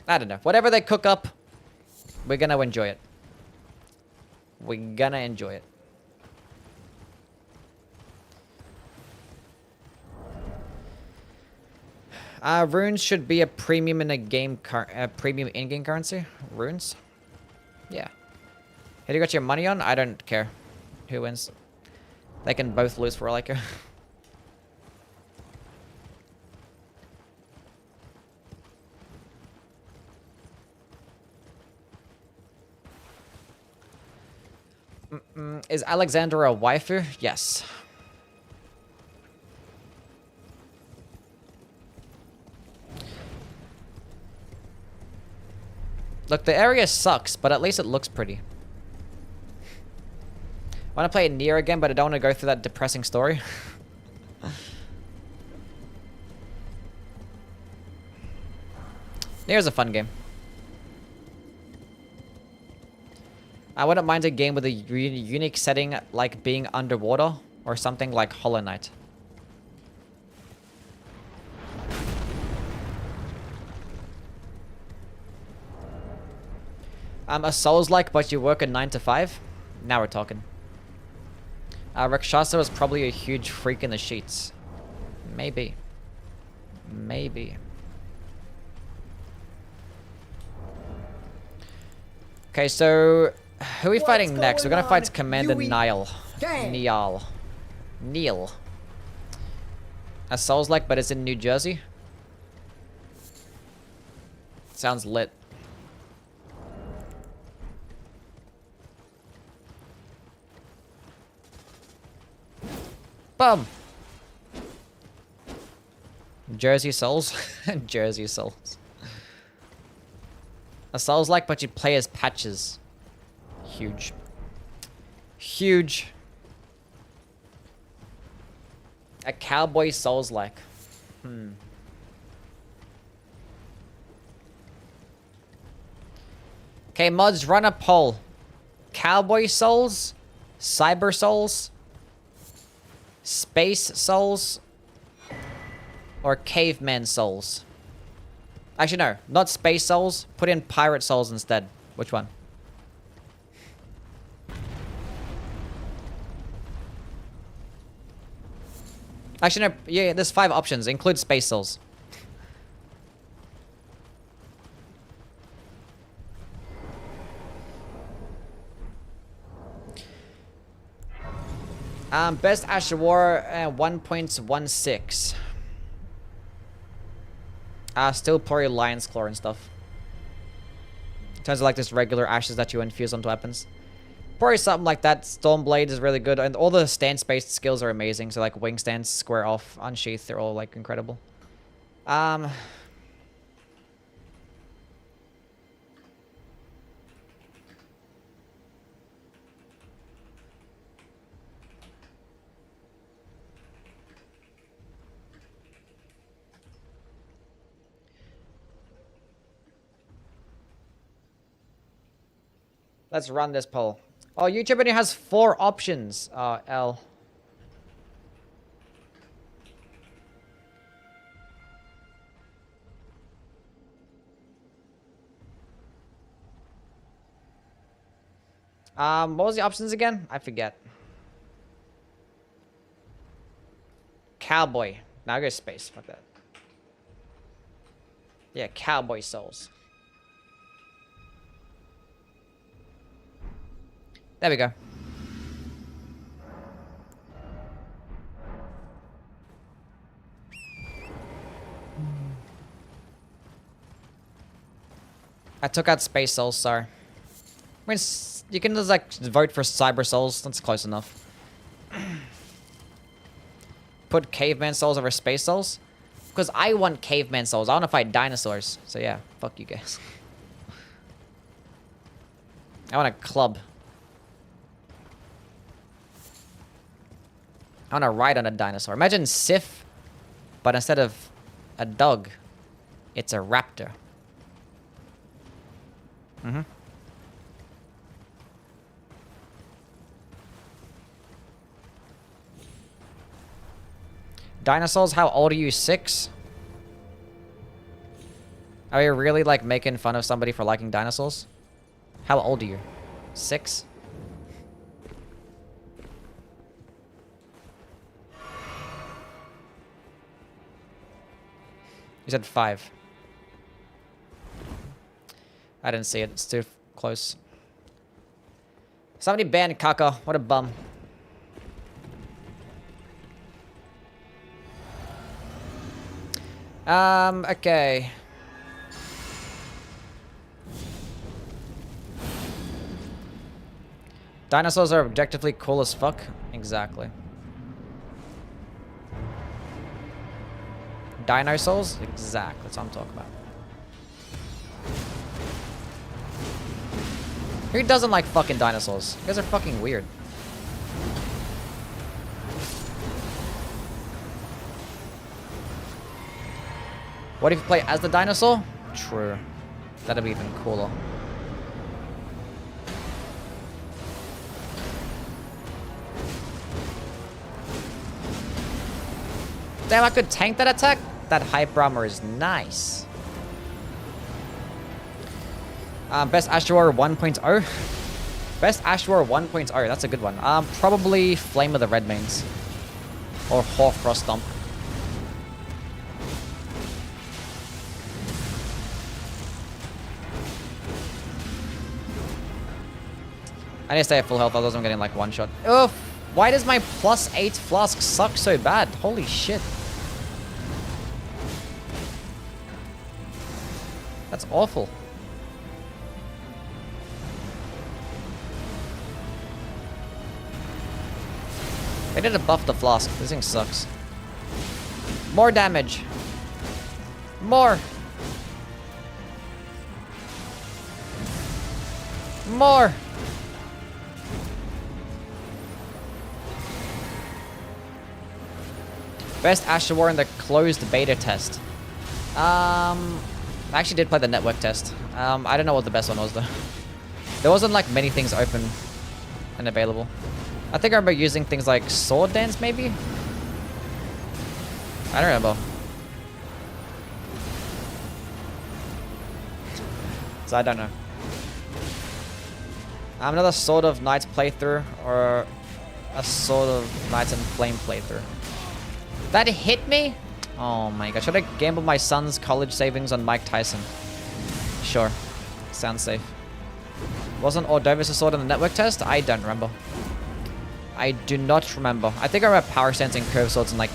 I don't know. Whatever they cook up, we're gonna enjoy it. We're gonna enjoy it. Runes should be a premium in a game, premium in-game currency. Runes? Yeah. Have you got your money on? I don't care. Who wins? They can both lose for all I care. Is Alexandra a waifu? Yes. Look, the area sucks, but at least it looks pretty. I want to play Nier again, but I don't want to go through that depressing story. Nier's a fun game. I wouldn't mind a game with a unique setting like being underwater or something like Hollow Knight. A Souls-like, but you work a 9 to 5? Now we're talking. Rakshasa was probably a huge freak in the sheets. Maybe. Maybe. Okay, so who are we fighting next? We're gonna fight Commander Niall. Neil. A Souls-like, but it's in New Jersey. Sounds lit. Bum. Jersey Souls. Jersey Souls. A Souls-like, but you play as patches. Huge. Huge. A cowboy Souls-like. Okay, mods, run a poll. Cowboy souls? Cyber souls? Space souls? Or caveman souls? Actually, no. Not space souls. Put in pirate souls instead. Which one? Actually, no. Yeah, there's 5 options. Include space souls. Best Ash of War, 1.16. Still probably Lion's Claw and stuff. In terms of like just regular ashes that you infuse onto weapons. Probably something like that. Stormblade is really good. And all the stance-based skills are amazing. So like wing stance, square off, unsheath, they're all like incredible. Let's run this poll. Oh, YouTube only has 4 options. L. What was the options again? I forget. Cowboy. Now I go space. Fuck that. Yeah, cowboy souls. There we go. I took out space souls, sorry. I mean, you can just like vote for cyber souls. That's close enough. Put caveman souls over space souls? Because I want caveman souls. I want to fight dinosaurs. So yeah, fuck you guys. I want a club. I want to ride on a dinosaur. Imagine Sif, but instead of a dog, it's a raptor. Mm-hmm. Dinosaurs, how old are you? 6? Are you really, like, making fun of somebody for liking dinosaurs? How old are you? 6? You said 5. I didn't see it. It's too close. Somebody banned Kaka. What a bum. Okay. Dinosaurs are objectively cool as fuck. Exactly. Dinosaurs? Exactly. That's what I'm talking about. Who doesn't like fucking dinosaurs? You guys are fucking weird. What if you play as the dinosaur? True. That'd be even cooler. Damn, I could tank that attack? That hyper armor is nice. Best Ashura 1.0. Best Ashura 1.0. That's a good one. Probably Flame of the Redmanes. Or Horfrost Stomp. I need to stay at full health, otherwise I'm getting like one shot. Ugh! Why does my +8 flask suck so bad? Holy shit. That's awful. They need to buff the flask. This thing sucks. More damage. More. More. Best Asher War in the closed beta test. I actually did play the network test. I don't know what the best one was though. There wasn't like many things open and available. I think I remember using things like sword dance maybe? I don't remember. So I don't know. Another Sword of Knights playthrough or a Sword of Knights and Flame playthrough. That hit me? Oh my god. Should I gamble my son's college savings on Mike Tyson? Sure. Sounds safe. Wasn't Ordovis a sword in the network test? I don't remember. I do not remember. I think I remember power stance and curve swords and like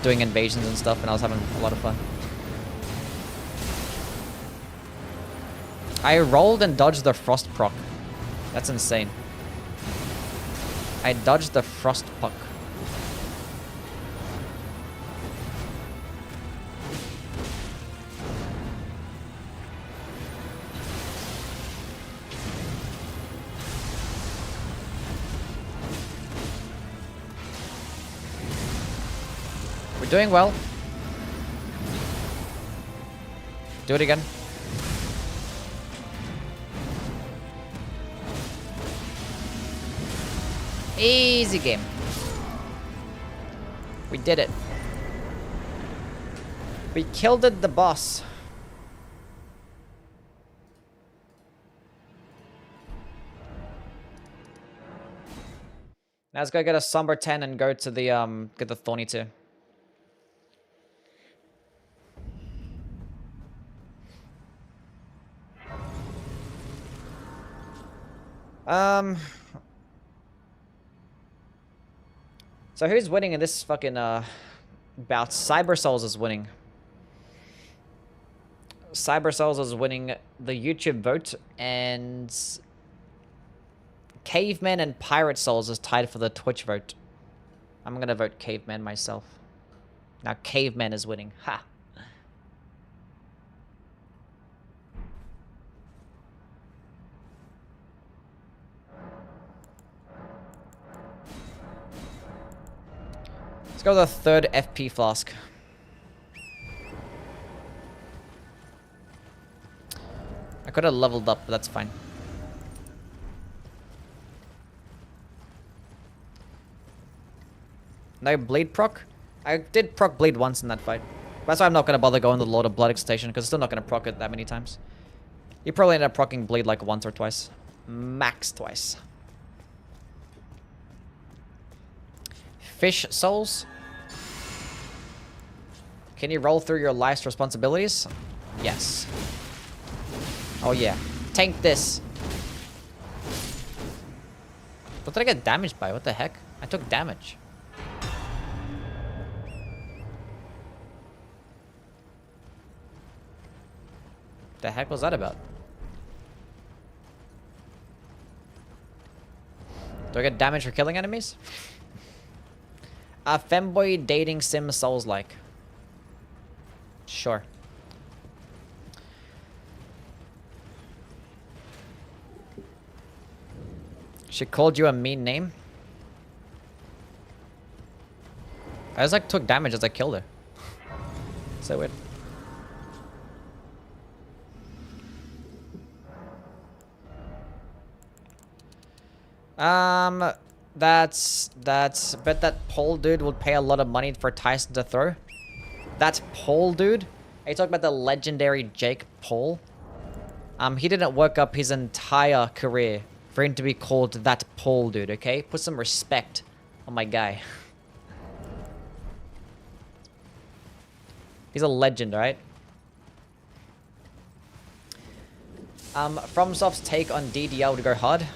doing invasions and stuff, and I was having a lot of fun. I rolled and dodged the frost proc. That's insane. I dodged the frost puck. We're doing well. Do it again. Easy game. We did it. We killed it, the boss. Now let's go get a Somber 10 and go to the get the Thorny 2. So who's winning in this fucking bout? Cyber Souls is winning. Cyber Souls is winning the YouTube vote, and Caveman and Pirate Souls is tied for the Twitch vote. I'm gonna vote Caveman myself. Now Caveman is winning. Ha! Let's go with the third FP flask. I could have leveled up, but that's fine. No bleed proc? I did proc bleed once in that fight. That's why I'm not going to bother going to the Lord of Blood excitation, because I'm still not going to proc it that many times. You probably end up proccing bleed like once or twice. Max twice. Fish souls? Can you roll through your life's responsibilities? Yes. Oh yeah. Tank this. What did I get damaged by? What the heck? I took damage. The heck was that about? Do I get damage for killing enemies? A femboy dating sim souls-like. Sure. She called you a mean name? I just like took damage as I killed her. So weird. Bet that Paul dude would pay a lot of money for Tyson to throw. That Paul dude? Are you talking about the legendary Jake Paul? He didn't work up his entire career for him to be called that Paul dude, okay? Put some respect on my guy. He's a legend, right? FromSoft's take on DDL to go hard.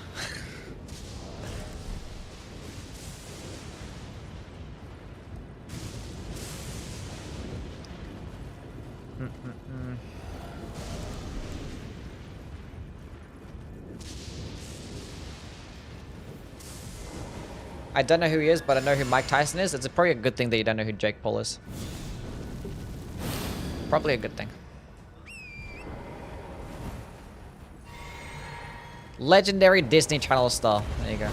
I don't know who he is, but I know who Mike Tyson is. It's probably a good thing that you don't know who Jake Paul is. Probably a good thing. Legendary Disney Channel star. There you go.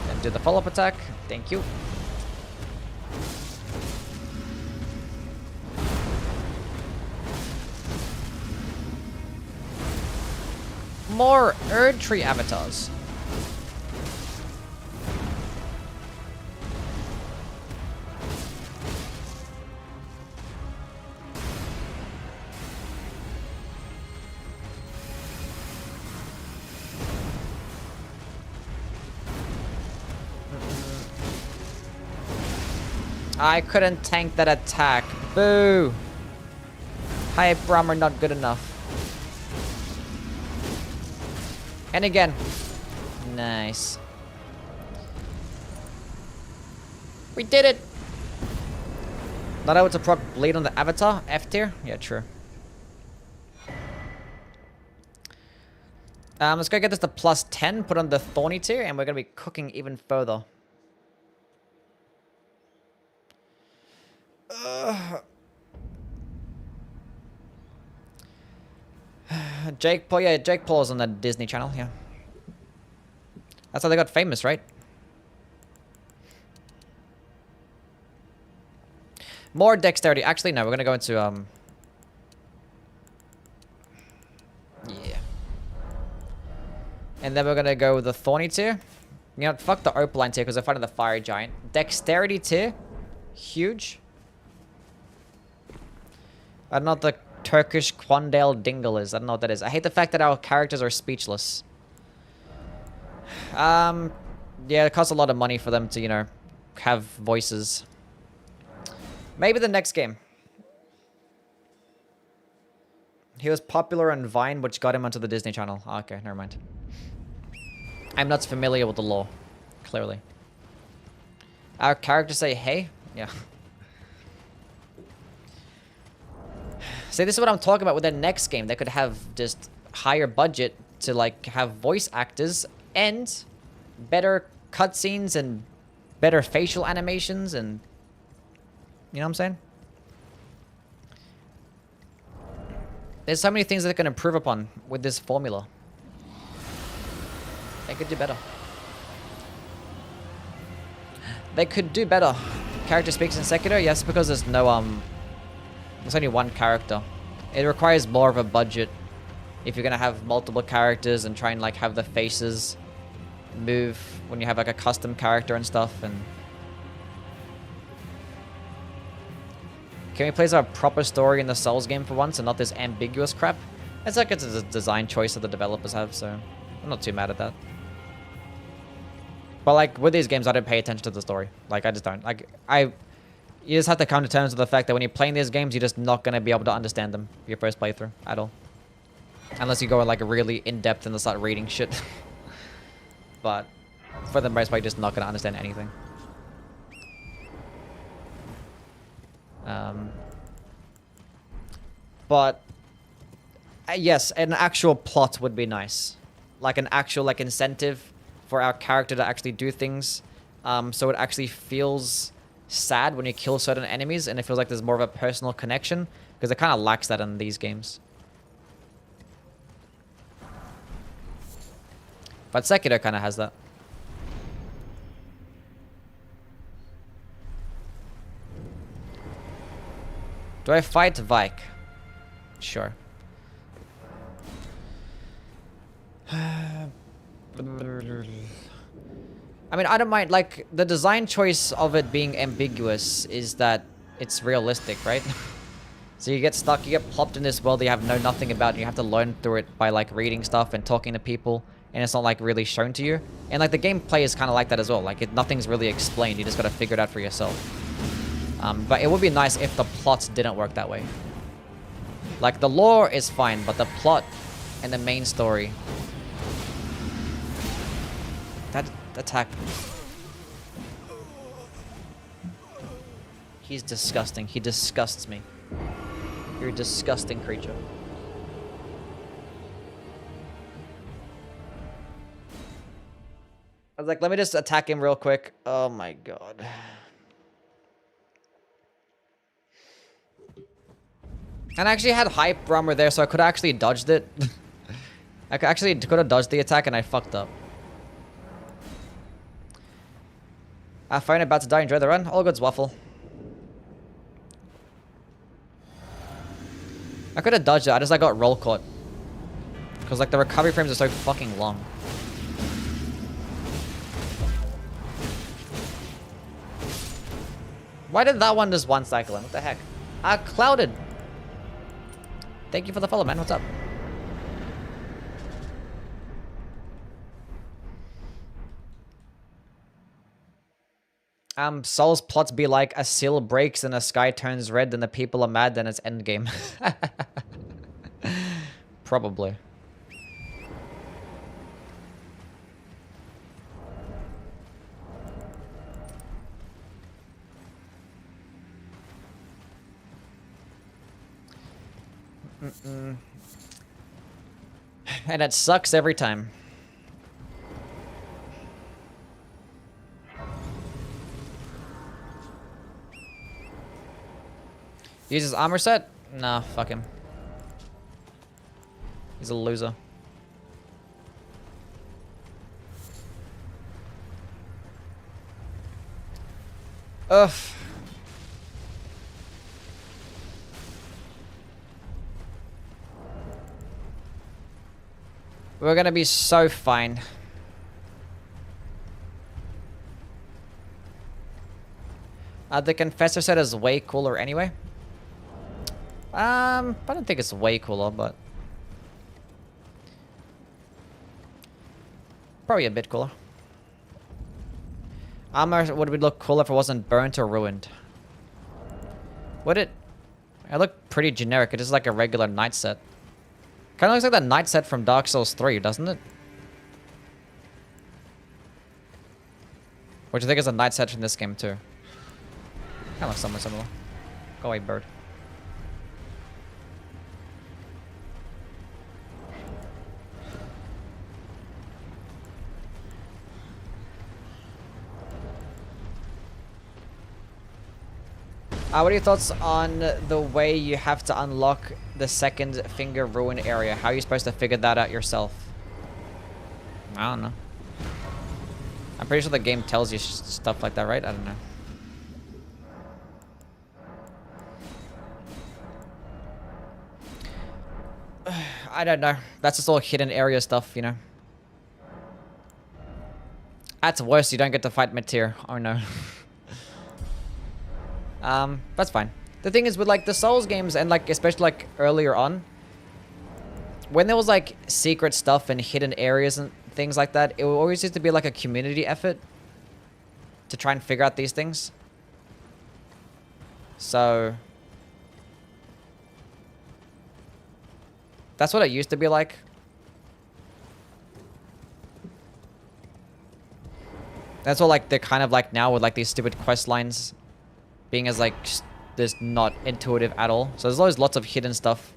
Then do the follow-up attack. Thank you. more Erd Tree avatars. I couldn't tank that attack. Boo! Hype Brahmer not good enough. And again. Nice. We did it! Not able to proc bleed on the avatar? F tier? Yeah, true. Let's go get this to plus 10, put on the thorny tier, and we're gonna be cooking even further. Jake Paul, yeah, Jake Paul's on the Disney Channel, yeah. That's how they got famous, right? More dexterity. Actually, no, we're gonna go into, yeah. And then we're gonna go with the Thorny tier. You know, fuck the Opaline tier, because they're fighting the Fire Giant. Dexterity tier. Huge. I don't know what the Turkish Quandale Dingle is. I don't know what that is. I hate the fact that our characters are speechless. Yeah, it costs a lot of money for them to, you know, have voices. Maybe the next game. He was popular on Vine, which got him onto the Disney Channel. Oh, okay, never mind. I'm not familiar with the lore, clearly. Our characters say, hey? Yeah. See, this is what I'm talking about with the next game. They could have just higher budget to, like, have voice actors and better cutscenes and better facial animations and... You know what I'm saying? There's so many things that they can improve upon with this formula. They could do better. They could do better. Character speaks in Sekiro? Yes, because there's no, there's only one character. It requires more of a budget if you're gonna have multiple characters and try and, like, have the faces move when you have, like, a custom character and stuff. And can we please have a proper story in the Souls game for once and not this ambiguous crap? It's like it's a design choice that the developers have, so I'm not too mad at that. But, like, with these games, I don't pay attention to the story. Like, I just don't. Like, you just have to come to terms with the fact that when you're playing these games, you're just not going to be able to understand them your first playthrough at all. Unless you go, like, really in-depth and start reading shit. But for the most part, you're just not going to understand anything. But yes, an actual plot would be nice. Like an actual, like, incentive for our character to actually do things. So it actually feels sad when you kill certain enemies and it feels like there's more of a personal connection, because it kind of lacks that in these games. But Sekiro kind of has that. Do I fight Vike? Sure. I mean, I don't mind, like, the design choice of it being ambiguous is that it's realistic, right? So you get stuck, you get plopped in this world that you have know nothing about, and you have to learn through it by, like, reading stuff and talking to people, and it's not, like, really shown to you. And, like, the gameplay is kind of like that as well. Like, nothing's really explained, you just gotta figure it out for yourself. But it would be nice if the plot didn't work that way. Like, the lore is fine, but the plot and the main story... That attack... He's disgusting. He disgusts me. You're a disgusting creature. I was like, let me just attack him real quick. Oh my god. And I actually had hype armor there, so I could have actually dodged it. I could have dodged the attack, and I fucked up. Phone about to die. Enjoy the run. All good's waffle. I could have dodged it. I just, like, got roll caught. Because like the recovery frames are so fucking long. Why did that one just one cycle in? What the heck? Clouded. Thank you for the follow, man. What's up? Soul's plots be like a seal breaks and the sky turns red and the people are mad, then it's endgame. Probably. And it sucks every time. Uses armor set? Nah, fuck him. He's a loser. Ugh. We're gonna be so fine. The Confessor set is way cooler anyway. I don't think it's way cooler, but probably a bit cooler. Armor would look cooler if it wasn't burnt or ruined. Would it? It looked pretty generic. It is like a regular knight set. Kind of looks like that knight set from Dark Souls 3, doesn't it? Which I think is a knight set from this game too. Kind of looks somewhat similar. Go away, bird. What are your thoughts on the way you have to unlock the second finger ruin area? How are you supposed to figure that out yourself? I don't know. I'm pretty sure the game tells you stuff like that, right? I don't know. I don't know. That's just all hidden area stuff, you know. At worst, you don't get to fight Meteor. Oh no. That's fine. The thing is with like the Souls games and like especially like earlier on, when there was like secret stuff and hidden areas and things like that, it always used to be like a community effort to try and figure out these things. So that's what it used to be like. That's what like they're kind of like now with like these stupid quest lines being as like this not intuitive at all. So there's always lots of hidden stuff.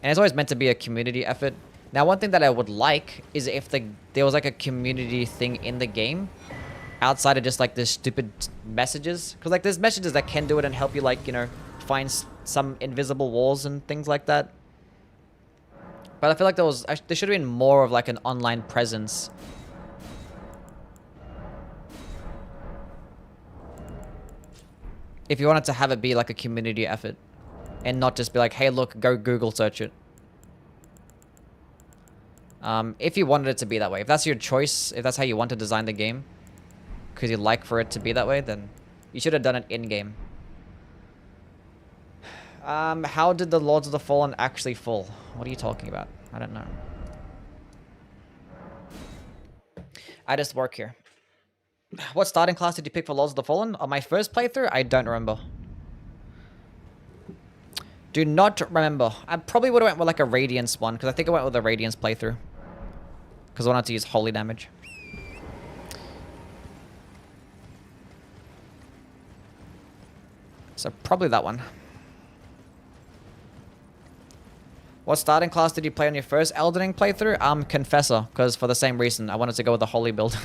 And it's always meant to be a community effort. Now one thing that I would like is if there was like a community thing in the game outside of just like this stupid messages. Because like there's messages that can do it and help you like, you know, find some invisible walls and things like that. But I feel like there should have been more of like an online presence. If you wanted to have it be like a community effort and not just be like, hey, look, go Google search it. If you wanted it to be that way, if that's your choice, if that's how you want to design the game, because you like for it to be that way, then you should have done it in-game. How did the Lords of the Fallen actually fall? What are you talking about? I don't know. I just work here. What starting class did you pick for Lords of the Fallen? On my first playthrough? I don't remember. Do not remember. I probably would have went with like a Radiance one, because I think I went with a Radiance playthrough. Because I wanted to use holy damage. So probably that one. What starting class did you play on your first Elden Ring playthrough? Confessor, because for the same reason, I wanted to go with the holy build.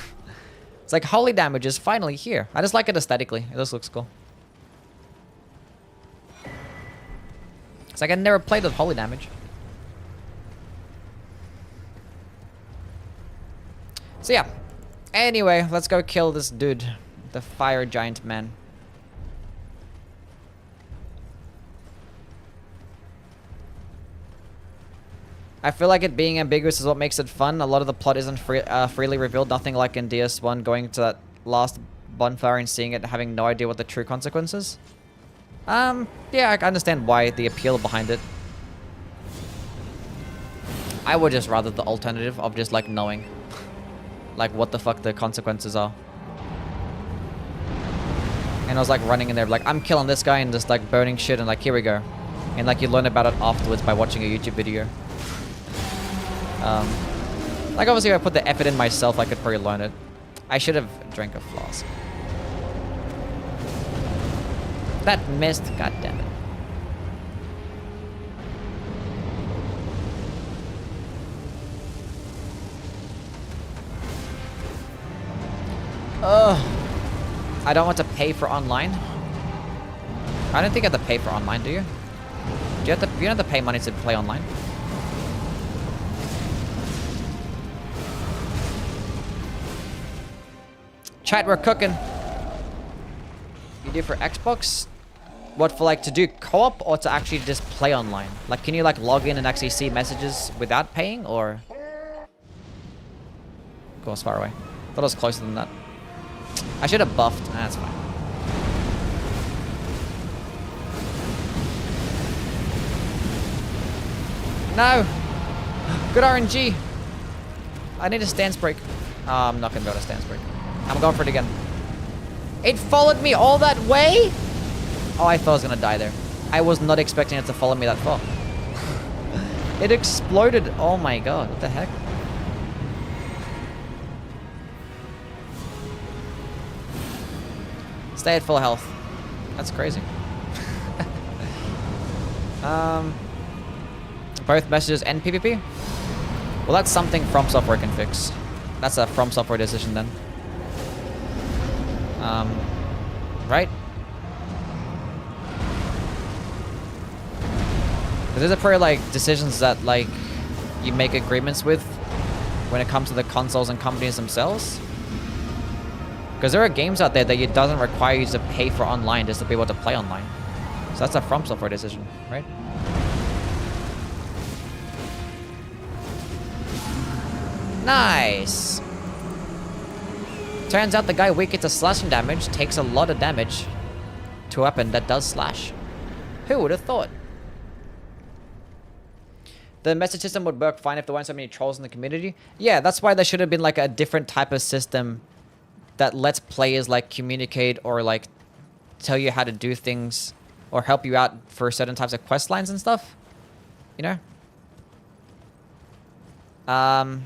It's like holy damage is finally here. I just like it aesthetically. It just looks cool. It's like I never played with holy damage. So yeah. Anyway, let's go kill this dude. The fire giant man. I feel like it being ambiguous is what makes it fun. A lot of the plot isn't freely revealed. Nothing like in DS1 going to that last bonfire and seeing it, having no idea what the true consequences. Yeah, I understand why the appeal behind it. I would just rather the alternative of just like knowing, like what the fuck the consequences are. And I was like running in there like, I'm killing this guy and just like burning shit and like, here we go. And like you learn about it afterwards by watching a YouTube video. Like obviously if I put the effort in myself, I could probably learn it. I should have drank a flask. That missed, god damn it. I don't want to pay for online. I don't think you have to pay for online, do you? You don't have to pay money to play online. Chat, we're cooking. You do for Xbox? What, for like to do co-op or to actually just play online? Like can you like log in and actually see messages without paying or? Of course, far away. Thought it was closer than that. I should have buffed. Nah, that's fine. No! Good RNG! I need a stance break. I'm not gonna be able to stance break. I'm going for it again. It followed me all that way? Oh, I thought I was gonna die there. I was not expecting it to follow me that far. It exploded. Oh my god, what the heck? Stay at full health. That's crazy. Both messages and PvP? Well, that's something From Software can fix. That's a From Software decision then. Right? These are probably like decisions that like you make agreements with when it comes to the consoles and companies themselves. Because there are games out there that it doesn't require you to pay for online just to be able to play online. So that's a From Software decision, right? Nice! Turns out the guy weak to slashing damage takes a lot of damage to a weapon that does slash. Who would have thought? The message system would work fine if there weren't so many trolls in the community. Yeah, that's why there should have been like a different type of system that lets players like communicate or like tell you how to do things or help you out for certain types of quest lines and stuff. You know? I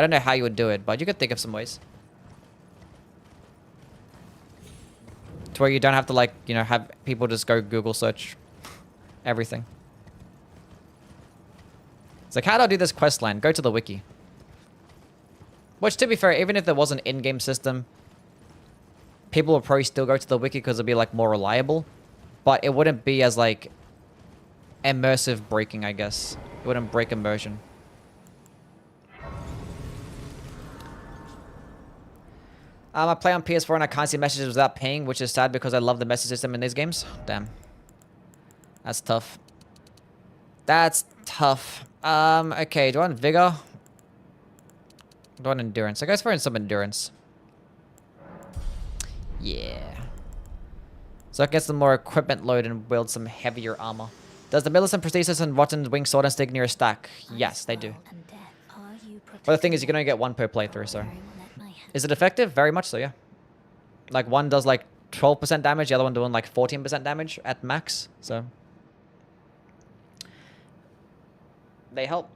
don't know how you would do it, but you could think of some ways. To where you don't have to like, you know, have people just go Google search everything. It's like, how do I do this quest line? Go to the wiki. Which, to be fair, even if there was an in-game system, people would probably still go to the wiki because it'd be like more reliable. But it wouldn't be as like immersive breaking, I guess. It wouldn't break immersion. I play on PS4 and I can't see messages without paying, which is sad because I love the message system in these games. Damn. That's tough. That's tough. Okay, do I want Vigor? Do I want Endurance? I guess we're in some Endurance. Yeah. So it gets some more equipment load and build some heavier armor. Does the Millicent Prosthesis and Rotten Wing Sword and Stick stack? Yes, they do. But the thing is, you can only get one per playthrough, so... Is it effective? Very much so, yeah. Like, one does, like, 12% damage, the other one doing, like, 14% damage at max, so... They help.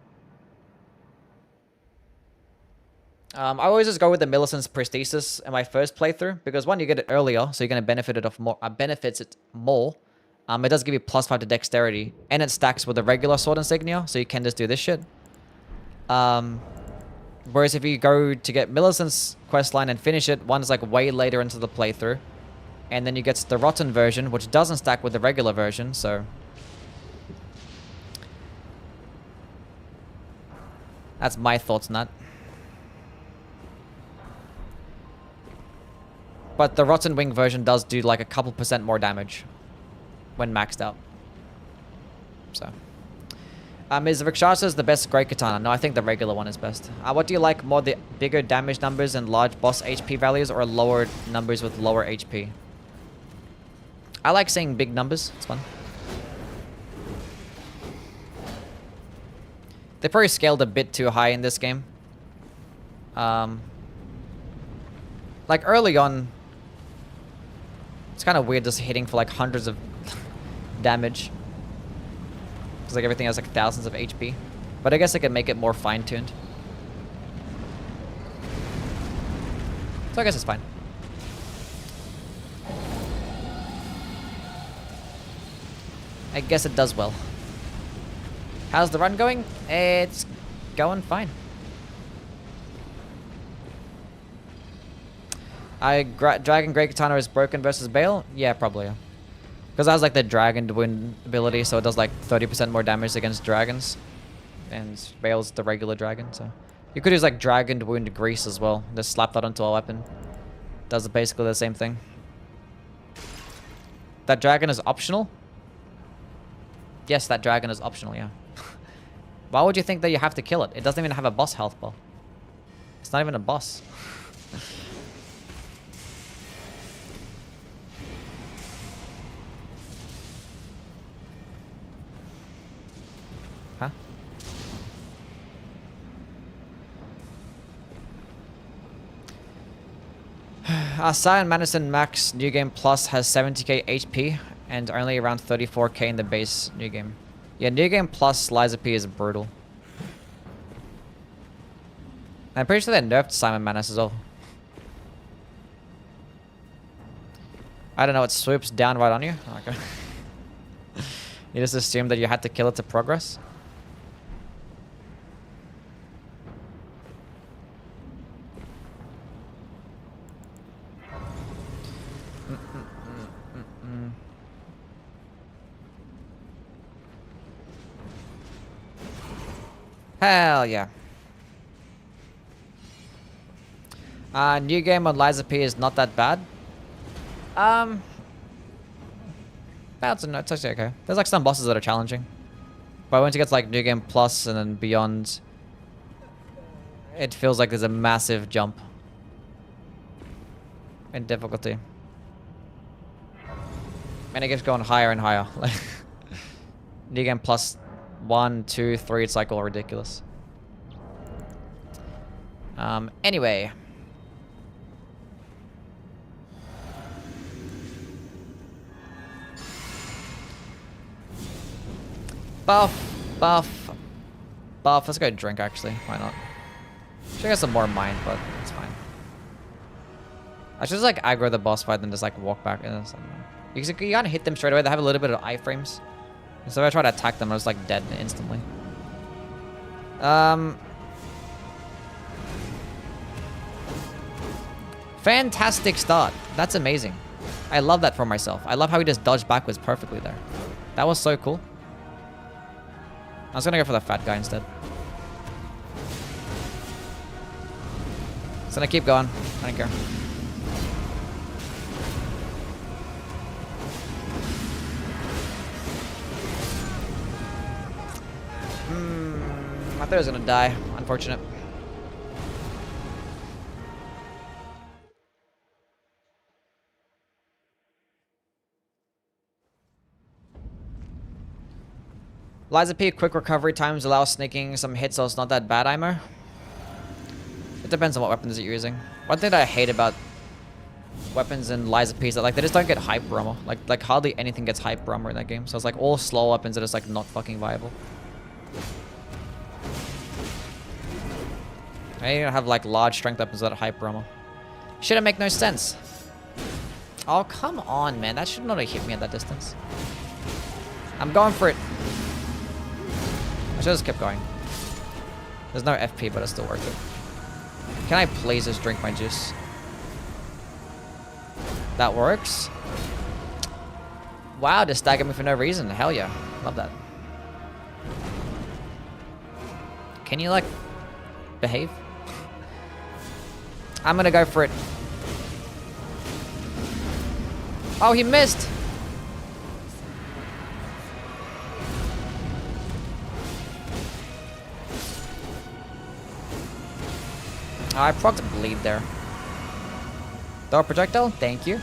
I always just go with the Millicent's Prosthesis in my first playthrough, because one, you get it earlier, so you're going to benefit it more. Benefits it more. It does give you +5 to dexterity, and it stacks with the regular sword insignia, so you can just do this shit. Whereas if you go to get Millicent's questline and finish it, one's like way later into the playthrough, and then you get the Rotten version, which doesn't stack with the regular version, so... That's my thoughts on that. But the Rotten Wing version does do like a couple % more damage when maxed out. So, Is Rakshasa the best great katana? No, I think the regular one is best. What do you like more, the bigger damage numbers and large boss HP values, or lower numbers with lower HP? I like seeing big numbers. It's fun. They probably scaled a bit too high in this game. Like early on, it's kind of weird just hitting for like hundreds of damage. Because like everything has like thousands of HP. But I guess I could make it more fine-tuned. So I guess it's fine. I guess it does well. How's the run going? It's going fine. Dragon Great Katana is broken versus Bale? Yeah, probably. Yeah. Because that has like the Dragon Wind ability, so it does like 30% more damage against dragons. And Bale's the regular dragon, so. You could use like Dragon Wound Grease as well. Just slap that onto a weapon. Does basically the same thing. That dragon is optional? Yes, that dragon is optional, yeah. Why would you think that you have to kill it? It doesn't even have a boss health bar. It's not even a boss. Huh? Cyan Madison Max New Game Plus has 70k HP and only around 34k in the base New Game. Yeah, New Game Plus Liza P is brutal. I'm pretty sure they nerfed Simon Manus as well. I don't know, it swoops down right on you. Okay. You just assume that you had to kill it to progress? Hell yeah. New game on Liza P is not that bad. It's actually okay. There's like some bosses that are challenging. But once you get to like New Game Plus and then beyond, it feels like there's a massive jump in difficulty. And it keeps going higher and higher. Like New Game Plus 1, 2, 3, it's like all ridiculous. Anyway. Buff. Let's go drink actually. Why not? Should get some more mine, but it's fine. I should just like aggro the boss fight and just like walk back. You gotta hit them straight away. They have a little bit of iframes. So if I try to attack them, I was like dead instantly. Fantastic start. That's amazing. I love that for myself. I love how he just dodged backwards perfectly there. That was so cool. I was gonna go for the fat guy instead. Just gonna keep going. I don't care. I thought I was gonna die. Unfortunate. Liza P, quick recovery times allow sneaking some hits, so it's not that bad, Imo. It depends on what weapons you're using. One thing that I hate about weapons in Liza P is that like they just don't get hyper armor. Like hardly anything gets hyper armor in that game. So it's like all slow weapons are just like not fucking viable. I don't have like large strength weapons that are hyper armor. Shouldn't make no sense. Oh come on, man! That should not have hit me at that distance. I'm going for it. I should just kept going. There's no FP, but it's still worth it. Can I please just drink my juice? That works. Wow, just staggered me for no reason. Hell yeah. Love that. Can you like behave? I'm gonna go for it. Oh, he missed. I procced bleed there. Throw a projectile? Thank you.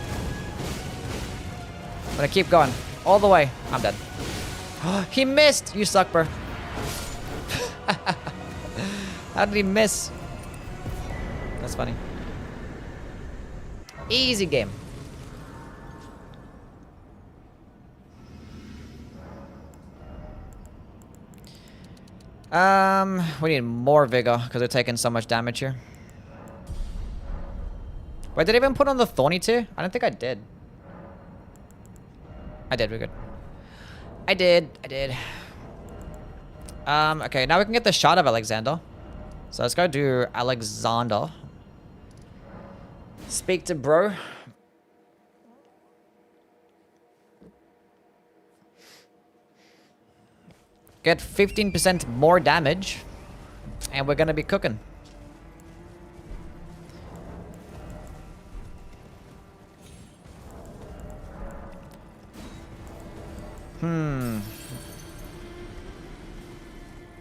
I'm gonna keep going. All the way. I'm dead. He missed! You suck, bro. How did he miss? That's funny. Easy game. We need more vigor because we're taking so much damage here. Wait, did I even put on the thorny tier? I don't think I did. I did, we're good. I did. Okay, now we can get the shot of Alexander. So let's go do Alexander. Speak to bro. Get 15% more damage. And we're gonna be cooking.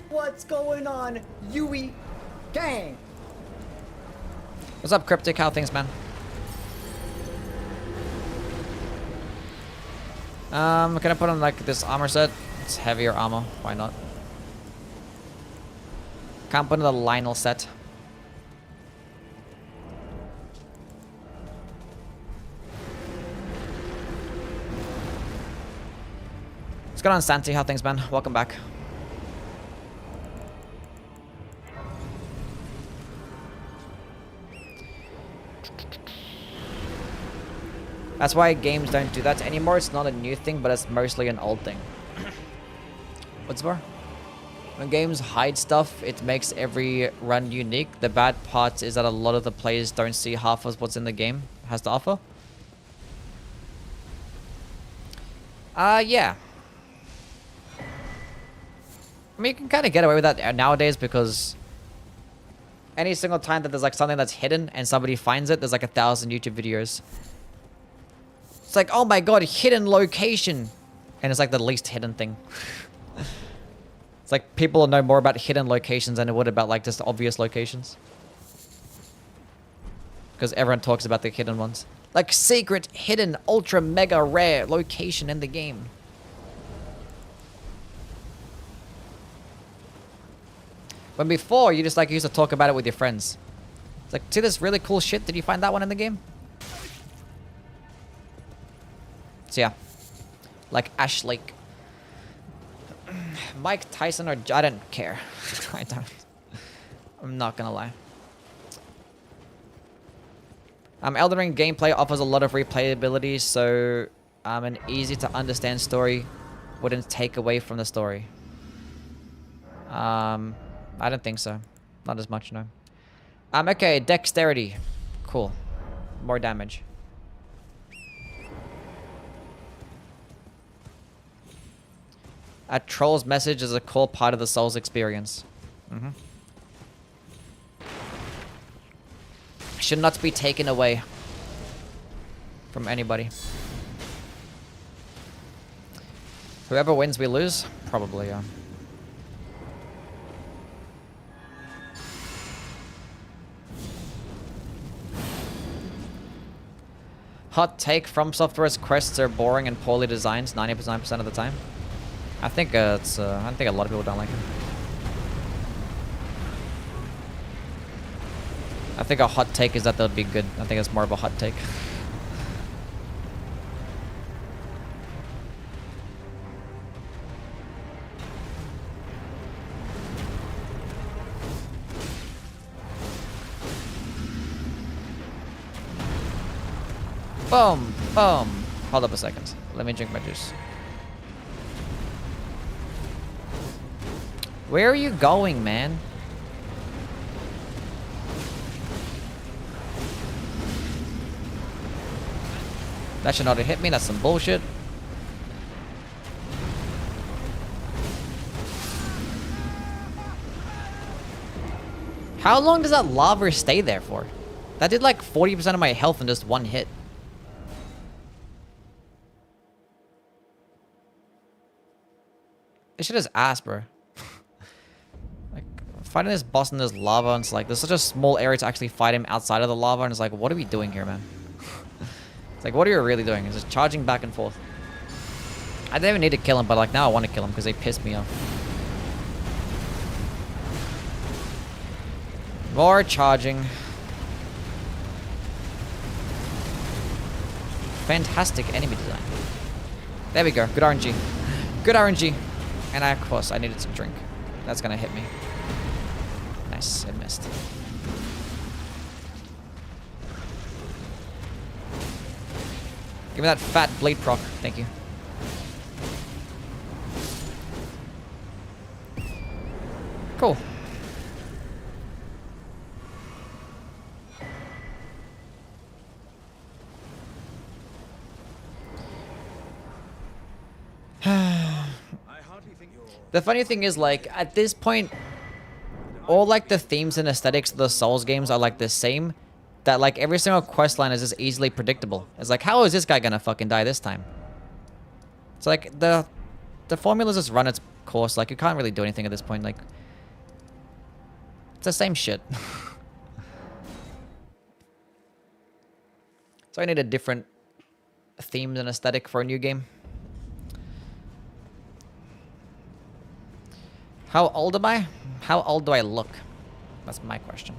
What's going on, Yui? Gang! What's up, Cryptic? How things, man? Can I put on like this armor set? It's heavier armor. Why not? Can't put on the Lionel set. What's going on, Santi? How things, man? Welcome back. That's why games don't do that anymore. It's not a new thing, but it's mostly an old thing. What's more? When games hide stuff, it makes every run unique. The bad part is that a lot of the players don't see half of what's in the game has to offer. Yeah. I mean, you can kind of get away with that nowadays because any single time that there's like something that's hidden and somebody finds it, there's like 1,000 YouTube videos. It's like, oh my god, hidden location. And it's like the least hidden thing. It's like people know more about hidden locations than it would about like just obvious locations. Because everyone talks about the hidden ones. Like secret, hidden, ultra mega rare location in the game. When before, you just like used to talk about it with your friends. It's like, see this really cool shit? Did you find that one in the game? So yeah. Like Ash Lake. Mike Tyson or... I don't care. I don't. I'm not gonna lie. Elden Ring gameplay offers a lot of replayability, so an easy to understand story wouldn't take away from the story. I don't think so. Not as much, no. Okay, dexterity. Cool. More damage. A troll's message is a core part of the soul's experience. Should not be taken away from anybody. Whoever wins, we lose? Probably, yeah. Hot take, From Software's quests are boring and poorly designed 99% of the time. I think I think a lot of people don't like it. I think a hot take is that they'll be good. I think it's more of a hot take. Boom! Boom! Hold up a second. Let me drink my juice. Where are you going, man? That should not have hit me. That's some bullshit. How long does that lava stay there for? That did like 40% of my health in just one hit. This shit is ass, bro. Like, Fighting this boss in this lava, and it's like, there's such a small area to actually fight him outside of the lava, and it's like, what are we doing here, man? It's like, what are you really doing? It's just charging back and forth. I didn't even need to kill him, but like, now I want to kill him because they pissed me off. More charging. Fantastic enemy design. There we go. Good RNG. Good RNG. And of course, I needed some drink. That's gonna hit me. Nice. It missed. Give me that fat blade proc. Thank you. Cool. The funny thing is, like, at this point, all, like, the themes and aesthetics of the Souls games are, like, the same. That, like, every single quest line is just easily predictable. It's like, how is this guy gonna fucking die this time? It's like, the formulas just run its course. Like, you can't really do anything at this point. Like, it's the same shit. So I need a different theme and aesthetic for a new game. How old am I? How old do I look? That's my question.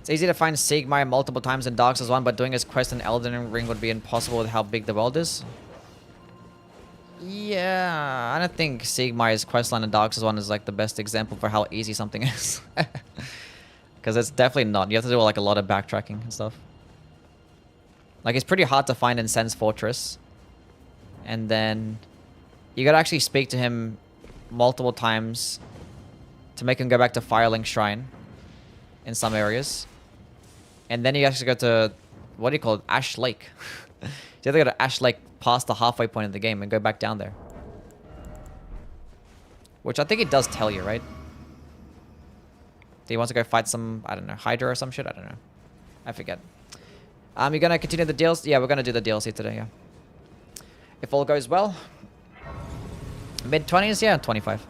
It's easy to find Sigmar multiple times in Dark Souls 1, but doing his quest in Elden Ring would be impossible with how big the world is. Yeah, I don't think Sigmar's questline in Dark Souls 1 is like the best example for how easy something is. Because it's definitely not. You have to do like a lot of backtracking and stuff. Like, it's pretty hard to find in Sen's Fortress. And then you gotta actually speak to him multiple times to make him go back to Firelink Shrine in some areas. And then you actually go to, what do you call it? Ash Lake. So you have to go to Ash Lake past the halfway point of the game and go back down there. Which I think it does tell you, right? Do you want to go fight some, I don't know, Hydra or some shit? I don't know. I forget. You're gonna continue the DLC? Yeah, we're gonna do the DLC today, yeah. If all goes well. Mid-20s? Yeah, 25.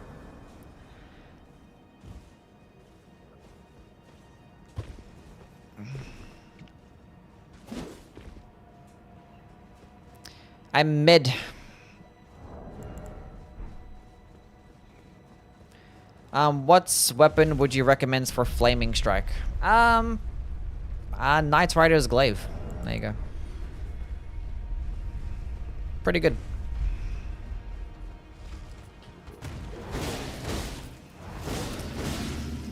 I'm mid. What weapon would you recommend for Flaming Strike? Knight Rider's Glaive. There you go. Pretty good.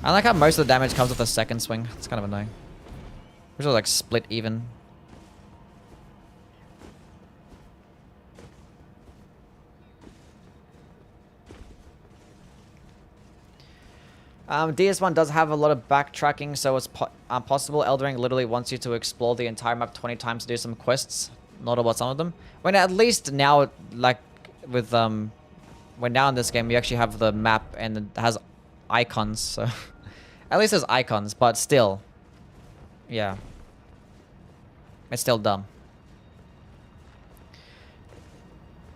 I like how most of the damage comes with the second swing. It's kind of annoying. Which is like split even. DS1 does have a lot of backtracking, so it's possible. Elden Ring literally wants you to explore the entire map 20 times to do some quests. Not about some of them. When at least now, like with when now in this game you actually have the map and it has icons. So at least there's icons, but still, yeah, it's still dumb.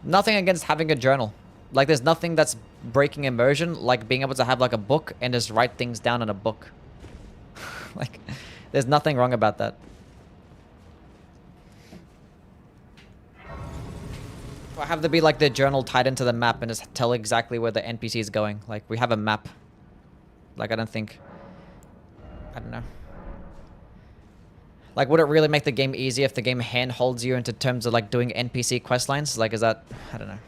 Nothing against having a journal. Like, there's nothing that's breaking immersion like being able to have like a book and just write things down in a book. Like, there's nothing wrong about that. I have to be like the journal tied into the map and just tell exactly where the NPC is going. Like, we have a map. Like, I don't know. Like, would it really make the game easier if the game handholds you into terms of like doing NPC quest lines? Like, is that, I don't know.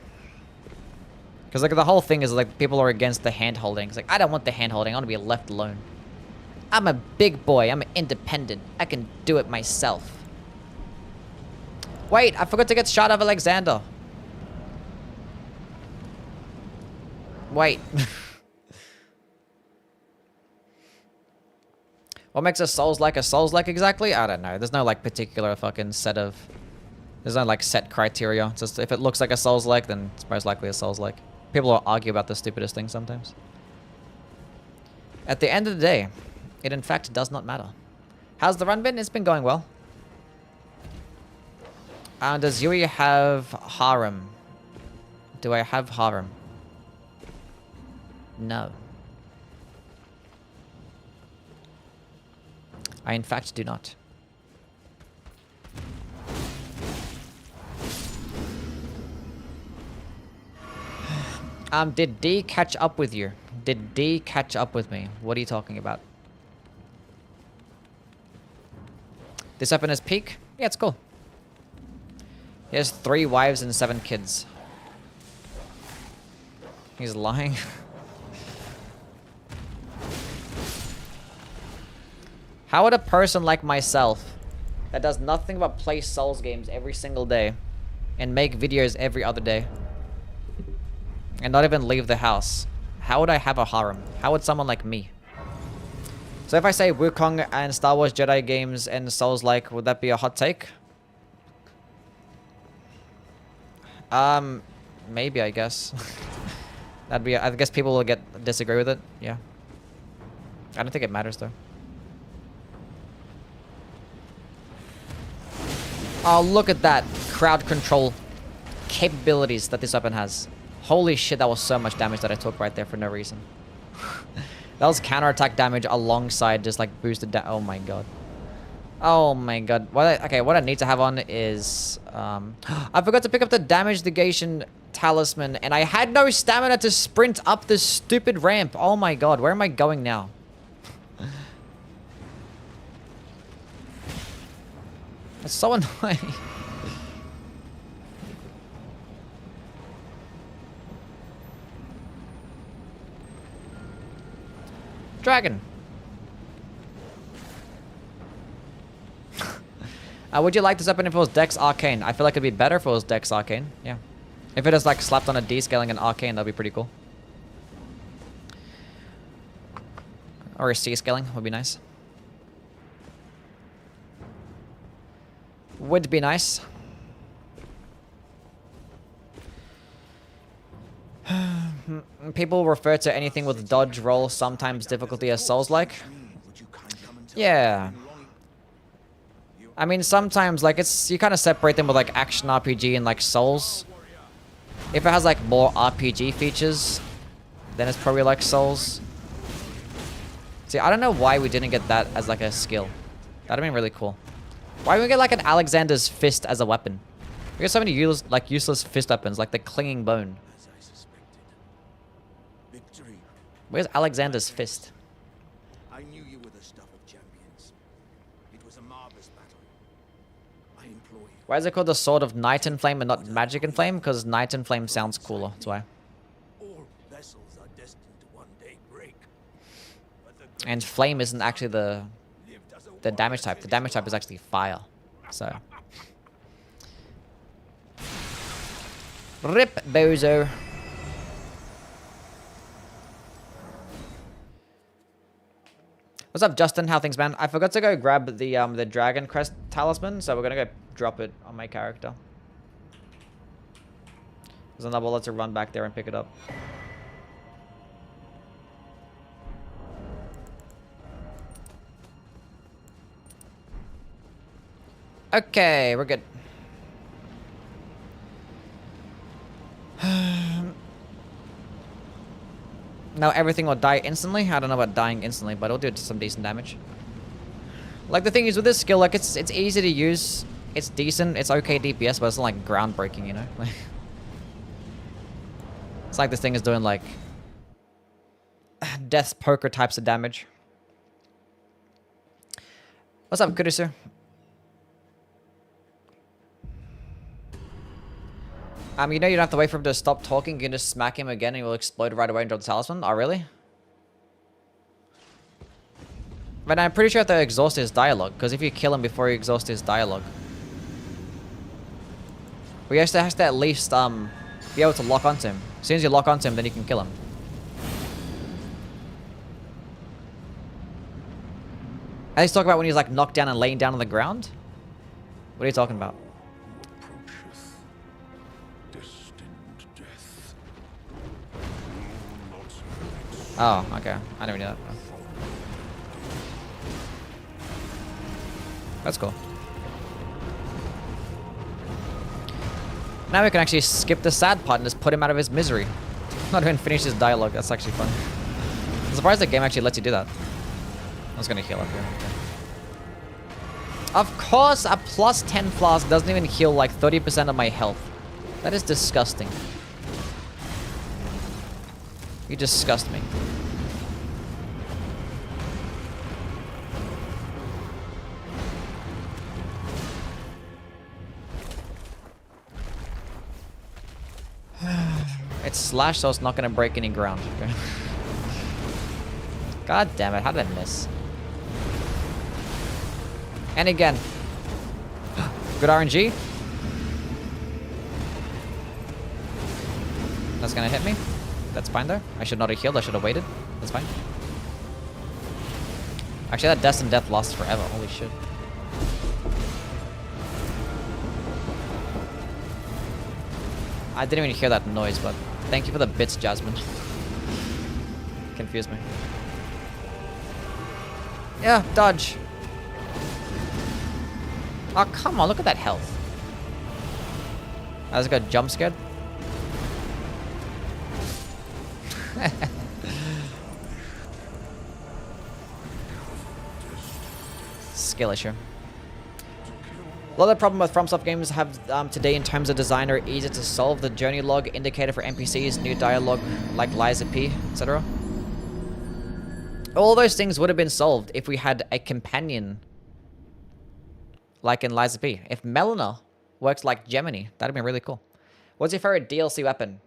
Because like the whole thing is like people are against the hand-holding. It's like, I don't want the hand-holding. I want to be left alone. I'm a big boy. I'm independent. I can do it myself. Wait, I forgot to get shot of Alexander. Wait. What makes a Souls-like exactly? I don't know. There's no like particular fucking set of... There's no like set criteria. It's just if it looks like a Souls-like, then it's most likely a Souls-like. People will argue about the stupidest things sometimes. At the end of the day, it in fact does not matter. How's the run been? It's been going well. Does Yui have harem? Do I have harem? No. I in fact do not. Did D catch up with you? Did D catch up with me? What are you talking about? This weapon is peak? Yeah, it's cool. He has 3 wives and 7 kids. He's lying. How would a person like myself, that does nothing but play Souls games every single day, and make videos every other day, and not even leave the house, how would I have a harem? How would someone like me? So if I say Wukong and Star Wars Jedi games and Souls-like, would that be a hot take? Maybe, I guess. That'd be, I guess people will disagree with it, yeah. I don't think it matters though. Oh, look at that crowd control capabilities that this weapon has. Holy shit, that was so much damage that I took right there for no reason. That was counterattack damage alongside just like boosted oh my god. Oh my god. Okay, what I need to have on is... I forgot to pick up the damage negation talisman, and I had no stamina to sprint up this stupid ramp. Oh my god, where am I going now? That's so annoying. Dragon. Would you like this weapon if it was Dex Arcane? I feel like it'd be better if it was Dex Arcane. Yeah. If it is like slapped on a D scaling and Arcane, that'd be pretty cool. Or a C scaling would be nice. Would be nice. People refer to anything with dodge, roll, sometimes difficulty as Souls-like. Yeah. I mean, sometimes, like, it's... You kind of separate them with, like, action RPG and, like, Souls. If it has, like, more RPG features, then it's probably like Souls. See, I don't know why we didn't get that as, like, a skill. That'd have been really cool. Why don't we get, like, an Alexander's Fist as a weapon? We got so many useless fist weapons, like the Clinging Bone. Where's Alexander's Fist? I knew you were the stuff of champions. It was a marvelous battle. I implore you. Why is it called the Sword of Night and Flame and not Magic and Flame? Because Night and Flame sounds cooler, that's why. All vessels are destined to one day break. And Flame isn't actually the damage type. The damage type is actually Fire. So. Rip, bozo. What's up, Justin? How things, man? I forgot to go grab the Dragon Crest Talisman, so we're gonna go drop it on my character. There's another one to run back there and pick it up. Okay, we're good. Now everything will die instantly. I don't know about dying instantly, but it'll do some decent damage. Like, the thing is with this skill, like, it's easy to use. It's decent. It's okay DPS, but it's not like groundbreaking, you know? It's like this thing is doing like Death's Poker types of damage. What's up, Kurisu? You know you don't have to wait for him to stop talking. You can just smack him again and he will explode right away and drop the talisman. Oh, really? But I'm pretty sure you have to exhaust his dialogue, because if you kill him before you exhaust his dialogue, we have to at least be able to lock onto him. As soon as you lock onto him, then you can kill him. And he's talking about when he's like knocked down and laying down on the ground? What are you talking about? Oh, okay. I never knew that. That's cool. Now we can actually skip the sad part and just put him out of his misery. Not even finish his dialogue. That's actually fun. I'm surprised the game actually lets you do that. I was gonna heal up here. Okay. Of course, a plus 10 flask doesn't even heal like 30% of my health. That is disgusting. You disgust me. It's slash, so it's not gonna break any ground. Okay. God damn it, how did I miss? And again. Good RNG. That's gonna hit me. That's fine there. I should not have healed, I should have waited. That's fine. Actually, that Destined Death lasts forever. Holy shit. I didn't even hear that noise, but thank you for the bits, Jasmine. Confused me. Yeah, dodge. Oh, come on, look at that health. I just got jump scared. Skill issue. A lot of the problem with FromSoft games have today in terms of design are easy to solve. The journey log, indicator for NPCs, new dialogue like Liza P, etc. All those things would have been solved if we had a companion like in Liza P. If Melina works like Gemini, that'd be really cool. What's your favorite DLC weapon?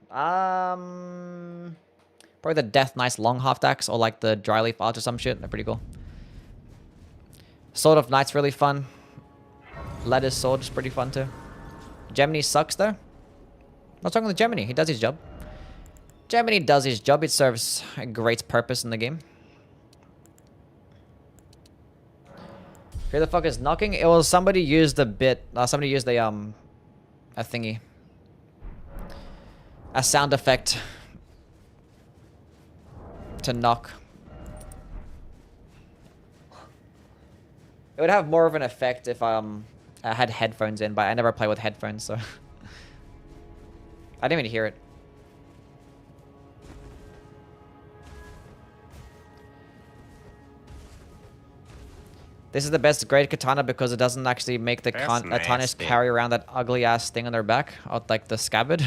Probably the Death Knight's long half axe or like the Dryleaf Arch or some shit. They're pretty cool. Sword of Knight's really fun. Ladder's sword is pretty fun too. Gemini sucks though. What's wrong with Gemini? He does his job. Gemini does his job. It serves a great purpose in the game. Who the fuck is knocking? It was somebody used a bit. Somebody used a thingy. A sound effect to knock. It would have more of an effect if I had headphones in, but I never play with headphones, so I didn't even hear it. This is the best grade katana because it doesn't actually make the katanas carry around that ugly ass thing on their back, or like the scabbard.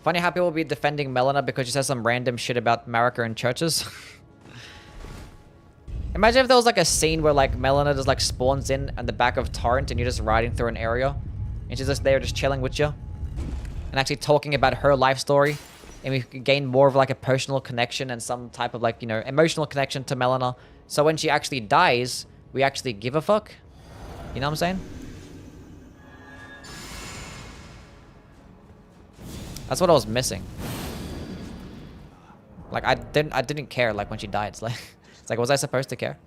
Funny how people will be defending Melina because she says some random shit about Marika and churches. Imagine if there was like a scene where like Melina just like spawns in at the back of Torrent and you're just riding through an area. And she's just there just chilling with you. And actually talking about her life story. And we could gain more of like a personal connection and some type of like, you know, emotional connection to Melina. So when she actually dies, we actually give a fuck. You know what I'm saying? That's what I was missing. Like I didn't care like when she died. It's like was I supposed to care?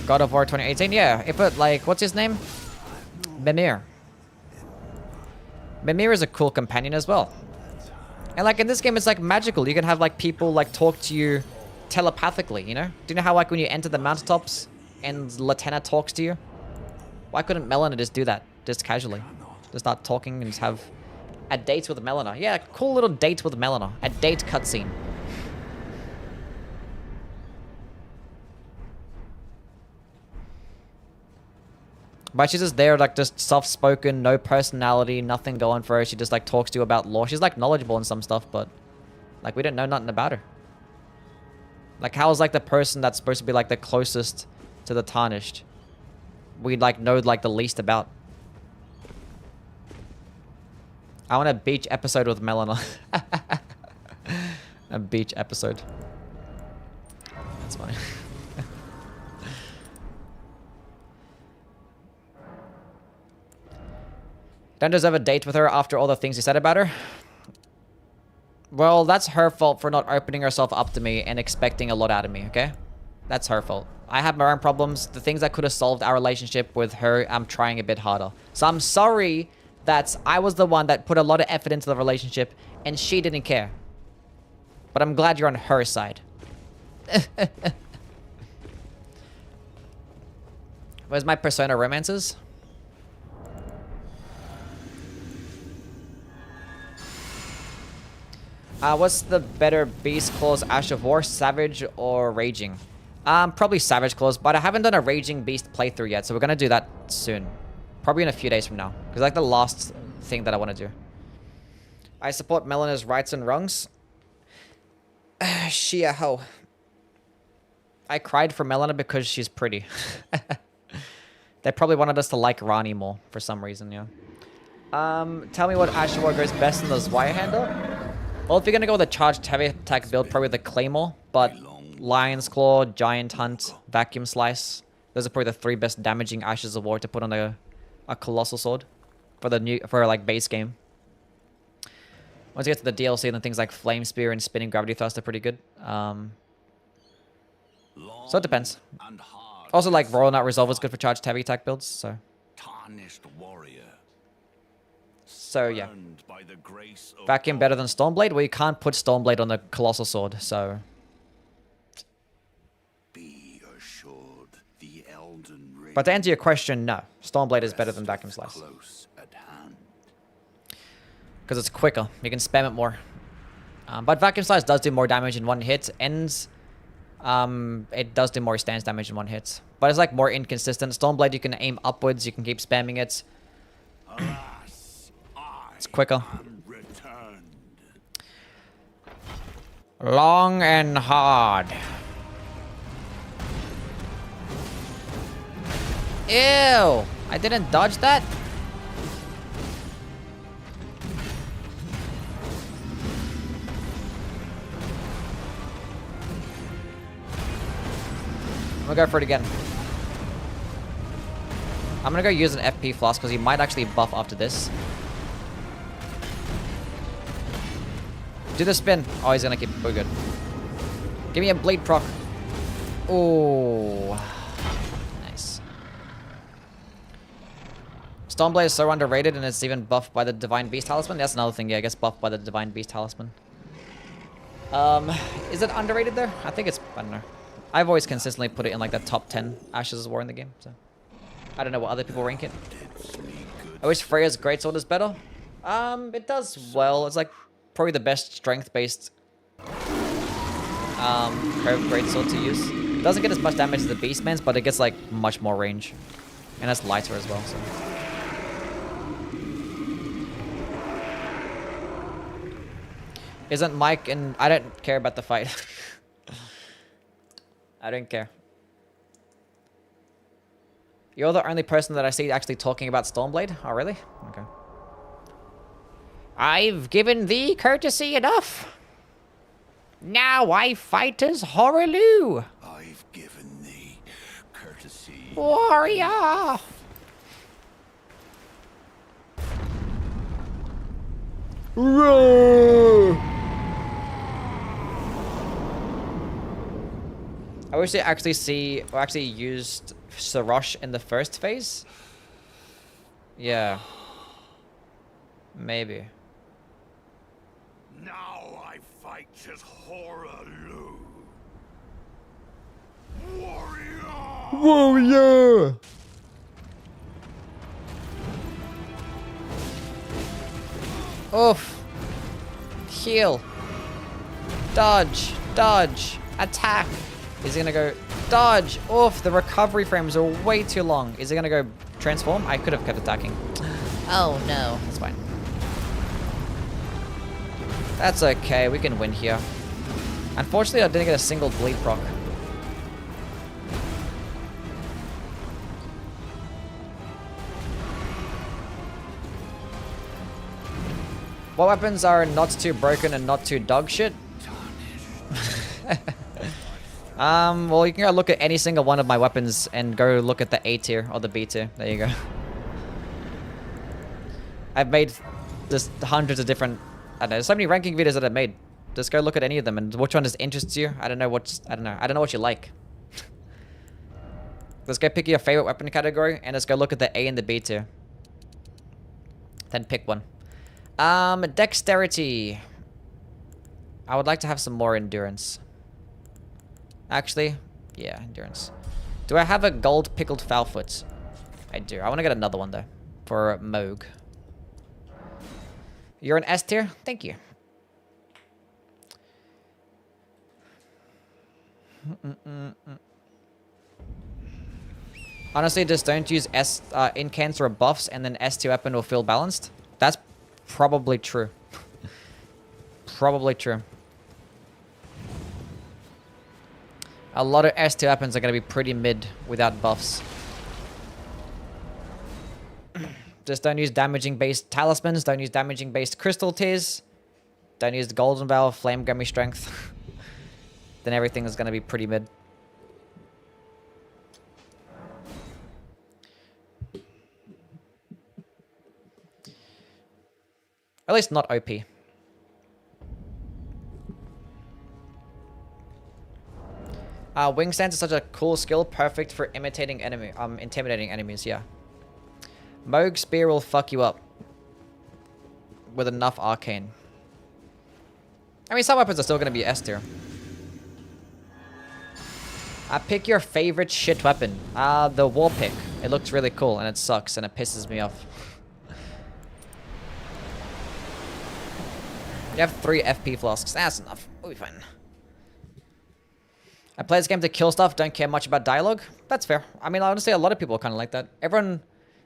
God of War 2018, yeah. It put like what's his name? Mimir. Mimir is a cool companion as well. And like in this game, it's like magical. You can have like people like talk to you telepathically. You know? Do you know how like when you enter the mountaintops? And Latena talks to you? Why couldn't Melina just do that? Just casually. Just start talking and just have a date with Melina. Yeah, cool little date with Melina. A date cutscene. But she's just there, like, just soft-spoken, no personality, nothing going for her. She just, like, talks to you about lore. She's, like, knowledgeable in some stuff, but, like, we don't know nothing about her. Like, how is, like, the person that's supposed to be, like, the closest to the Tarnished we like know like the least about? I want a beach episode with Melina. A beach episode. That's funny. Don't deserve a date with her after all the things you said about her. Well, that's her fault for not opening herself up to me and expecting a lot out of me, okay? That's her fault. I have my own problems. The things that could have solved our relationship with her, I'm trying a bit harder. So I'm sorry that I was the one that put a lot of effort into the relationship and she didn't care. But I'm glad you're on her side. Where's my Persona romances? What's the better beast claws, Ash of War, Savage or Raging? Probably Savage claws, but I haven't done a Raging Beast playthrough yet, so we're gonna do that soon. Probably in a few days from now. Because like the last thing that I want to do. I support Melena's rights and wrongs. She a hoe. I cried for Melena because she's pretty. They probably wanted us to like Rani more for some reason, yeah. Tell me what Ash of War goes best in the wire handle. Well, if you're gonna go with a charged heavy attack build, probably the Claymore, but Lion's Claw, Giant Hunt, Vacuum Slice. Those are probably the 3 best damaging Ashes of War to put on a Colossal Sword for like base game. Once you get to the DLC, then things like Flame Spear and Spinning Gravity Thrust are pretty good. So it depends. Also, like Royal Knight Resolver is good for charged heavy attack builds. So yeah. Vacuum better than Stormblade? Well, you can't put Stormblade on the Colossal Sword, so. Be assured, the Elden Ring. But to answer your question, no. Stormblade is better than Vacuum Slice. Because it's quicker. You can spam it more. But Vacuum Slice does do more damage in one hit, and it does do more stance damage in one hit. But it's like more inconsistent. Stormblade, you can aim upwards, you can keep spamming it. It's quicker. Long and hard. Ew! I didn't dodge that? I'm gonna go for it again. I'm gonna go use an FP Flask because he might actually buff after this. Do the spin. Oh, he's gonna keep it. We're good. Give me a bleed proc. Oh, nice. Stormblade is so underrated, and it's even buffed by the Divine Beast Talisman. That's another thing. Yeah, I guess buffed by the Divine Beast Talisman. Is it underrated there? I think it's. I don't know. I've always consistently put it in like the top 10 Ashes of War in the game. So I don't know what other people rank it. I wish Freya's Greatsword is better. It does well. It's like probably the best strength-based curved greatsword to use. It doesn't get as much damage as the Beastman's, but it gets like much more range, and it's lighter as well. So. Isn't Mike and I don't care about the fight. I don't care. You're the only person that I see actually talking about Stormblade. Oh, really? Okay. I've given thee courtesy enough. Now I fight as Horaloo. I've given thee courtesy. Warrior. Roar. I wish they actually used Sarosh in the first phase. Yeah. Maybe. Now I fight as Horaloo. Warrior! Warrior! Oof. Heal. Dodge. Dodge. Attack. Is he gonna go dodge? Oof, the recovery frames are way too long. Is he gonna go transform? I could have kept attacking. Oh no. That's fine. That's okay, we can win here. Unfortunately, I didn't get a single bleed proc. What weapons are not too broken and not too dog shit? Well, you can go look at any single one of my weapons and go look at the A tier or the B tier. There you go. I've made just hundreds of different, I don't know, so many ranking videos that I've made. Just go look at any of them and which one just interests you. I don't know what you like. Let's go pick your favorite weapon category and let's go look at the A and the B tier. Then pick one. Dexterity. I would like to have some more endurance. Actually, yeah, endurance. Do I have a gold pickled foulfoot? I do. I want to get another one though. For Moog. You're an S tier? Thank you. Honestly, just don't use S incants or buffs, and then S tier weapon will feel balanced. That's probably true. Probably true. A lot of S tier weapons are going to be pretty mid without buffs. Just don't use damaging based talismans. Don't use damaging based crystal tears. Don't use the golden bow, flame gummy strength. Then everything is going to be pretty mid. At least not OP. Wing stance is such a cool skill, perfect for intimidating enemies, yeah. Moog Spear will fuck you up. With enough arcane. I mean, some weapons are still going to be S tier. Pick your favorite shit weapon. The war pick. It looks really cool and it sucks and it pisses me off. You have 3 FP flasks. That's enough. We'll be fine. I play this game to kill stuff, don't care much about dialogue. That's fair. I mean, honestly, a lot of people are kind of like that. Everyone...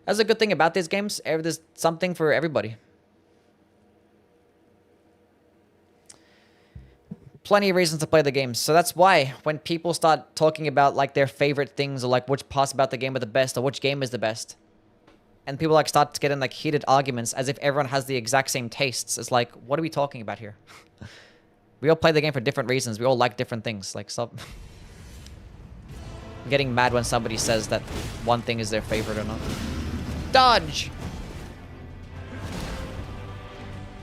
That's a good thing about these games. There's something for everybody. Plenty of reasons to play the games. So that's why when people start talking about like their favorite things or like which parts about the game are the best or which game is the best. And people like start to get in like heated arguments as if everyone has the exact same tastes. It's like, what are we talking about here? We all play the game for different reasons. We all like different things. Like, stop. I'm getting mad when somebody says that one thing is their favorite or not. Dodge!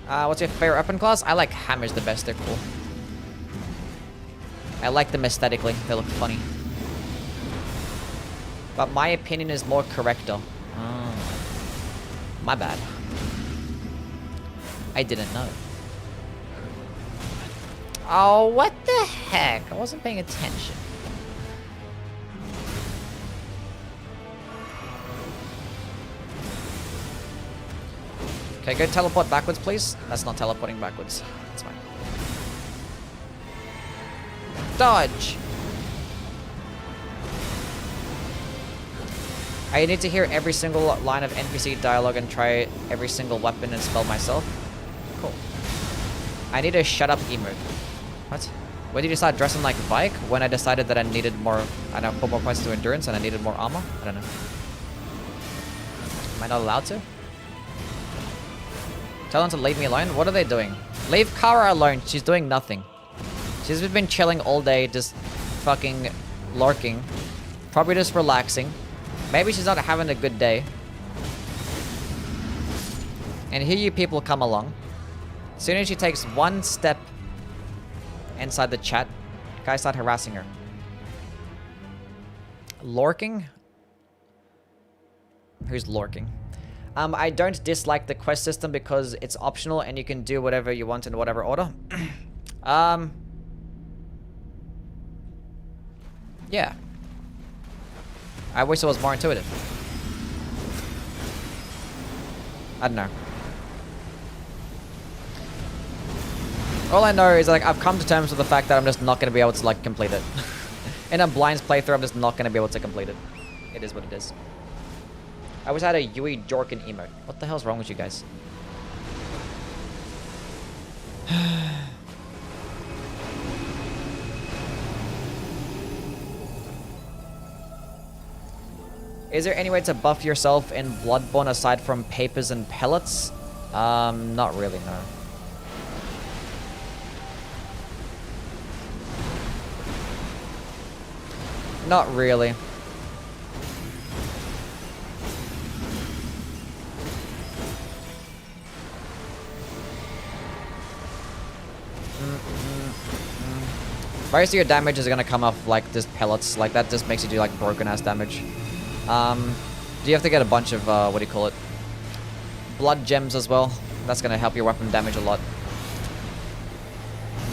What's your favorite weapon class? I like hammers the best. They're cool. I like them aesthetically. They look funny. But my opinion is more correct though. Oh. My bad. I didn't know. Oh, what the heck? I wasn't paying attention. Okay, go teleport backwards, please. That's not teleporting backwards. That's fine. Dodge! I need to hear every single line of NPC dialogue and try every single weapon and spell myself. Cool. I need a shut up emote. What? When did you start dressing like Vike? When I decided that I needed more... I know, put more points to endurance and I needed more armor? I don't know. Am I not allowed to? Tell them to leave me alone? What are they doing? Leave Kara alone. She's doing nothing. She's been chilling all day, just fucking lurking. Probably just relaxing. Maybe she's not having a good day. And here you people come along. As soon as she takes one step inside the chat, guys start harassing her. Lurking? Who's lurking? I don't dislike the quest system because it's optional and you can do whatever you want in whatever order. Yeah. I wish it was more intuitive. I don't know. All I know is like I've come to terms with the fact that I'm just not going to be able to like complete it. In a blinds playthrough, I'm just not going to be able to complete it. It is what it is. I wish I had a Yui Jorkin emote. What the hell's wrong with you guys? Is there any way to buff yourself in Bloodborne aside from papers and pellets? Not really, no. Not really. Most of your damage is gonna come off like just pellets. Like that just makes you do like broken ass damage. Do you have to get a bunch of what do you call it? blood gems as well. That's gonna help your weapon damage a lot.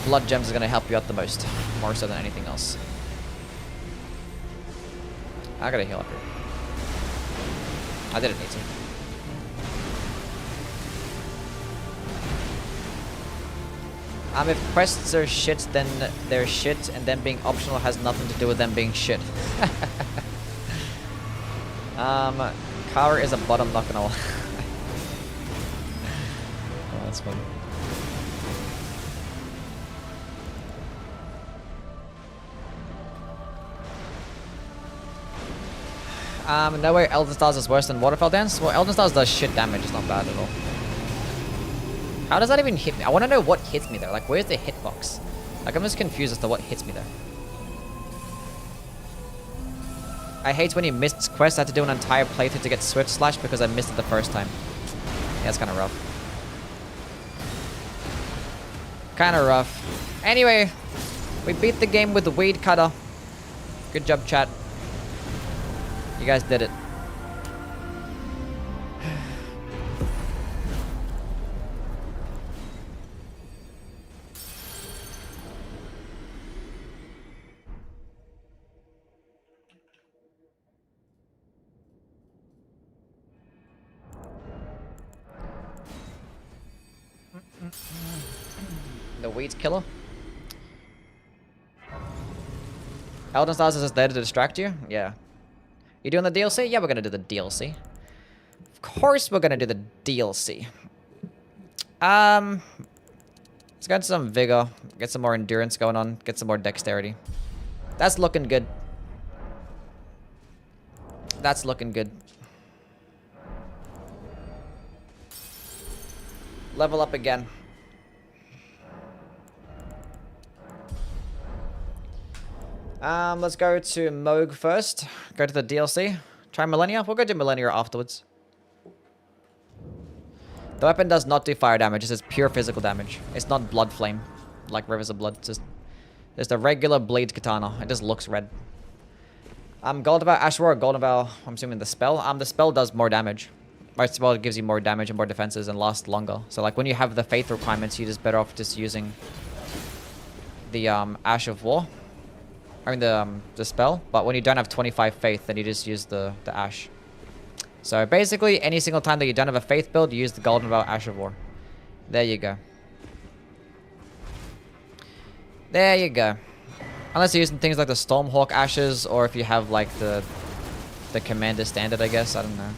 Blood gems are gonna help you out the most, more so than anything else. I gotta heal up here. I didn't need to. If quests are shit, then they're shit, and them being optional has nothing to do with them being shit. Kara is a bottom, not gonna lie. Oh, that's funny. No way Elden Stars is worse than Waterfall Dance? Well, Elden Stars does shit damage, it's not bad at all. How does that even hit me? I want to know what hits me there. Like, where's the hitbox? Like, I'm just confused as to what hits me there. I hate when you missed quests. I had to do an entire playthrough to get Swift Slash because I missed it the first time. Yeah, it's kind of rough. Kind of rough. Anyway, we beat the game with the weed cutter. Good job, chat. You guys did it. The weeds killer. Elden Stars is just there to distract you? Yeah. You doing the DLC? Yeah, we're gonna do the DLC. Of course we're gonna do the DLC. Let's get some vigor, get some more endurance going on, get some more dexterity. That's looking good. That's looking good. Level up again. Let's go to Moog first. Go to the DLC. Try Millennia. We'll go to Millennia afterwards. The weapon does not do fire damage. It's just pure physical damage. It's not blood flame, like Rivers of Blood. It's just a regular bleed katana. It just looks red. Golden Vow Ash Roar, Golden Vow, I'm assuming the spell. The spell does more damage. My spell gives you more damage and more defenses and lasts longer. So like when you have the faith requirements, you're just better off just using the Ash of War. I mean the spell. But when you don't have 25 faith, then you just use the Ash. So basically, any single time that you don't have a faith build, you use the Golden Vow Ash of War. There you go. There you go. Unless you're using things like the Stormhawk Ashes, or if you have like the Commander Standard, I guess. I don't know.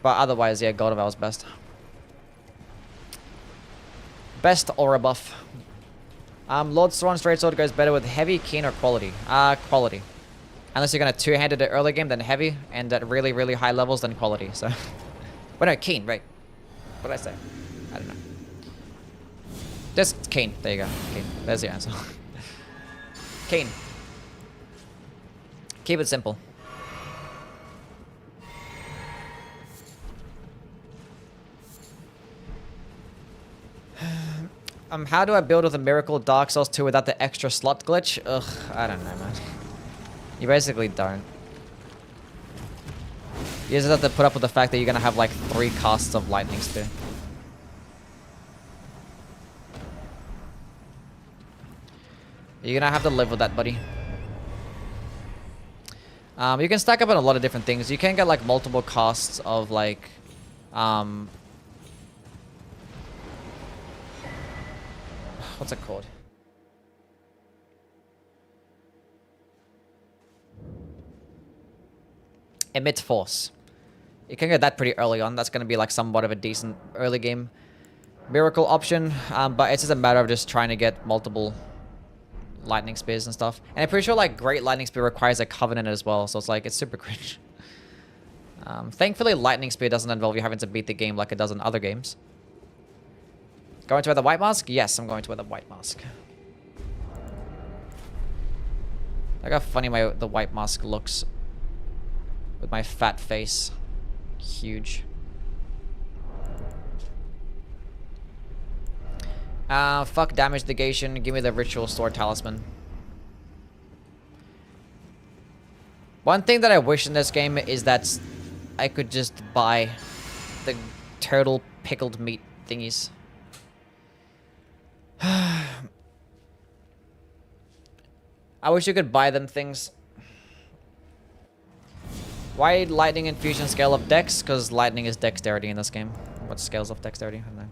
But otherwise, yeah, Golden Vow is best. Best aura buff. Lord Sauron's Straight Sword goes better with heavy, keen, or quality. Quality. Unless you're gonna two-handed it early game, then heavy, and at really, really high levels, then quality. So, but no, keen, right? What did I say? I don't know. Just keen. There you go. Keen. There's your answer. Keen. Keep it simple. How do I build with a Miracle Dark Souls 2 without the extra slot glitch? Ugh, I don't know, man. You basically don't. You just have to put up with the fact that you're gonna have like 3 casts of Lightning Spear. You're gonna have to live with that, buddy. You can stack up on a lot of different things. You can get like multiple casts of like what's it called? Emit Force. You can get that pretty early on. That's going to be like somewhat of a decent early game miracle option. But it's just a matter of just trying to get multiple lightning spears and stuff. And I'm pretty sure like Great Lightning Spear requires a Covenant as well. So it's like, it's super cringe. Thankfully, Lightning Spear doesn't involve you having to beat the game like it does in other games. Going to wear the white mask? Yes, I'm going to wear the white mask. Look how funny the white mask looks. With my fat face. Huge. Fuck damage negation. Give me the ritual sword talisman. One thing that I wish in this game is that I could just buy the turtle pickled meat thingies. I wish you could buy them things. Why lightning infusion scale of dex? Because lightning is dexterity in this game. What scales of dexterity? I don't know.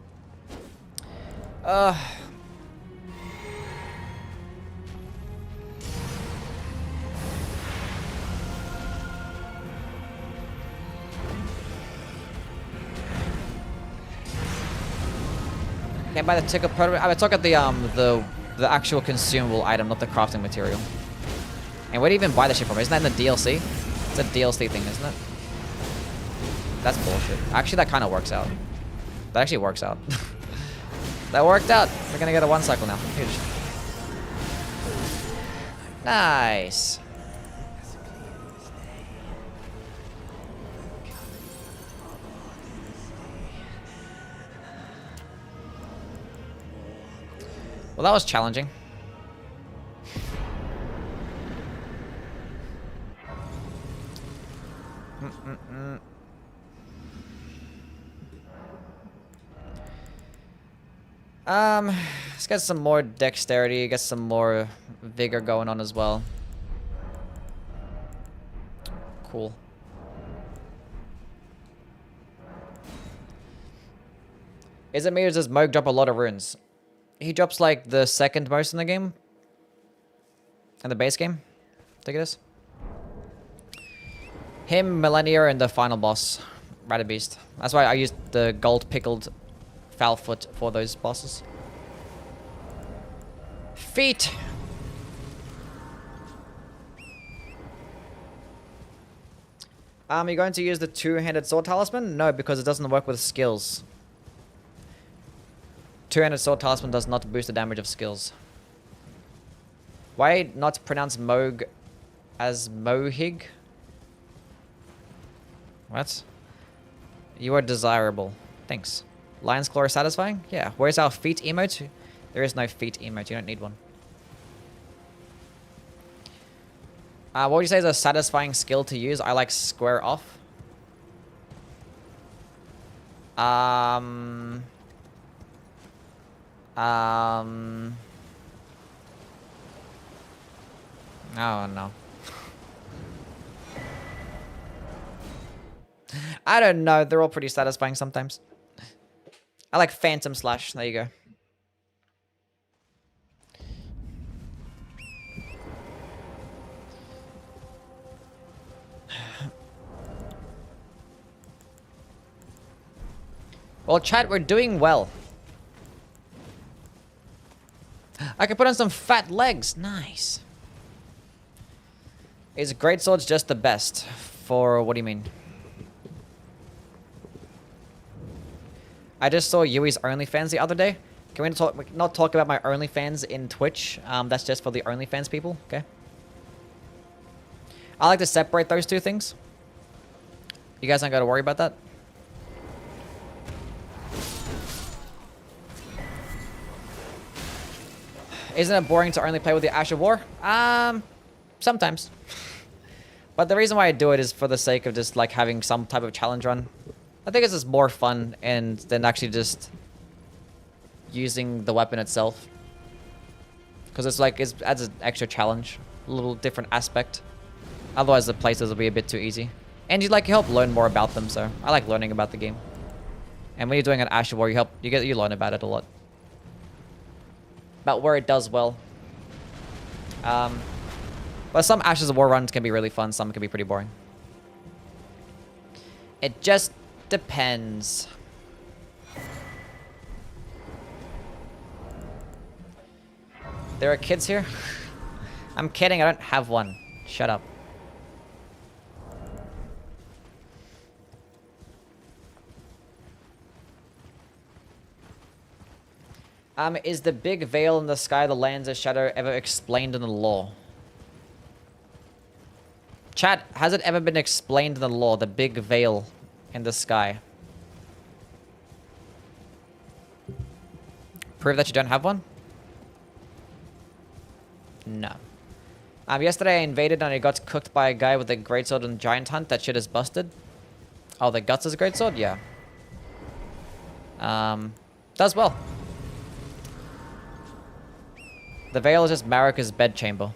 Can't buy the ticket prototype. I talk at the actual consumable item, not the crafting material. And where do you even buy the shit from? Isn't that in the DLC? It's a DLC thing, isn't it? That's bullshit. Actually, that kind of works out. That actually works out. That worked out. We're gonna get a 1 cycle now. Huge. Nice. Well, that was challenging. Let's get some more dexterity, get some more vigor going on as well. Cool. Is it me or does Moog drop a lot of runes? He drops like the second most in the game. In the base game. I think it is. Him, Millennia, and the final boss. Rada Beast. That's why I used the gold pickled Foulfoot for those bosses. Feet! You're going to use the two-handed sword talisman? No, because it doesn't work with skills. Two-handed sword talisman does not boost the damage of skills. Why not pronounce Moog as Mohig? What? You are desirable. Thanks. Lion's Claw is satisfying? Yeah. Where's our feet emote? There is no feet emote. You don't need one. What would you say is a satisfying skill to use? I like square off. Oh no. I don't know. They're all pretty satisfying sometimes. I like Phantom Slash. There you go. Well, chat, we're doing well. I can put on some fat legs. Nice. Is greatswords just the best? For what do you mean? I just saw Yui's OnlyFans the other day. Can we not talk about my OnlyFans in Twitch? That's just for the OnlyFans people, okay? I like to separate those two things. You guys aren't going to worry about that? Isn't it boring to only play with the Ash of War? Sometimes. But the reason why I do it is for the sake of just like having some type of challenge run. I think it's just more fun and than actually just using the weapon itself. Because it's like, it adds an extra challenge. A little different aspect. Otherwise the places will be a bit too easy. And you like help learn more about them, so I like learning about the game. And when you're doing an Ash of War, you learn about it a lot. About where it does well. But some Ashes of War runs can be really fun, some can be pretty boring. It just depends. There are kids here? I'm kidding, I don't have one. Shut up. Is the big veil in the sky that lands a shadow ever explained in the lore? Chat, has it ever been explained in the lore, the big veil in the sky? Prove that you don't have one? No. Yesterday I invaded and I got cooked by a guy with a greatsword and giant hunt. That shit is busted. Oh, the guts is a greatsword? Yeah. Does well. The veil is just Marika's bedchamber.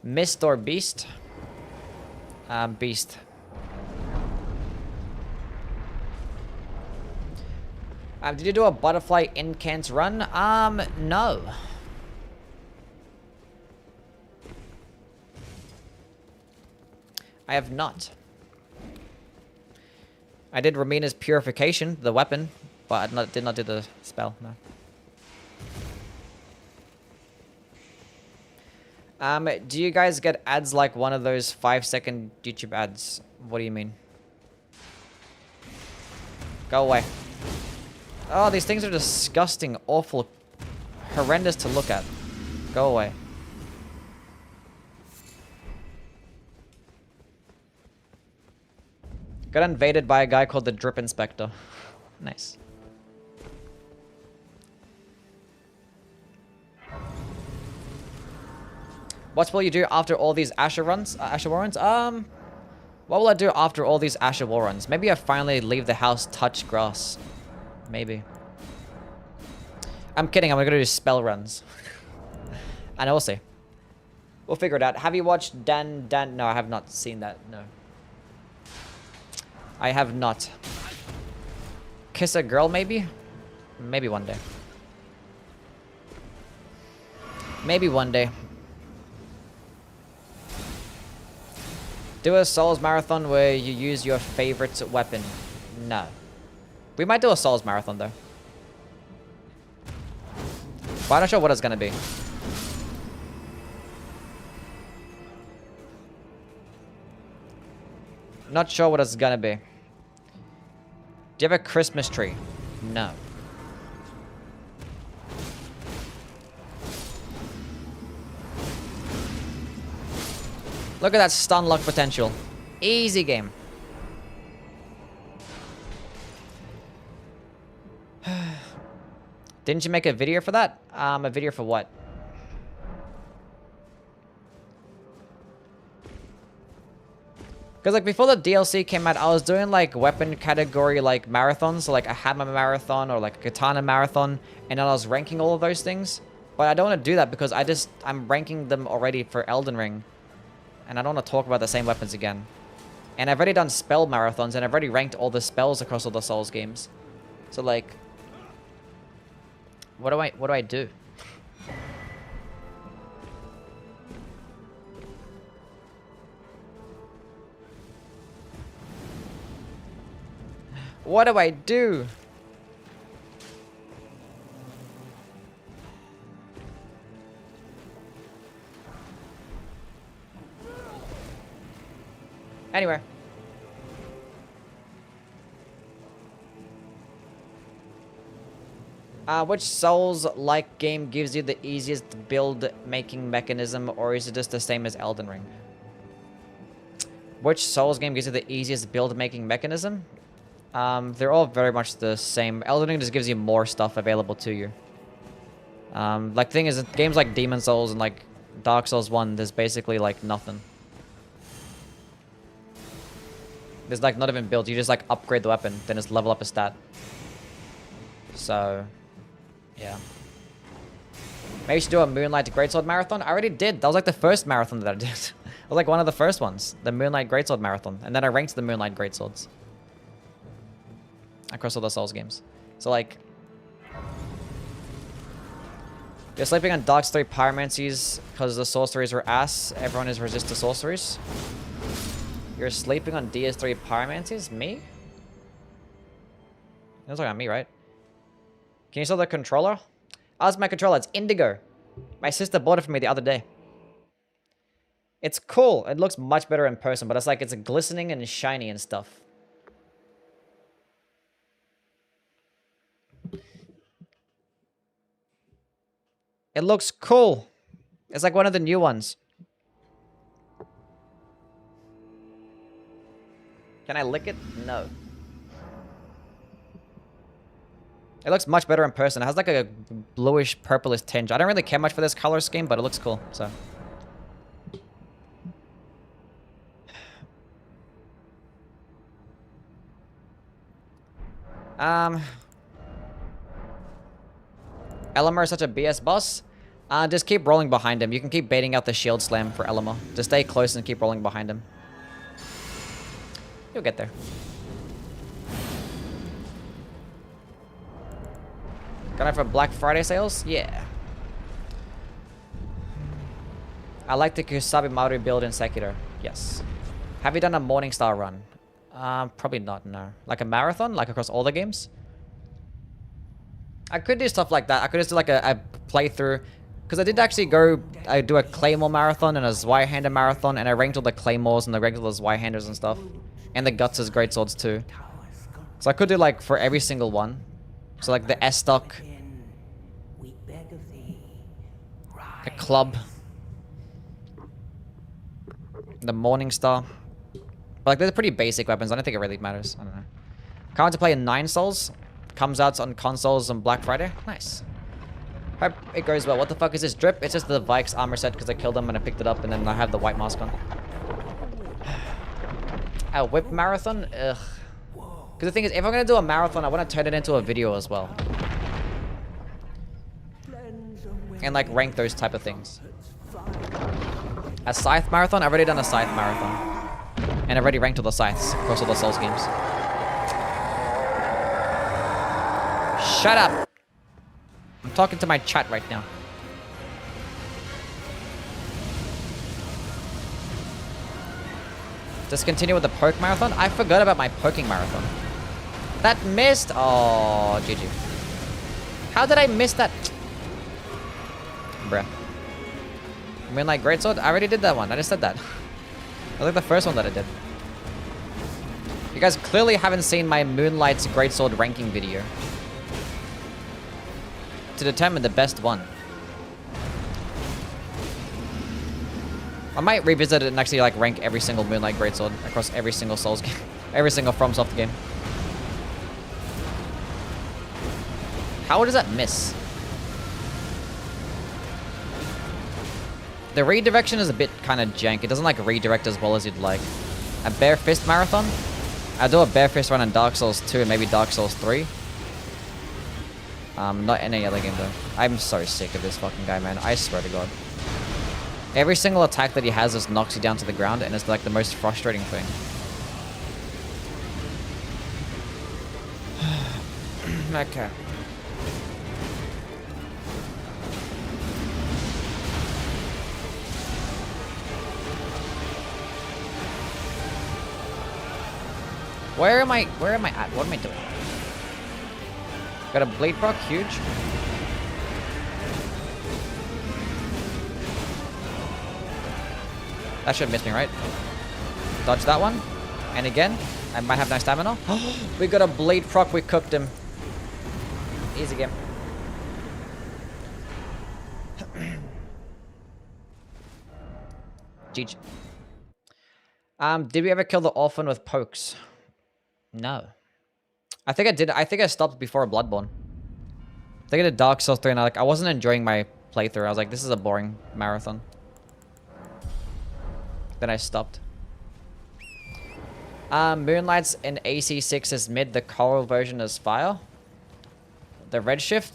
Mist or beast? Beast. Did you do a butterfly incants run? No. I have not. I did Ramina's purification, the weapon, but I did not do the spell, no. Do you guys get ads like one of those 5-second YouTube ads? What do you mean? Go away. Oh, these things are disgusting, awful, horrendous to look at. Go away. Got invaded by a guy called the Drip Inspector. Nice. What will you do after all these Asher runs? Asher War runs? What will I do after all these Asher War runs? Maybe I finally leave the house, touch grass. Maybe. I'm kidding, I'm gonna do spell runs. And we'll see. We'll figure it out. Have you watched Dan? No, I have not seen that, no. I have not. Kiss a girl, maybe? Maybe one day. Maybe one day. Do a Souls marathon where you use your favorite weapon. No. We might do a Souls marathon, though. But I'm not sure what it's gonna be. Not sure what it's gonna be. Do you have a Christmas tree? No. Look at that stun luck potential. Easy game. Didn't you make a video for that? A video for what? Because like before the DLC came out, I was doing like weapon category like marathons, so like a hammer marathon or like a katana marathon, and then I was ranking all of those things. But I don't want to do that because I'm ranking them already for Elden Ring. And I don't want to talk about the same weapons again. And I've already done spell marathons, and I've already ranked all the spells across all the Souls games. So like, what do I do? What do I do? Anyway. Which Souls-like game gives you the easiest build-making mechanism, or is it just the same as Elden Ring? Which Souls game gives you the easiest build-making mechanism? They're all very much the same. Elden Ring just gives you more stuff available to you. Like, thing is, games like Demon Souls and, like, Dark Souls 1, there's basically, like, nothing. There's, like, not even build. You just, like, upgrade the weapon, then just level up a stat. So, yeah. Maybe you should do a Moonlight Greatsword Marathon. I already did. That was, like, the first marathon that I did. It was, like, one of the first ones. The Moonlight Greatsword Marathon. And then I ranked the Moonlight Greatswords across all the Souls games. So, like, you're sleeping on Dark 3 Pyromancies because the sorceries were ass. Everyone is resist to sorceries. You're sleeping on DS3 Pyromancies? Me? You're talking about me, right? Can you sell the controller? Oh, it's my controller. It's Indigo. My sister bought it for me the other day. It's cool. It looks much better in person, but it's like it's glistening and shiny and stuff. It looks cool. It's like one of the new ones. Can I lick it? No. It looks much better in person. It has like a bluish purplish tinge. I don't really care much for this color scheme, but it looks cool, so. Elamar is such a BS boss. Just keep rolling behind him. You can keep baiting out the shield slam for Elamar. Just stay close and keep rolling behind him. You'll get there. Going for Black Friday sales? Yeah. I like the Kusabi Maru build in Sekiro. Yes. Have you done a Morningstar run? Probably not, no. Like a marathon? Like across all the games? I could do stuff like that. I could just do like a playthrough. Because I did actually I do a Claymore marathon and a Zweihander marathon, and I ranked all the Claymores and I ranked all the Zweihanders and stuff. And the Guts' Greatswords too. So I could do like for every single one. So like the S-Stock. The Club. The Morningstar. But like they're pretty basic weapons. I don't think it really matters. I don't know. Can't wait to play in 9 Souls. Comes out on consoles on Black Friday. Nice. Hope it goes well. What the fuck is this drip? It's just the Vikes armor set because I killed them and I picked it up and then I have the white mask on. A whip marathon? Ugh. Because the thing is, if I'm going to do a marathon, I want to turn it into a video as well. And like rank those type of things. A Scythe marathon? I've already done a Scythe marathon. And I've already ranked all the Scythes across all the Souls games. Shut up! I'm talking to my chat right now. Just continue with the poke marathon? I forgot about my poking marathon. That missed! Oh, GG. How did I miss that? Bruh. Moonlight Greatsword? I already did that one. I just said that. That was like the first one that I did. You guys clearly haven't seen my Moonlight's Greatsword ranking video. To determine the best one. I might revisit it and actually like rank every single Moonlight Greatsword across every single Souls game. Every single FromSoft game. How does that miss? The redirection is a bit kind of jank. It doesn't like redirect as well as you'd like. A Bare Fist marathon? I'll do a Bare Fist run in Dark Souls 2 and maybe Dark Souls 3. Not any other game though. I'm so sick of this fucking guy, man. I swear to God. Every single attack that he has just knocks you down to the ground, and it's like the most frustrating thing. Okay. Where am I at? What am I doing? Got a blade proc, huge. That should miss me, right? Dodge that one. And again, I might have no stamina. We got a blade proc, we cooked him. Easy game. GG. Did we ever kill the orphan with pokes? No. I think I did. I think I stopped before Bloodborne. I think I did Dark Souls 3 and I wasn't enjoying my playthrough. I was like, this is a boring marathon. Then I stopped. Moonlight's in AC6 is mid. The coral version is fire. The redshift,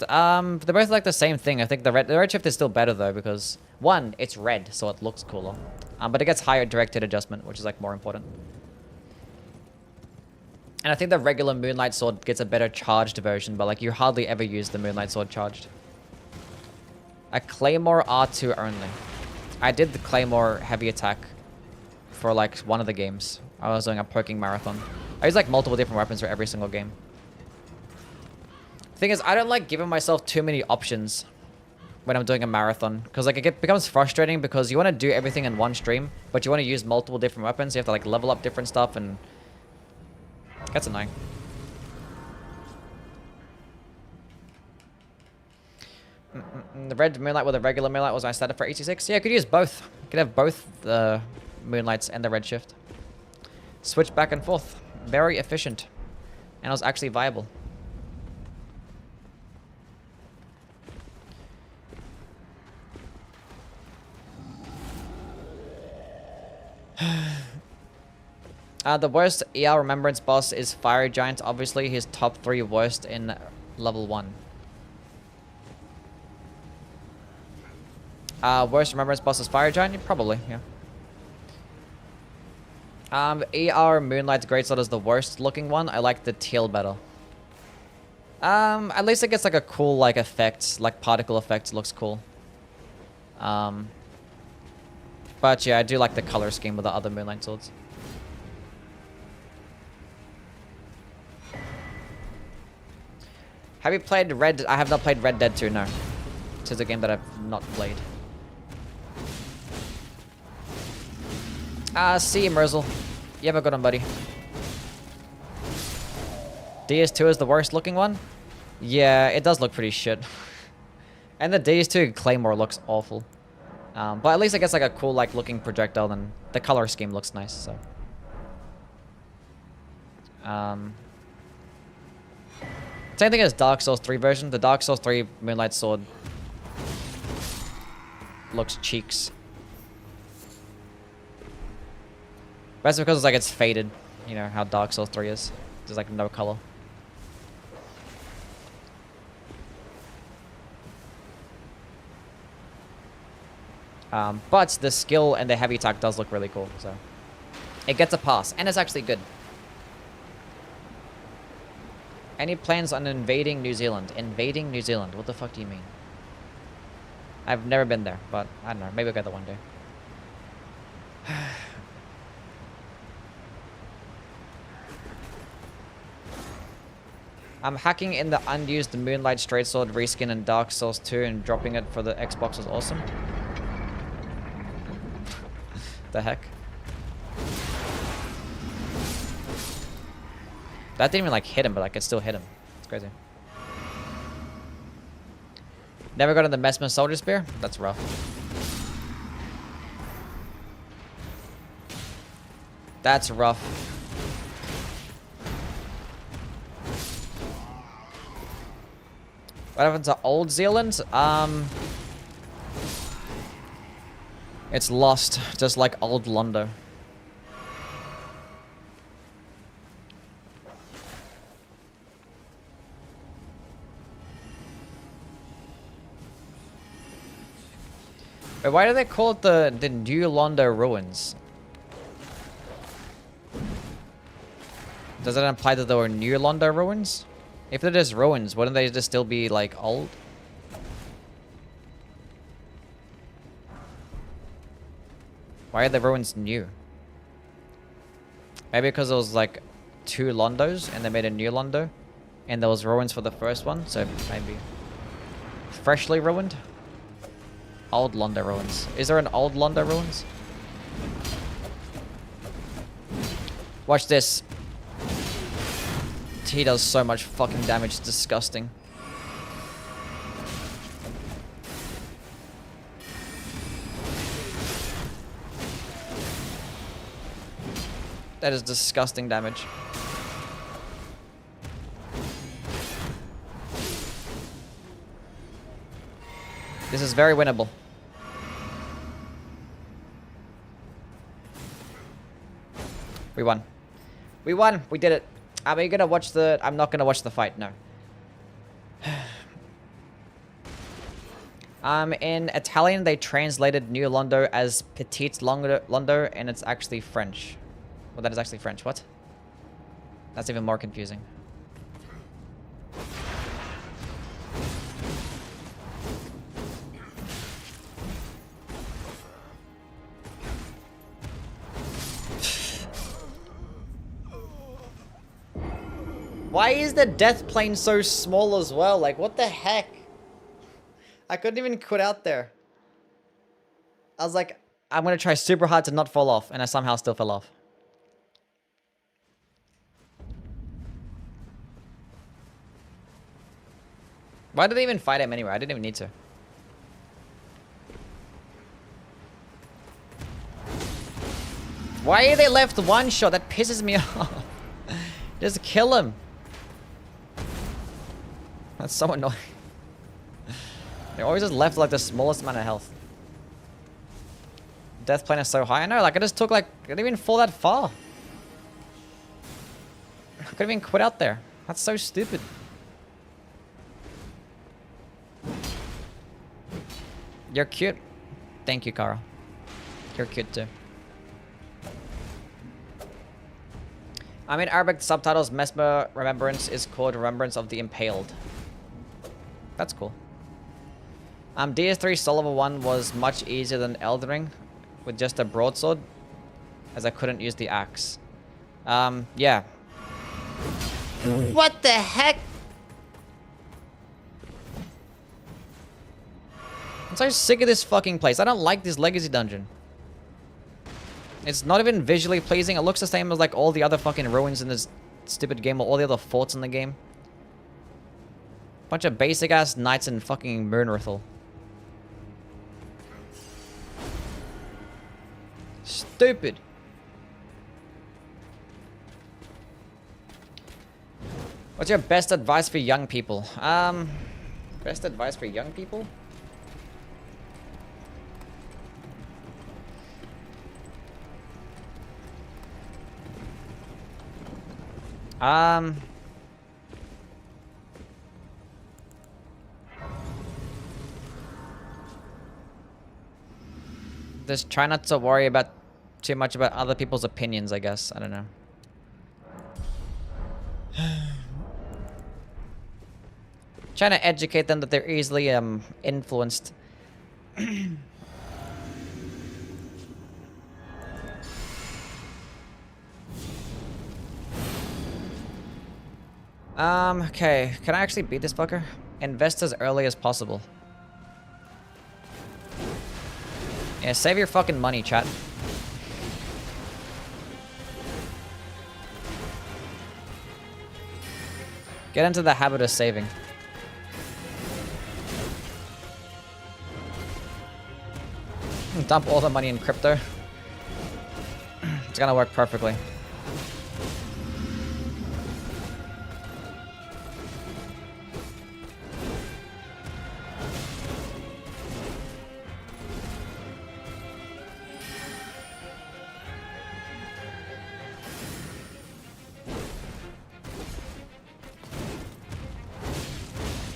they're both like the same thing. I think the redshift is still better though because one, it's red, so it looks cooler. But it gets higher direct hit adjustment, which is like more important. And I think the regular Moonlight Sword gets a better charged version, but like you hardly ever use the Moonlight Sword charged. A Claymore R2 only. I did the Claymore heavy attack for like one of the games. I was doing a poking marathon. I use like multiple different weapons for every single game. Thing is, I don't like giving myself too many options when I'm doing a marathon, because like it becomes frustrating because you want to do everything in one stream, but you want to use multiple different weapons. You have to like level up different stuff, and that's annoying. The red Moonlight with a regular Moonlight was my starter for 86. Yeah, I could use both. I could have both the Moonlights and the red shift. Switch back and forth. very efficient. And it was actually viable. The worst ER Remembrance boss is Fire Giant. Obviously, he's top 3 worst in level 1. Worst Remembrance boss is Fire Giant? Probably, yeah. ER Moonlight Greatsword is the worst looking one. I like the teal better. At least it gets like a cool like effect, like particle effect. Looks cool. But yeah, I do like the color scheme with the other Moonlight swords. Have you played Red? I have not played Red Dead 2, no. This is a game that I've not played. See you, Merzel. You have a good one, buddy. DS2 is the worst looking one? Yeah, it does look pretty shit. And the DS2 Claymore looks awful. But at least it gets like a cool like looking projectile and the color scheme looks nice, so. Same thing as Dark Souls 3 version. The Dark Souls 3 Moonlight Sword looks cheeks. That's because it's like it's faded. You know how Dark Souls 3 is. There's like no color. But the skill and the heavy attack does look really cool, so it gets a pass, and it's actually good. Any plans on invading New Zealand? Invading New Zealand? What the fuck do you mean? I've never been there, but I don't know. Maybe I'll get there one day. I'm hacking in the unused Moonlight Straight Sword reskin in Dark Souls 2 and dropping it for the Xbox was awesome. The heck? That didn't even like hit him, but like it still hit him. It's crazy. Never got in the Messmer Soldier Spear? That's rough. That's rough. What happened to Old Zealand? It's lost, just like Old Londo. Wait, why do they call it the New Londo Ruins? Does that imply that there were New Londo Ruins? If they're just ruins, wouldn't they just still be like old? Why are the ruins new? Maybe because there was like 2 Londos and they made a new Londo and there was ruins for the first one, so maybe freshly ruined? Old Londo ruins. Is there an old Londo ruins? Watch this. He does so much fucking damage, it's disgusting. That is disgusting damage. This is very winnable. We won. We won! We did it! Are we gonna watch the... I'm not gonna watch the fight, no. In Italian, they translated New Londo as Petite Londo, and it's actually French. Well, that is actually French. What? That's even more confusing. Why is the death plane so small as well? Like, what the heck? I couldn't even quit out there. I was like, I'm gonna try super hard to not fall off, and I somehow still fell off. Why did they even fight him anyway? I didn't even need to. Why are they left one shot? That pisses me off. Just kill him. That's so annoying. They're always just left like the smallest amount of health. Death plane is so high. I know, like I just took like, I didn't even fall that far. I could have even quit out there. That's so stupid. You're cute. Thank you, Carl. You're cute too. I mean, Arabic subtitles, Mesmer Remembrance is called Remembrance of the Impaled. That's cool. DS3 Soul Level 1 was much easier than Elden Ring with just a broadsword, as I couldn't use the axe. Yeah. What the heck? I'm so sick of this fucking place. I don't like this legacy dungeon. It's not even visually pleasing. It looks the same as like all the other fucking ruins in this stupid game or all the other forts in the game. Bunch of basic ass knights in fucking Moonrithel. Stupid. What's your best advice for young people? Best advice for young people? Just try not to worry about too much about other people's opinions, I guess. I don't know. Trying to educate them that they're easily influenced. Okay. Can I actually beat this fucker? Invest as early as possible. Yeah, save your fucking money, chat. Get into the habit of saving. Dump all the money in crypto. It's gonna work perfectly.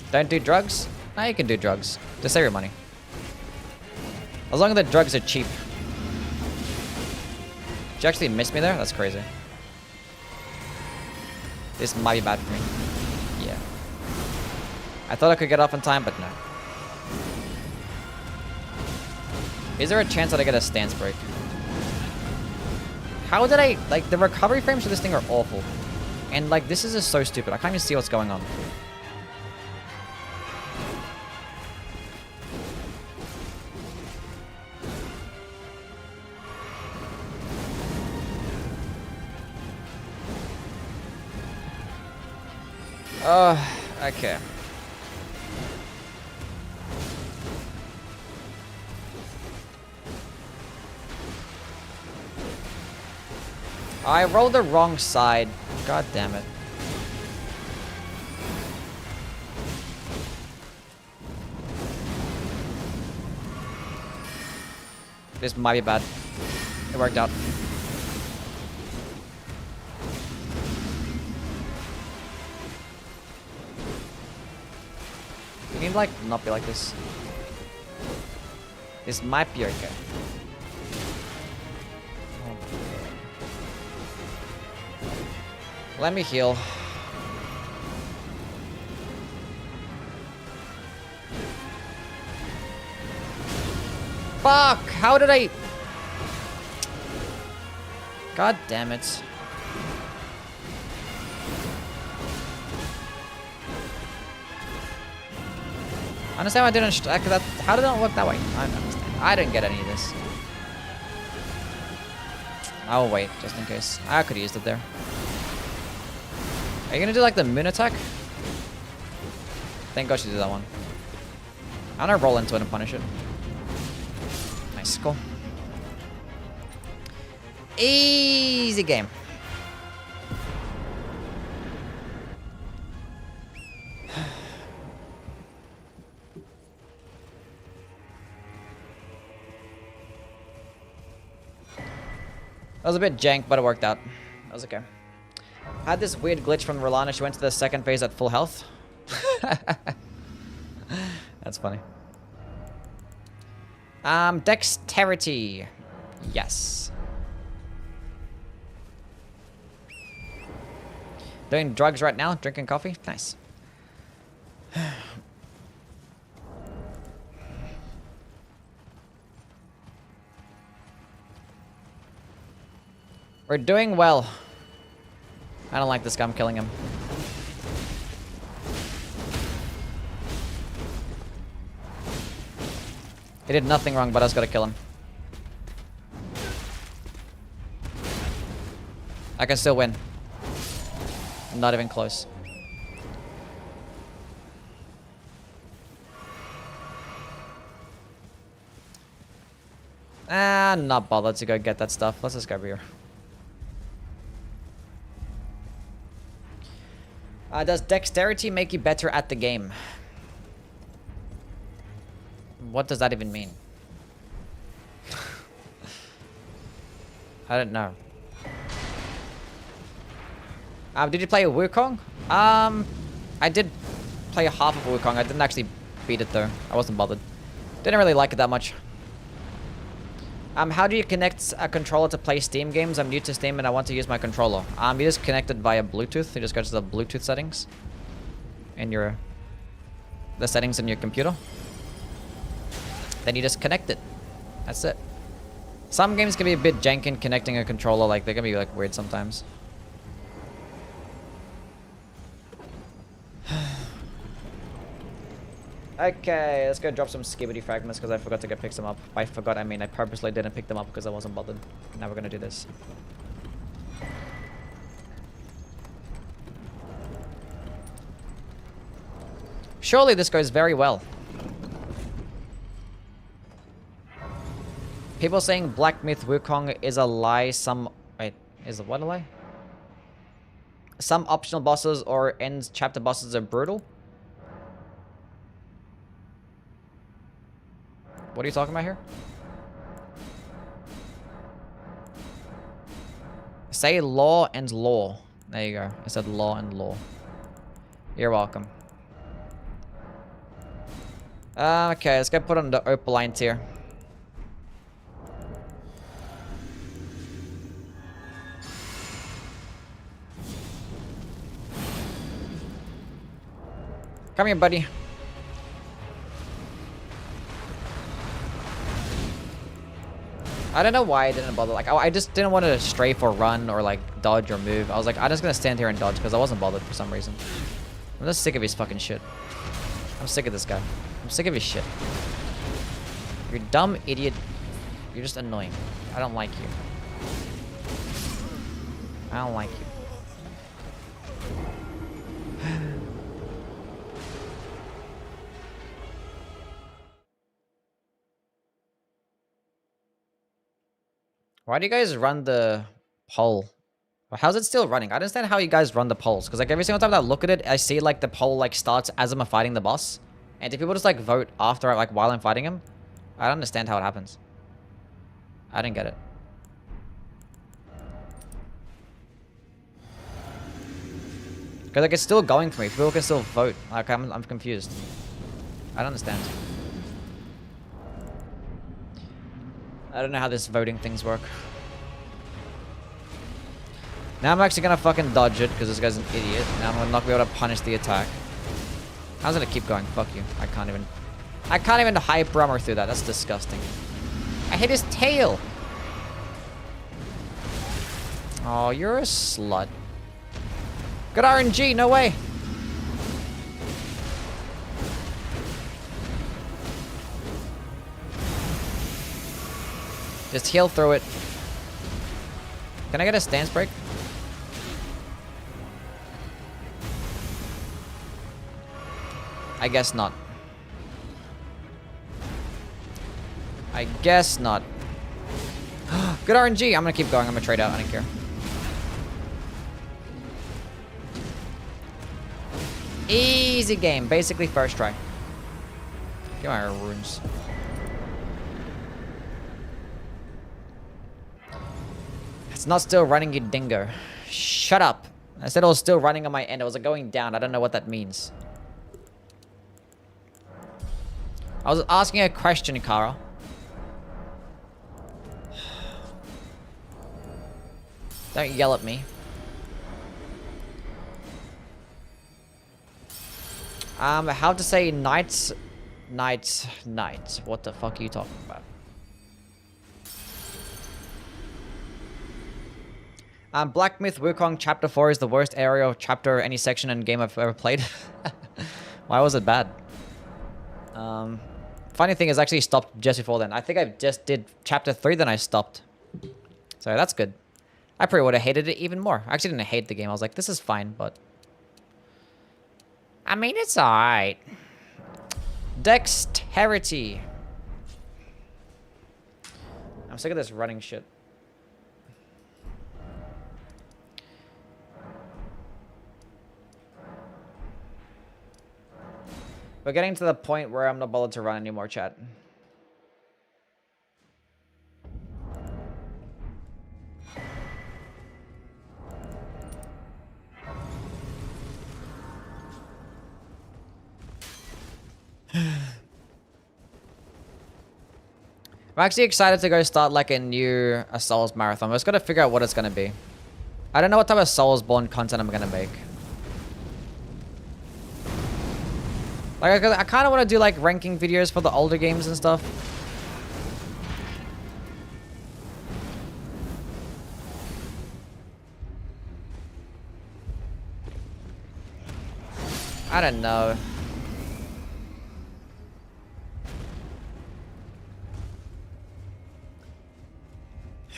Don't do drugs? Nah, you can do drugs. Just save your money. As long as the drugs are cheap. Did you actually miss me there? That's crazy. This might be bad for me. Yeah. I thought I could get off in time, but no. Is there a chance that I get a stance break? How did I... Like, the recovery frames for this thing are awful. And, like, this is just so stupid. I can't even see what's going on. Okay. I rolled the wrong side. God damn it. This might be bad. It worked out. You need like not be like this. This might be okay. Let me heal. Fuck! How did I... God damn it. I understand why I didn't... that, how did it work that way? I don't understand. I didn't get any of this. I'll wait, just in case. I could have used it there. Are you gonna do like the moon attack? Thank God she did that one. I'm gonna roll into it and punish it. Nice, cool. Easy game. was a bit jank, but it worked out. That was okay. Had this weird glitch from Rolana. She went to the second phase at full health. That's funny. Dexterity. Yes. Doing drugs right now, drinking coffee. Nice. We're doing well. I don't like this guy, I'm killing him. He did nothing wrong, but I just gotta kill him. I can still win. I'm not even close. I'm not bothered to go get that stuff. Let's just go over here. Does dexterity make you better at the game? What does that even mean? I don't know. Did you play Wukong? I did play half of Wukong. I didn't actually beat it though. I wasn't bothered. Didn't really like it that much. How do you connect a controller to play Steam games? I'm new to Steam and I want to use my controller. You just connect it via Bluetooth. You just go to the Bluetooth settings in the settings in your computer. Then you just connect it. That's it. Some games can be a bit janky in connecting a controller. Like they can be like weird sometimes. Okay, let's go drop some skibbity fragments because I forgot to go pick them up. By forgot, I mean I purposely didn't pick them up because I wasn't bothered. Now we're gonna do this. Surely this goes very well. People saying Black Myth Wukong is a lie. Wait, is what a lie? Some optional bosses or end chapter bosses are brutal. What are you talking about here? Say law and law. There you go. I said law and law. You're welcome. Okay, let's go put on the opaline tier. Come here, buddy. I don't know why I didn't bother. Like, I just didn't want to strafe or run or like dodge or move. I was like, I'm just gonna stand here and dodge because I wasn't bothered for some reason. I'm just sick of his fucking shit. I'm sick of this guy. I'm sick of his shit. You're dumb idiot. You're just annoying. I don't like you. I don't like you. Why do you guys run the poll? How's it still running? I don't understand how you guys run the polls. Because like every single time that I look at it, I see like the poll like starts as I'm fighting the boss. And if people just like vote after like while I'm fighting him, I don't understand how it happens. I didn't get it. Because like it's still going for me. People can still vote. Like I'm confused. I don't understand. I don't know how this voting things work. Now I'm actually gonna fucking dodge it because this guy's an idiot. Now I'm not gonna be able to punish the attack. I was gonna keep going. Fuck you. I can't even hyper armor through that. That's disgusting. I hit his tail. Oh, you're a slut. Good RNG. No way. Just heal through it. Can I get a stance break? I guess not. I guess not. Good RNG. I'm gonna keep going. I'm gonna trade out. I don't care. Easy game. Basically first try. Get my runes. It's not still running, you dingo. Shut up. I said it was still running on my end. It was going down. I don't know what that means. I was asking a question, Carl. Don't yell at me. How to say night. What the fuck are you talking about? Black Myth Wukong Chapter 4 is the worst area of chapter or any section in game I've ever played. Why was it bad? Funny thing is I actually stopped just before then. I think I just did Chapter 3, then I stopped. So that's good. I probably would have hated it even more. I actually didn't hate the game. I was like, this is fine, but... I mean, it's alright. Dexterity. I'm sick of this running shit. We're getting to the point where I'm not bothered to run anymore, chat. I'm actually excited to go start like a new Souls marathon. I just gotta figure out what it's gonna be. I don't know what type of Soulsborne content I'm gonna make. Like, I kind of want to do like ranking videos for the older games and stuff. I don't know.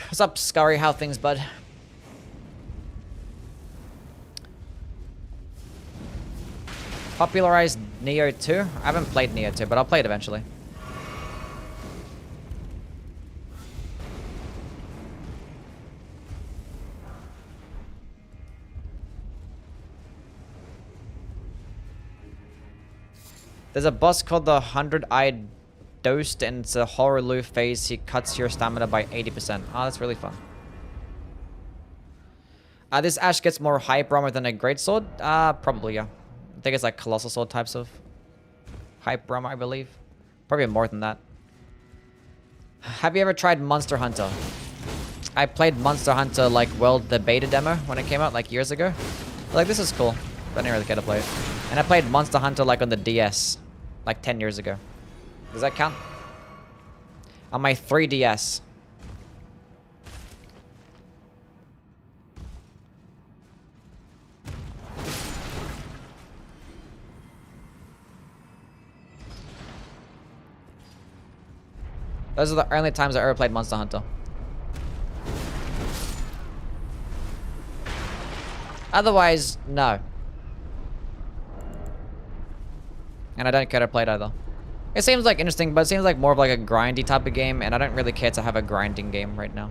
What's up, Scurry? How things, bud? Popularized Neo 2? I haven't played Neo 2, but I'll play it eventually. There's a boss called the 100-Eyed Dosed, and it's a Horror phase. He cuts your stamina by 80%. Oh, that's really fun. This Ash gets more hype armor than a greatsword? Probably, yeah. I think it's like Colossal Sword types of hype armor, I believe. Probably more than that. Have you ever tried Monster Hunter? I played Monster Hunter, like, the beta demo when it came out, like, years ago. Like, this is cool. But I didn't really care to play it. And I played Monster Hunter, like, on the DS. Like, 10 years ago. Does that count? On my 3DS. Those are the only times I ever played Monster Hunter. Otherwise, no. And I don't care to play it either. It seems like interesting, but it seems like more of like a grindy type of game, and I don't really care to have a grinding game right now.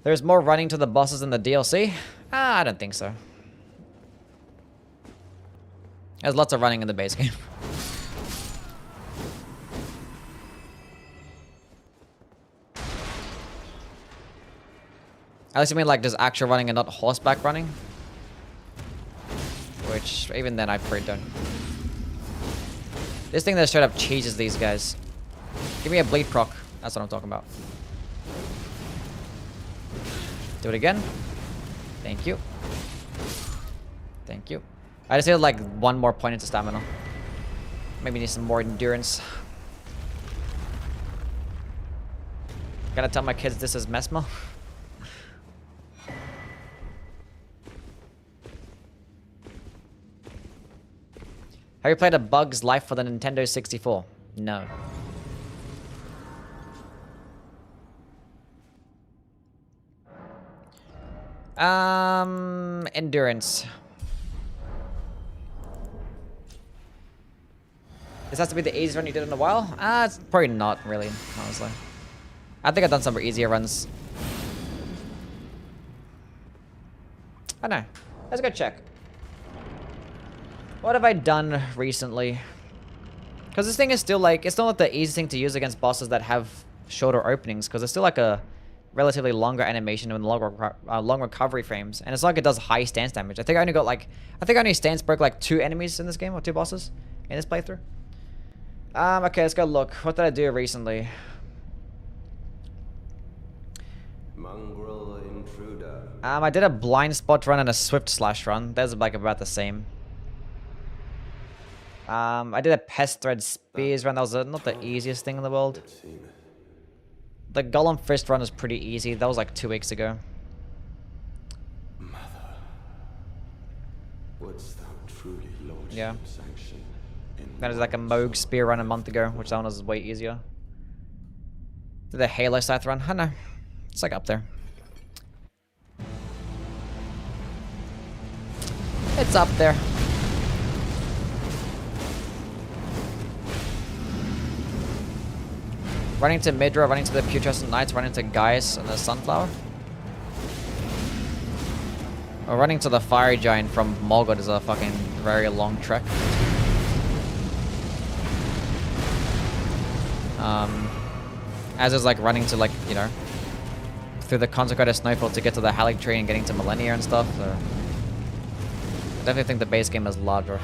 There's more running to the bosses in the DLC? I don't think so. There's lots of running in the base game. At least you mean like just actual running and not horseback running? Which, even then, I probably don't. This thing that straight up cheeses these guys. Give me a bleed proc. That's what I'm talking about. Do it again. Thank you. Thank you. I just need like one more point into stamina. Maybe need some more endurance. Gotta tell my kids this is Mesmer. Have you played A Bug's Life for the Nintendo 64? No. Endurance. This has to be the easiest run you did in a while? It's probably not really, honestly. I think I've done some easier runs. I don't know. Let's go check. What have I done recently? Because this thing is still like, it's not the easiest thing to use against bosses that have shorter openings, because it's still like a relatively longer animation and long recovery frames, and it's not like it does high stance damage. I think I only stance broke like 2 enemies in this game, or 2 bosses in this playthrough. Okay, let's go look. What did I do recently? Mongrel intruder. I did a blind spot run and a swift slash run. That's like about the same. I did a pest thread spears run. That was not the easiest thing in the world. The golem fist run is pretty easy. That was like 2 weeks ago. Mother, wouldst thou truly lordship Yeah. sanction in That is like a Moog spear run a month ago, which that one was way easier. Did the Halo Scythe run? I don't know. It's like up there. It's up there. Running to Midra, running to the Putrescent Knights, running to Gaius and the Sunflower. Or running to the Fiery Giant from Morgoth is a fucking very long trek. As is like running to like, you know, through the Consecrated Snowfield to get to the Halic Tree and getting to Millennia and stuff. So I definitely think the base game is larger.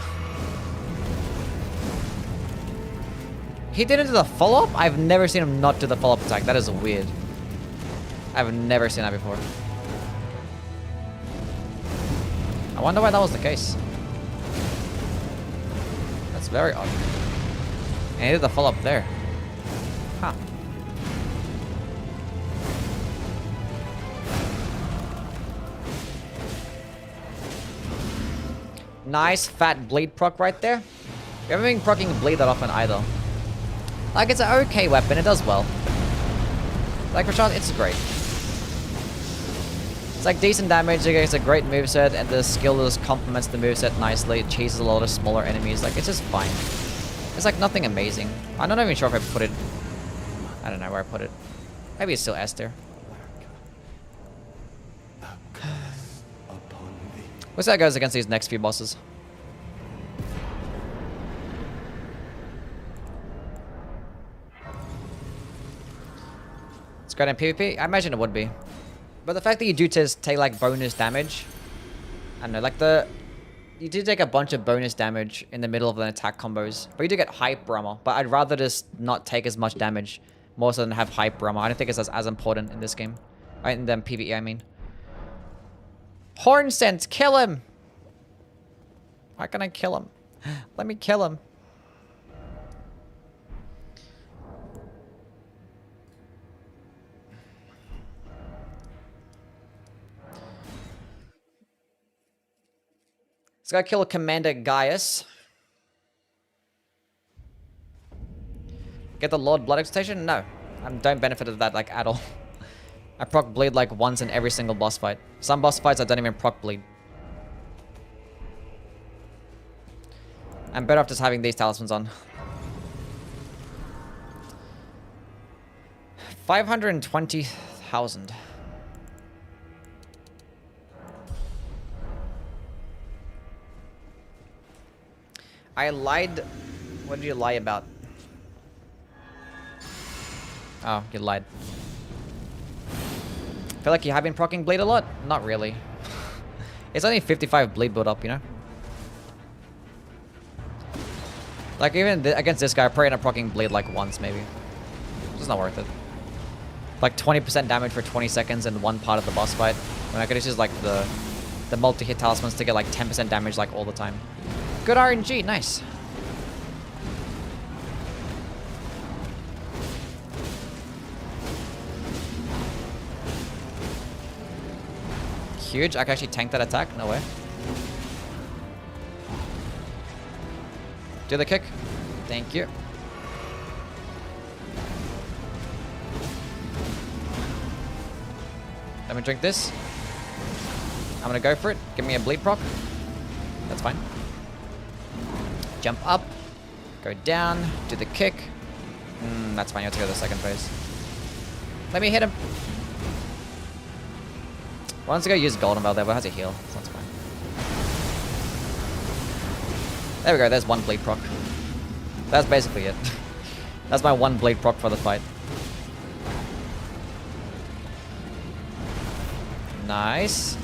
He didn't do the follow-up? I've never seen him not do the follow-up attack. That is weird. I've never seen that before. I wonder why that was the case. That's very odd. And he did the follow-up there. Huh. Nice fat bleed proc right there. We haven't been proccing bleed that often either. Like, it's an okay weapon, it does well. Like, for Rakshasa, it's great. It's like decent damage, it's a great moveset, and the skill just complements the moveset nicely. It chases a lot of smaller enemies, like, it's just fine. It's like nothing amazing. I'm not even sure if I put it... I don't know where I put it. Maybe it's still S tier. We'll see how it goes against these next few bosses. It's great in PvP? I imagine it would be. But the fact that you do take like bonus damage, I don't know, like you do take a bunch of bonus damage in the middle of the attack combos, but you do get hyper armor. But I'd rather just not take as much damage, more so than have hyper armor. I don't think it's as important in this game. In the PvE, I mean. Horn sense, kill him! How can I kill him? Let me kill him. Let's go kill Commander Gaius. Get the Lord Blood Excitation? No. I don't benefit of that like at all. I proc bleed like once in every single boss fight. Some boss fights I don't even proc bleed. I'm better off just having these talismans on. 520,000. I lied. What did you lie about? Oh, you lied. I feel like you have been proccing bleed a lot? Not really. It's only 55 bleed build up, you know? Like, even against this guy, I probably end up proccing bleed like once, maybe. It's just not worth it. Like 20% damage for 20 seconds in one part of the boss fight. When I could just use like the multi-hit talismans to get like 10% damage like all the time. Good RNG, nice. Huge, I can actually tank that attack, no way. Do the kick. Thank you. Let me drink this. I'm gonna go for it. Give me a bleed proc. That's fine. Jump up. Go down. Do the kick. That's fine. You have to go to the second phase. Let me hit him. Wants to go use Golden Bell there, but has a heal. So that's fine. There we go, there's one bleed proc. That's basically it. That's my one blade proc for the fight. Nice.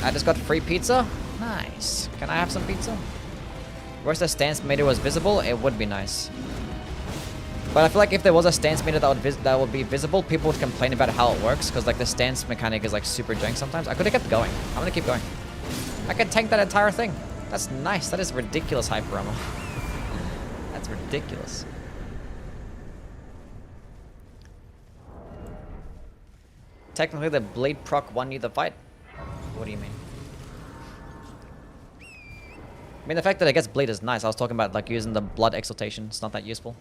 I just got free pizza. Nice. Can I have some pizza? Wish the stance meter was visible. It would be nice. But I feel like if there was a stance meter that would be visible, people would complain about how it works, because like the stance mechanic is like super jank sometimes. I could have kept going. I'm gonna keep going. I could tank that entire thing. That's nice. That is ridiculous hyper ammo. That's ridiculous. Technically, the blade proc won you the fight. What do you mean? I mean, the fact that it gets bleed is nice. I was talking about like using the blood exaltation. It's not that useful.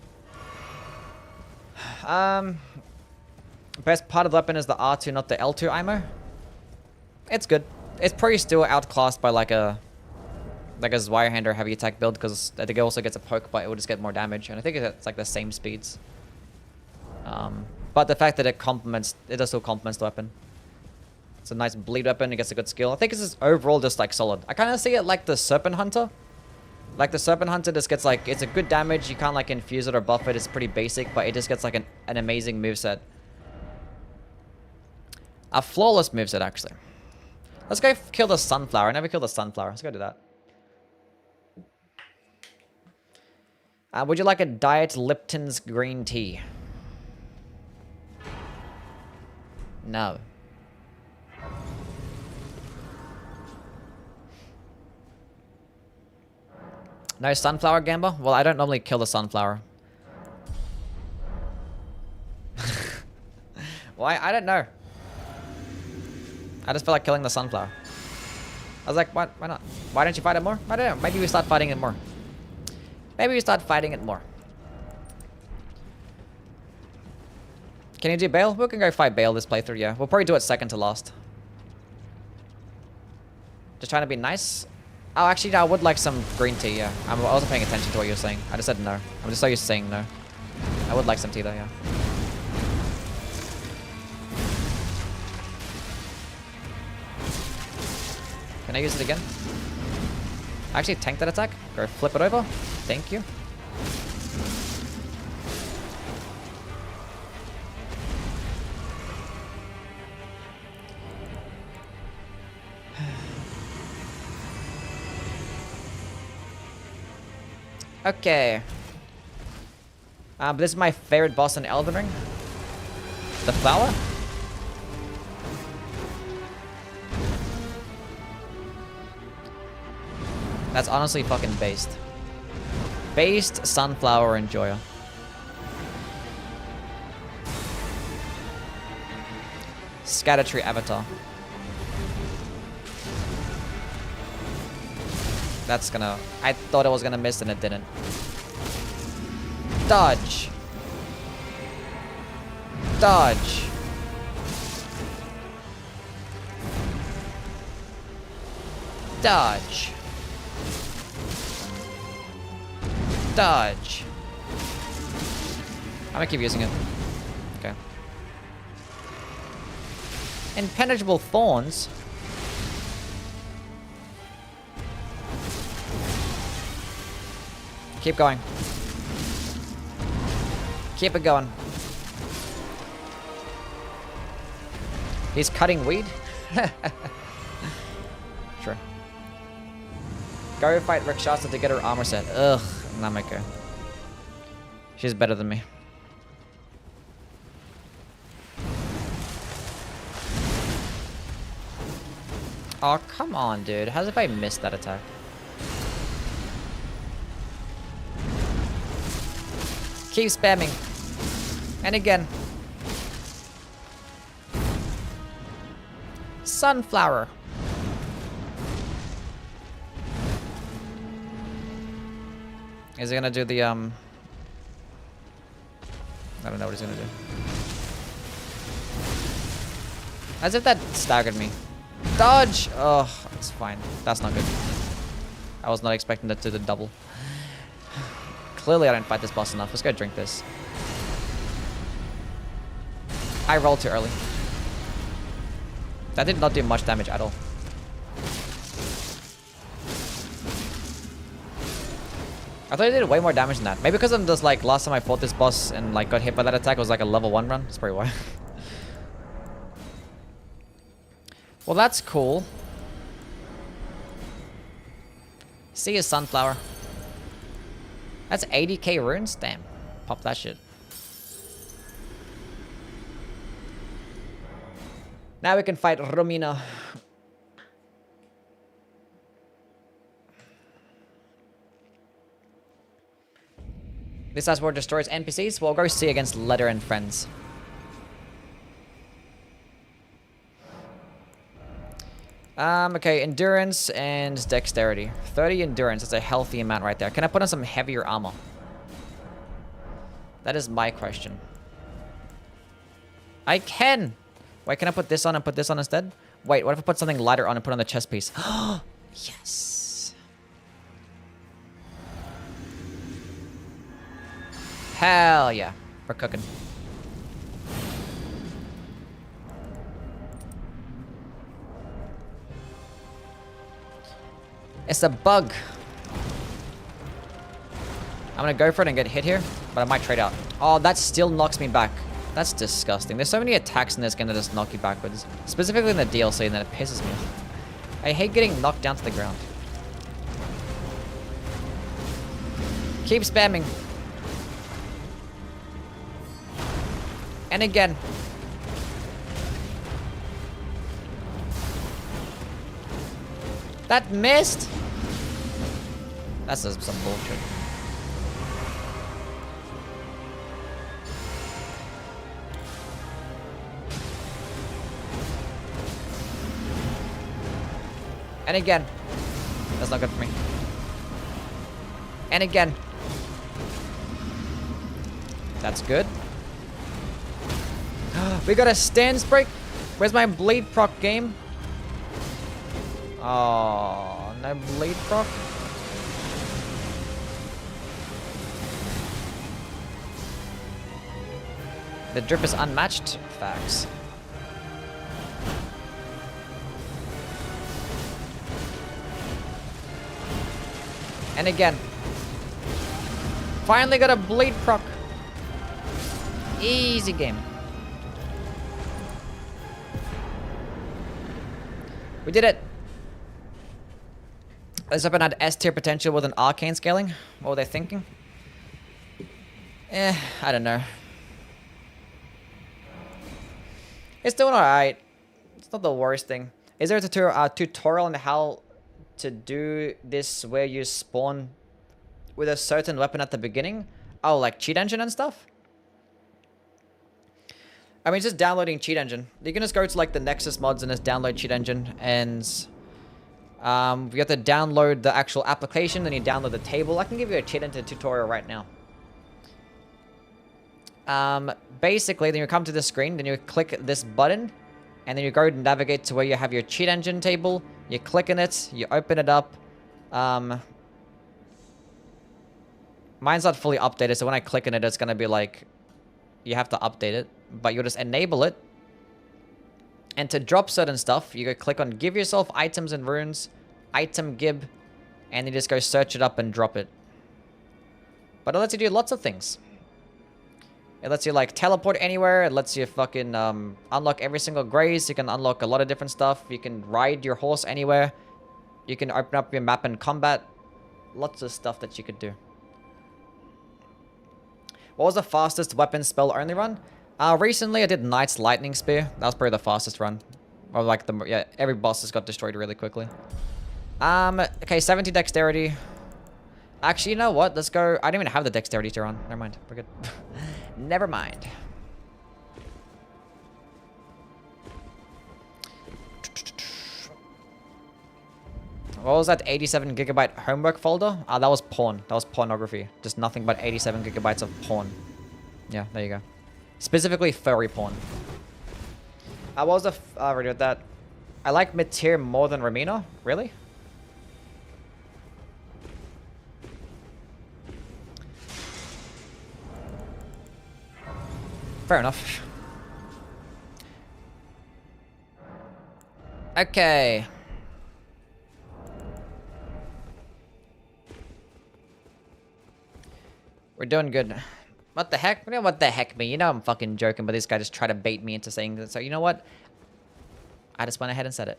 Best part of the weapon is the R2, not the L2 IMO. It's good. It's probably still outclassed by like a Zweihänder heavy attack build, because I think it also gets a poke, but it will just get more damage, and I think it's like the same speeds. But the fact that it does still complements the weapon. It's a nice bleed weapon. It gets a good skill. I think it's just overall just like solid. I kind of see it like the Serpent Hunter. Like the Serpent Hunter just gets like, it's a good damage. You can't like infuse it or buff it. It's pretty basic, but it just gets like an amazing moveset. A flawless moveset, actually. Let's go kill the Sunflower. I never killed the Sunflower. Let's go do that. Would you like a Diet Lipton's green tea? No. No Sunflower, Gamba? Well, I don't normally kill the Sunflower. Why? I don't know. I just feel like killing the Sunflower. I was like, why not? Why don't you fight it more? I don't know. Maybe we start fighting it more. Maybe we start fighting it more. Can you do Bale? We can go fight Bale this playthrough, yeah. We'll probably do it second to last. Just trying to be nice. Oh, actually, no, I would like some green tea, yeah. I wasn't paying attention to what you were saying. I just said no. I'm just so used to saying no. I would like some tea, though, yeah. Can I use it again? I actually tanked that attack. Go flip it over. Thank you. Okay. But this is my favorite boss in Elden Ring. The flower? That's honestly fucking based. Based, Sunflower, Enjoyer. Scattertree Avatar. That's gonna... I thought it was gonna miss and it didn't. Dodge. Dodge. Dodge. Dodge. I'm gonna keep using it. Okay. Impenetrable Thorns. Keep going. Keep it going. He's cutting weed? Sure. Go fight Rakshasa to get her armor set. Ugh, not my girl. She's better than me. Oh, come on, dude. As if I missed that attack. Keep spamming. And again. Sunflower. Is he gonna do the, I don't know what he's gonna do. As if that staggered me. Dodge! Oh, it's fine. That's not good. I was not expecting that to do the double. Clearly I didn't fight this boss enough. Let's go drink this. I rolled too early. That did not do much damage at all. I thought it did way more damage than that. Maybe because I'm just like last time I fought this boss and like got hit by that attack, it was like a level 1 run. That's probably why. Well, that's cool. See you, Sunflower. That's 80k runes? Damn. Pop that shit. Now we can fight Romina. This last war destroys NPCs. We'll go see against Letter and friends. Okay, endurance and dexterity. 30 endurance, that's a healthy amount right there. Can I put on some heavier armor? That is my question. I can! Wait, can I put this on and put this on instead? Wait, what if I put something lighter on and put on the chest piece? Yes! Hell yeah. We're cooking. It's a bug. I'm gonna go for it and get hit here, but I might trade out. Oh, that still knocks me back. That's disgusting. There's so many attacks in this game that just knock you backwards. Specifically in the DLC, and that it pisses me off. I hate getting knocked down to the ground. Keep spamming. And again. That missed? That's just some bullshit. And again. That's not good for me. And again. That's good. We got a stance break. Where's my bleed proc game? Oh, no bleed proc. The drip is unmatched. Facts. And again. Finally got a bleed proc. Easy game. We did it. This weapon had S tier potential with an arcane scaling. What were they thinking? I don't know. It's doing alright. It's not the worst thing. Is there a tutorial on how to do this where you spawn with a certain weapon at the beginning? Oh, like cheat engine and stuff? I mean, just downloading cheat engine. You can just go to like the Nexus mods and just download cheat engine, and you have to download the actual application, then you download the table. I can give you a cheat engine tutorial right now. Basically, then you come to this screen, then you click this button, and then you go and navigate to where you have your cheat engine table. You click on it, you open it up. Mine's not fully updated, so when I click on it, it's gonna be like, you have to update it, but you'll just enable it. And to drop certain stuff, you go click on give yourself items and runes, item gib, and you just go search it up and drop it. But it lets you do lots of things. It lets you like teleport anywhere. It lets you fucking unlock every single graze. You can unlock a lot of different stuff. You can ride your horse anywhere. You can open up your map in combat. Lots of stuff that you could do. What was the fastest weapon spell only run? Recently I did Knight's Lightning Spear. That was probably the fastest run. Or like yeah, every boss just got destroyed really quickly. Okay, 70 dexterity. Actually, you know what? Let's go. I don't even have the dexterity tier on. Never mind. We're good. Never mind. What was that 87 gigabyte homework folder? That was porn. That was pornography. Just nothing but 87 gigabytes of porn. Yeah, there you go. Specifically furry porn. What was the... I already did that. I like mid-tier more than Romina? Really? Fair enough. Okay. We're doing good. What the heck? You know what the heck me? You know I'm fucking joking, but this guy just tried to bait me into saying that. So you know what? I just went ahead and said it.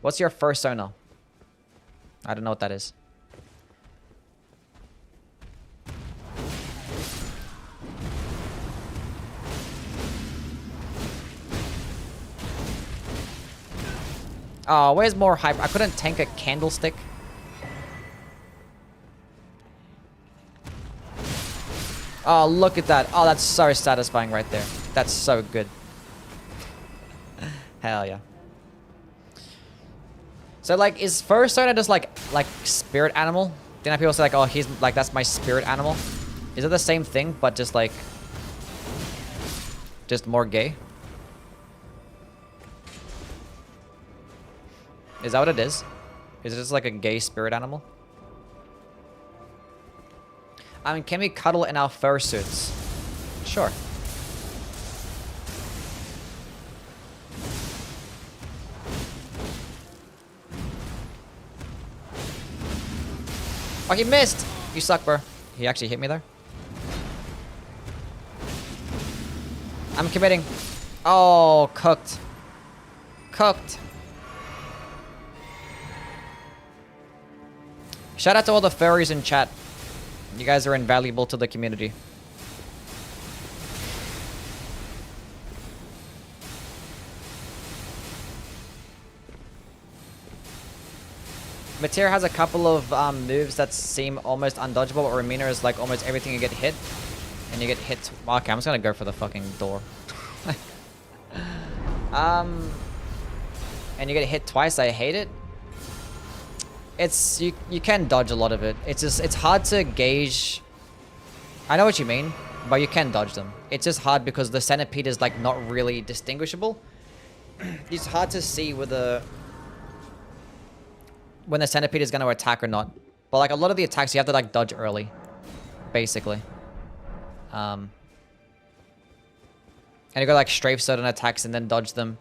What's your first sonar? I don't know what that is. Oh, where's more hype? I couldn't tank a candlestick. Oh, look at that. Oh, that's so satisfying right there. That's so good. Hell yeah. So, like, is first sonar just like spirit animal? Then people say like, oh, he's like, that's my spirit animal. Is it the same thing, but just like, just more gay? Is that what it is? Is it just like a gay spirit animal? I mean, can we cuddle in our fursuits? Sure. Oh, he missed! You suck, bro. He actually hit me there. I'm committing. Oh, cooked. Cooked. Shout out to all the furries in chat. You guys are invaluable to the community. Mateer has a couple of moves that seem almost undodgeable, or Amina is like almost everything you get hit. And you get hit. Okay, I'm just gonna go for the fucking door. And you get hit twice, I hate it. It's you can dodge a lot of it. It's just it's hard to gauge. I know what you mean, but you can dodge them. It's just hard because the centipede is like not really distinguishable. It's hard to see whether when the centipede is going to attack or not. But like a lot of the attacks you have to like dodge early, basically. And you go like strafe certain attacks and then dodge them.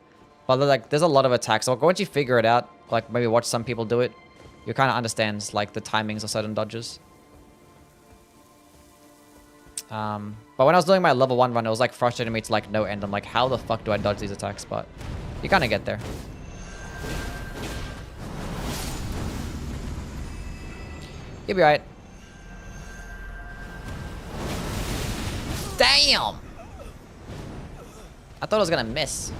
But like there's a lot of attacks. So once you figure it out, like maybe watch some people do it, you kind of understand like the timings of certain dodges. But when I was doing my level 1 run, it was like frustrating me to like no end. I'm like, how the fuck do I dodge these attacks? But you kind of get there. You'll be right. Damn! I thought I was gonna miss.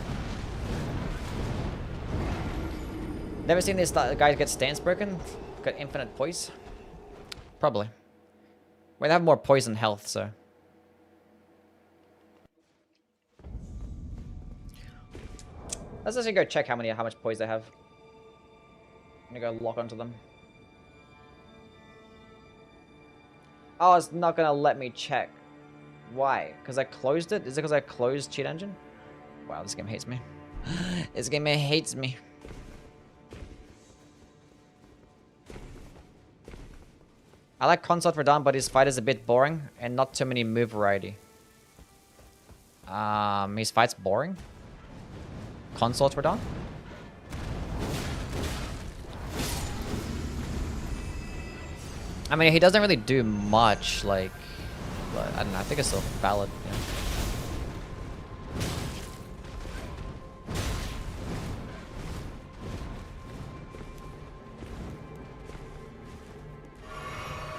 Never seen this guy get stance broken? Got infinite poise? Probably. Well, they have more poison health, so. Let's actually go check how much poise they have. I'm gonna go lock onto them. Oh, it's not gonna let me check. Why? Because I closed it? Is it because I closed Cheat Engine? Wow, this game hates me. This game hates me. I like Consort Radahn, but his fight is a bit boring and not too many move variety. His fight's boring? Consort Radahn? I mean, he doesn't really do much, like, but I don't know, I think it's still valid, yeah.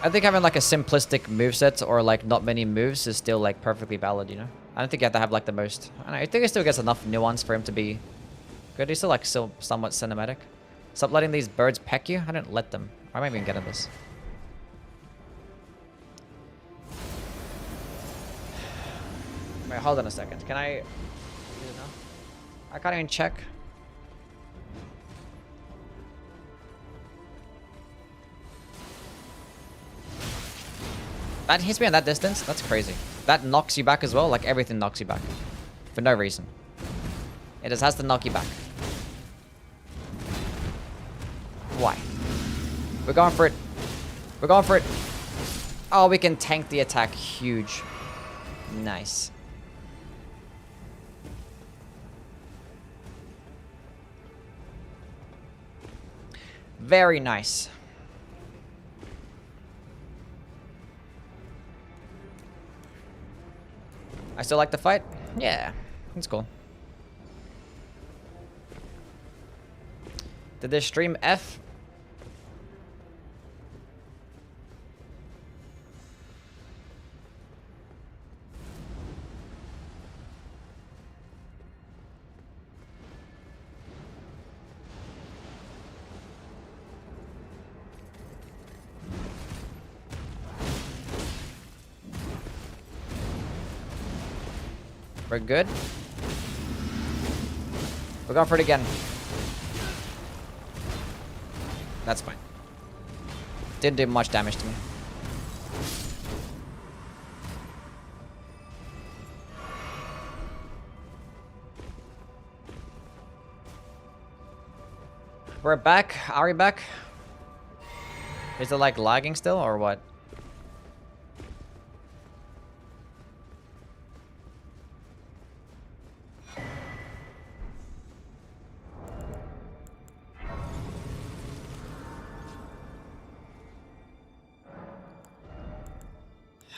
I think having like a simplistic moveset or like not many moves is still like perfectly valid, you know? I don't think you have to have like the most... I don't know, I think it still gets enough nuance for him to be good. He's still like somewhat cinematic. Stop letting these birds peck you? I didn't let them. Why am I even getting this? Wait, hold on a second. Can I... I can't even check. That hits me at that distance? That's crazy. That knocks you back as well? Like everything knocks you back. For no reason. It just has to knock you back. Why? We're going for it. We're going for it. Oh, we can tank the attack. Huge. Nice. Very nice. I still like the fight? Yeah, it's cool. Did this stream F? We're good. We're going for it again. That's fine. Didn't do much damage to me. We're back. Are we back? Is it like lagging still or what?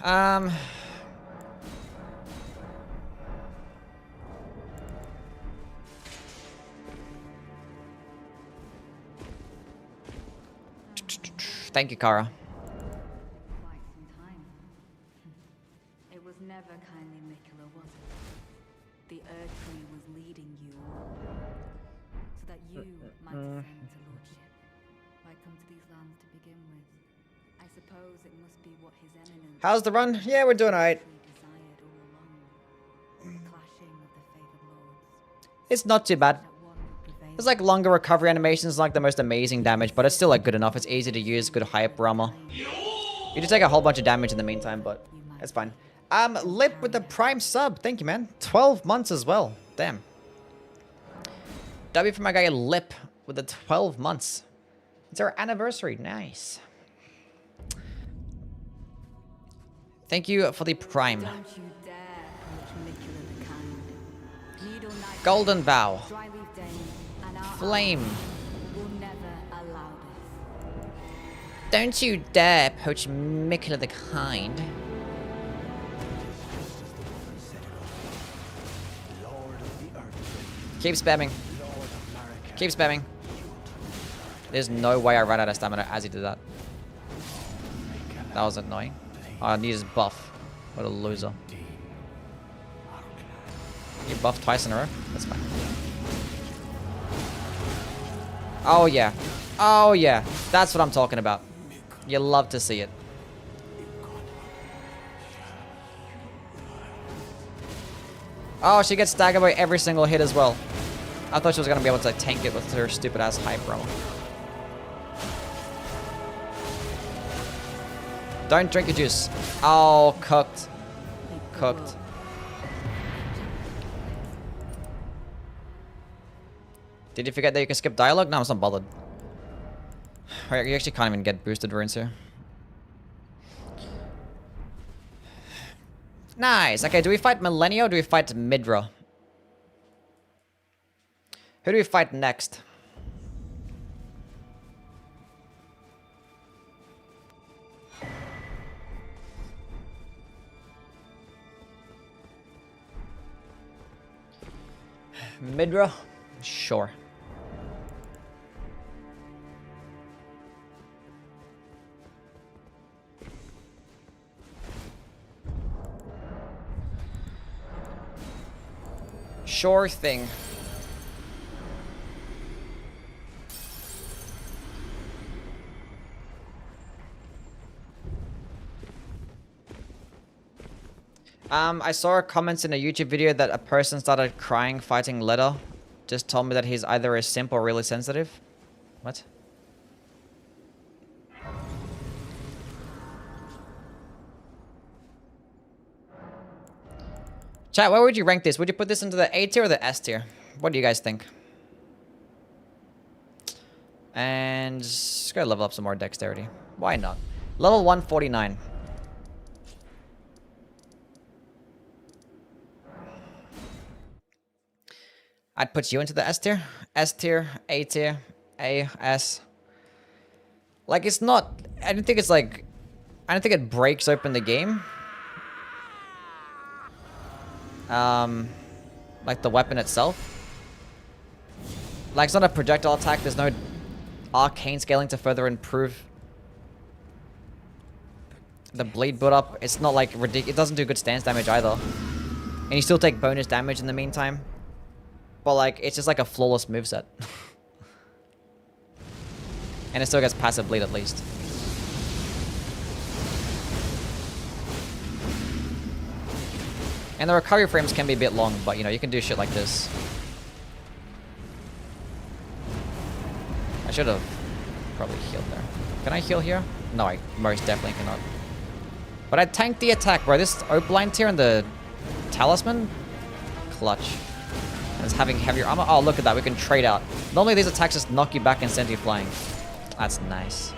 Um... Thank you, Kara. Quite some time. It was never kindly Mikula, was it? The Earth Tree was leading you so that you might ascend to lordship. Why come to these lands to begin with? I suppose it must be what His Eminence How's the run? Yeah, we're doing alright. desired all along. The clashing of the favored lords. It's not too bad. That one would prevail. There's like longer recovery animations, like the most amazing damage, but it's still like good enough. It's easy to use, good hype armor. You just take a whole bunch of damage in the meantime, but it's fine. Lip with the prime sub. Thank you, man. 12 months as well. Damn. W for my guy Lip with the 12 months. It's our anniversary. Nice. Thank you for the prime. Don't you dare approach Mikula the Kind. Needle Knight, Golden Vow. Dryleaf Dane, and our Flame. will never allow this. Don't you dare poach Mikula the Kind. Keep spamming. Keep spamming. There's no way I ran out of stamina as he did that. That was annoying. Oh, I need his buff. What a loser. You buff twice in a row? That's fine. Oh yeah. Oh yeah. That's what I'm talking about. You love to see it. Oh, she gets staggered by every single hit as well. I thought she was going to be able to tank it with her stupid ass hype roll. Don't drink your juice. Oh, cooked. Cooked. Did you forget that you can skip dialogue? No, I'm not bothered. You actually can't even get boosted runes here. Nice. Okay, do we fight Millennia or do we fight Midra? Who do we fight next? Midra? Sure. Sure thing. I saw comments in a YouTube video that a person started crying fighting Letter. Just told me that he's either a simp or really sensitive. What? Chat, where would you rank this? Would you put this into the A tier or the S tier? What do you guys think? And just gotta level up some more dexterity. Why not? Level 149. I'd put you into the S tier. S tier, A tier, A, S. Like, it's not... I don't think it's like... I don't think it breaks open the game. Like the weapon itself. Like, it's not a projectile attack. There's no arcane scaling to further improve the bleed build up. It's not like ridiculous. It doesn't do good stance damage either. And you still take bonus damage in the meantime. But like, it's just like a flawless moveset. And it still gets passive bleed at least. And the recovery frames can be a bit long, but you know, you can do shit like this. I should have probably healed there. Can I heal here? No, I most definitely cannot. But I tanked the attack, bro. This Opaline tier and the Talisman? Clutch. And it's having heavier armor. Oh, look at that. We can trade out. Normally these attacks just knock you back and send you flying. That's nice.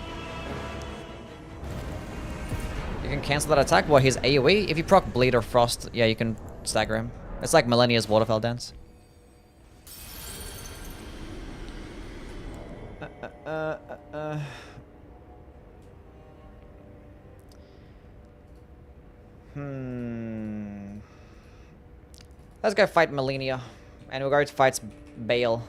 You can cancel that attack. What, his AoE? If you proc Bleed or Frost, yeah, you can stagger him. It's like Millennia's Waterfell Dance. Let's go fight Melania. And we'll go to fight Bale.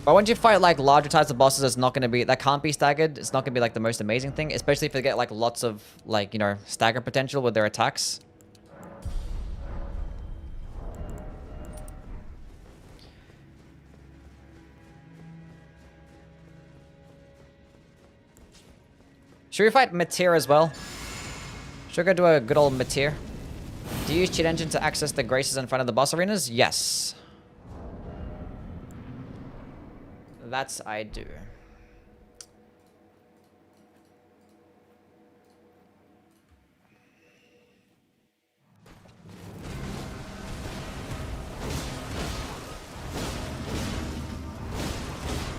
But once you fight like larger types of bosses, it's not gonna be, that can't be staggered. It's not gonna be like the most amazing thing, especially if they get like lots of like, you know, stagger potential with their attacks. Should we fight Matir as well? Should we go do a good old Matir? Do you use Cheat Engine to access the graces in front of the boss arenas? Yes. That's I do.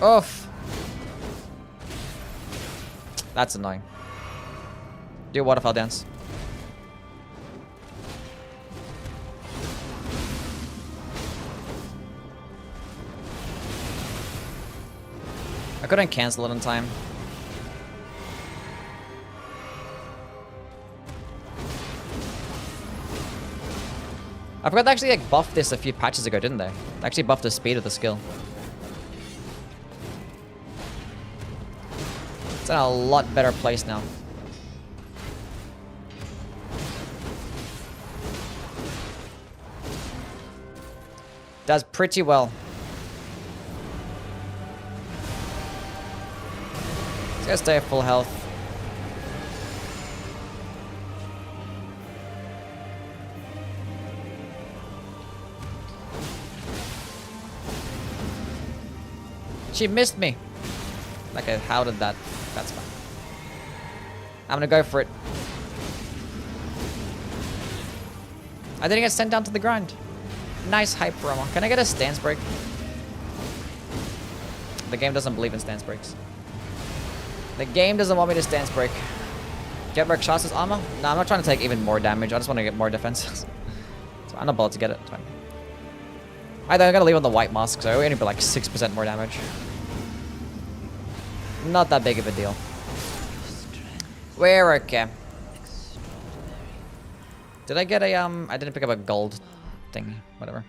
Oof. That's annoying. Do a waterfall dance. I couldn't cancel it in time. I forgot they actually like buffed this a few patches ago, didn't they? They actually buffed the speed of the skill. It's in a lot better place now. Does pretty well. Let's go stay at full health. She missed me. Like, how did that? That's fine. I'm gonna go for it. I didn't get sent down to the grind. Nice hyper armor. Can I get a stance break? The game doesn't believe in stance breaks. The game doesn't want me to stance break. Get Rakshasa's armor? No, I'm not trying to take even more damage. I just want to get more defense. So I'm not bothered to get it. It's fine. I'm gonna leave on the white mask, so we only put like 6% more damage. Not that big of a deal. We're okay. Did I get a I didn't pick up a gold thing. Whatever.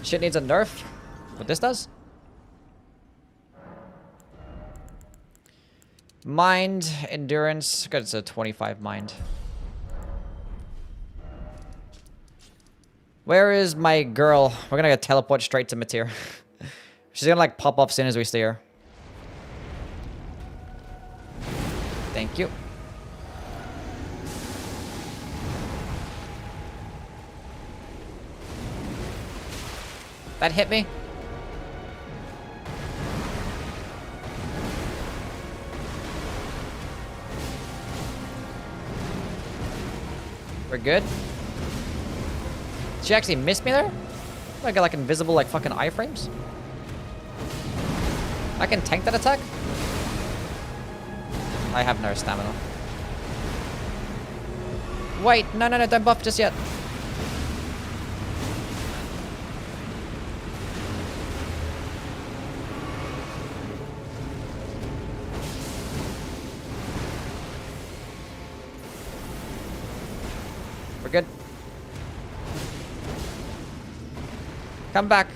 Shit needs a nerf. What this does? Mind, endurance. Good, it's a 25 mind. Where is my girl? We're gonna teleport straight to Matir. She's gonna like pop off as soon as we see her. Thank you. That hit me. We're good. Did she actually miss me there? I got like invisible like fucking iframes. I can tank that attack? I have no stamina. Wait, no, don't buff just yet. We're good. Come back.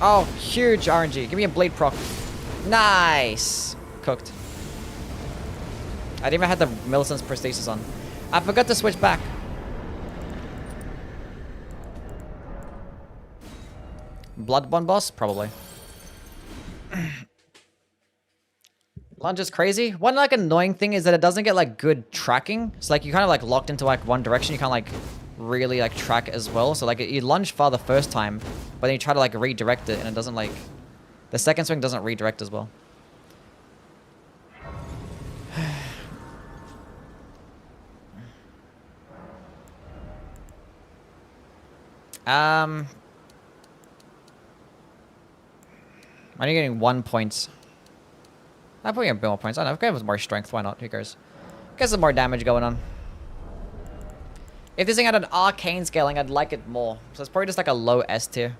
Oh, huge RNG. Give me a blade proc. Nice. Cooked. I didn't even have the Millicent's prosthesis on. I forgot to switch back. Bloodborne boss? Probably. Lunge is crazy. One like annoying thing is that it doesn't get like good tracking. It's like you kind of like locked into like one direction. You can't like really like track as well. So like you lunge far the first time, but then you try to like redirect it and it doesn't like... The second swing doesn't redirect as well. I'm only getting 1 point. I'm putting a bit more points. I don't know. If I have more strength, why not? Who cares? Get some more damage going on. If this thing had an arcane scaling, I'd like it more. So it's probably just like a low S tier.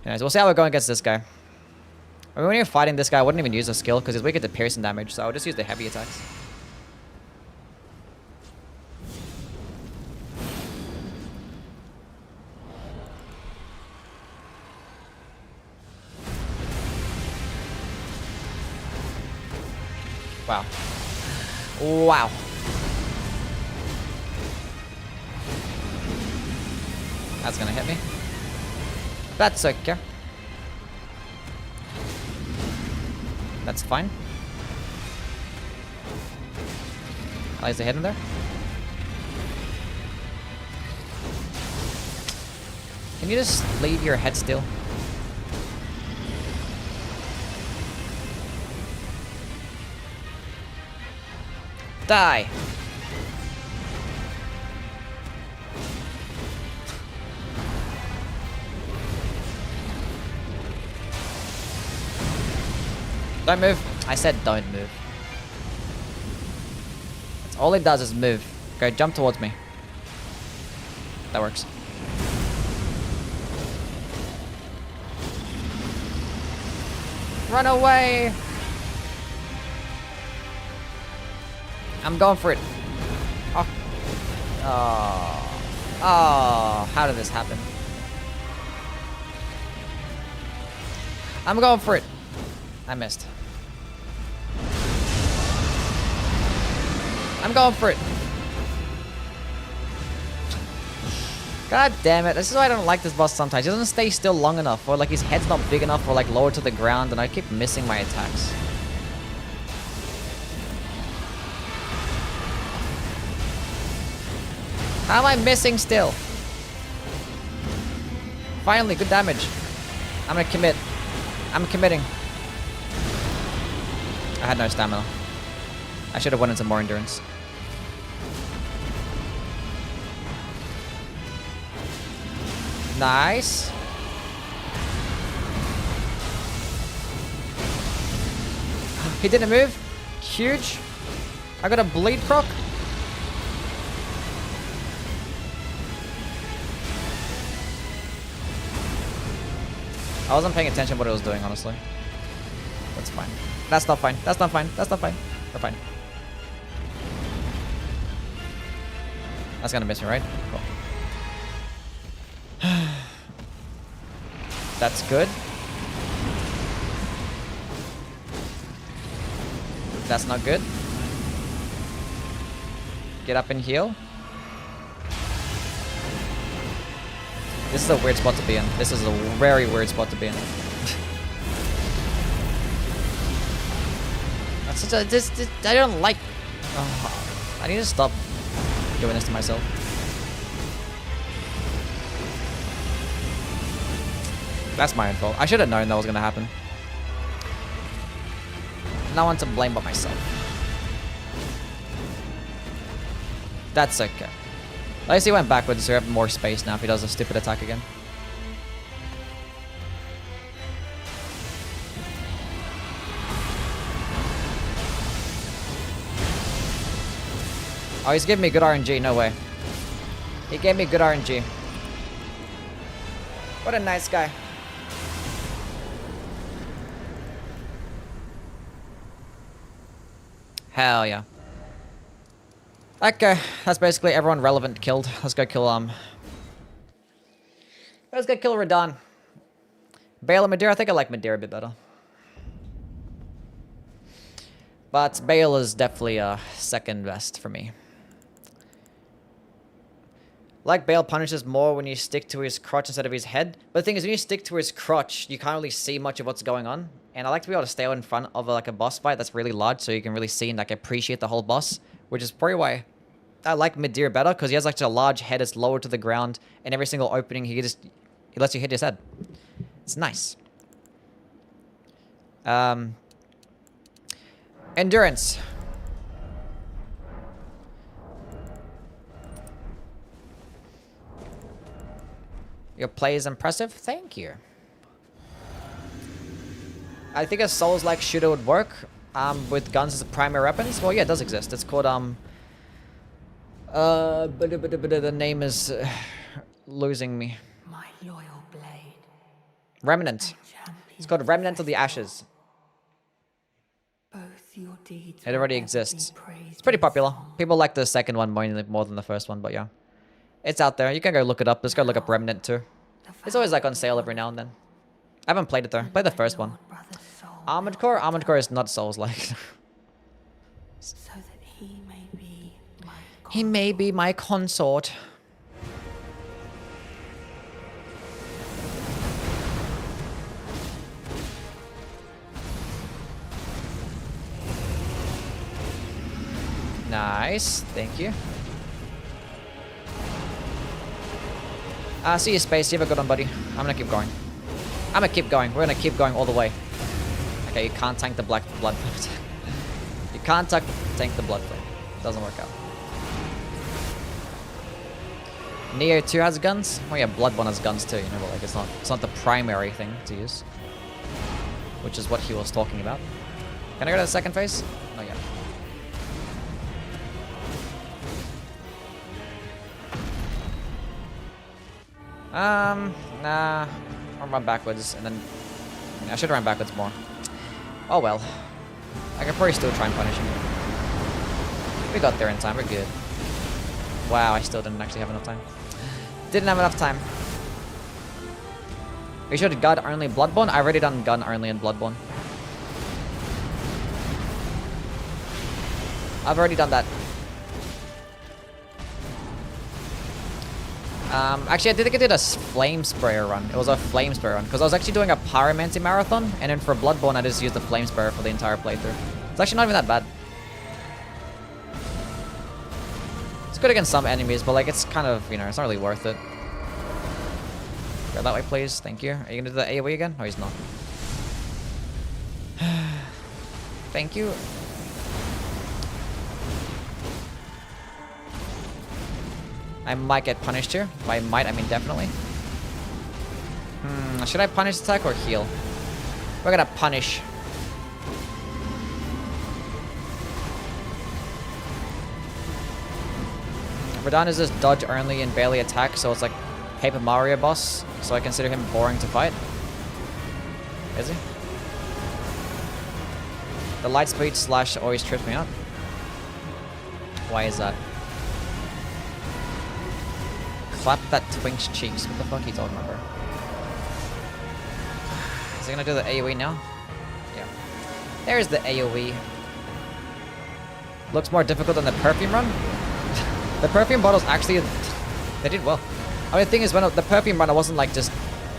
Anyways, we'll see how we're going against this guy. I mean, when you're fighting this guy, I wouldn't even use a skill because he's weak to piercing damage. So I'll just use the heavy attacks. Wow. Wow. That's gonna hit me. That's okay. That's fine. At least I hit him there. Can you just leave your head still? Die! Don't move. I said don't move. That's all it does is move. Go jump towards me. That works. Run away! I'm going for it. Oh. Oh. Oh. How did this happen? I'm going for it. I missed. I'm going for it. God damn it. This is why I don't like this boss sometimes. He doesn't stay still long enough, or like his head's not big enough, or like lower to the ground, and I keep missing my attacks. How am I missing still? Finally, good damage. I'm gonna commit. I'm committing. I had no stamina. I should have went into more endurance. Nice. He didn't move. Huge. I got a bleed proc. I wasn't paying attention to what it was doing, honestly. That's fine. That's not fine. That's not fine. That's not fine. We're fine. That's gonna miss me, right? Cool. That's good. That's not good. Get up and heal. This is a weird spot to be in. This is a very weird spot to be in. That's such a... This, I don't like... Oh, I need to stop doing this to myself. That's my own fault. I should have known that was going to happen. No one to blame but myself. That's okay. At least he went backwards, so we have more space now if he does a stupid attack again. Oh, he's giving me good RNG. No way. He gave me good RNG. What a nice guy. Hell yeah. Okay, that's basically everyone relevant killed. Let's go kill Let's go kill Radahn. Bale and Madeira. I think I like Madeira a bit better. But Bale is definitely second best for me. Like Bale punishes more when you stick to his crotch instead of his head. But the thing is, when you stick to his crotch, you can't really see much of what's going on. And I like to be able to stay in front of like a boss fight that's really large, so you can really see and like appreciate the whole boss. Which is probably why I like Madeira better, because he has like a large head that's lower to the ground, and every single opening he lets you hit his head. It's nice. Endurance. Your play is impressive. Thank you. I think a Souls-like shooter would work with guns as primary weapons. Well, yeah, it does exist. It's called the name is losing me. My loyal blade. Remnant. It's called Remnant of the Ashes. Both your deeds It already exists. It's pretty popular. People like the second one more than the first one, but yeah. It's out there. You can go look it up. Just go look up Remnant too. It's always like on sale every now and then. I haven't played it though. Play the first one. Armored Core? Armored Core is not Souls-like. So that he may be my He may be my consort. Nice. Thank you. See you, Space. You have a good one, buddy. I'm gonna keep going. I'm gonna keep going. We're gonna keep going all the way. Okay, you can't tank the black blood. You can't tank the blood flame. Doesn't work out. Neo 2 has guns? Oh yeah, Bloodborne has guns too, you know, but like it's not the primary thing to use. Which is what he was talking about. Can I go to the second phase? Oh yeah. Nah. I'll run backwards and then I should run backwards more. Oh well. I can probably still try and punish him. We got there in time, we're good. Wow, I still didn't actually have enough time. Didn't have enough time. We should have gun only Bloodborne. I already done gun only in Bloodborne. I've already done that. Actually, I think I did a flame sprayer run. It was a flame sprayer run because I was actually doing a pyromancy marathon, and then for Bloodborne, I just used the flame sprayer for the entire playthrough. It's actually not even that bad. It's good against some enemies, but like it's kind of, you know, it's not really worth it. Go that way, please. Thank you. Are you gonna do the AoE again? Oh, he's not. Thank you. I might get punished here. By might, I mean definitely. Should I punish attack or heal? We're gonna punish. Radahn is just dodge only and barely attack, so it's like Paper Mario boss. So I consider him boring to fight. Is he? The light speed slash always trips me up. Why is that? Clap that twink's cheeks. What the fuck are you talking about, bro? Is he gonna do the AoE now? Yeah. There's the AoE. Looks more difficult than the perfume run. The perfume bottles actually, they did well. I mean, the thing is, when the perfume run, I wasn't like just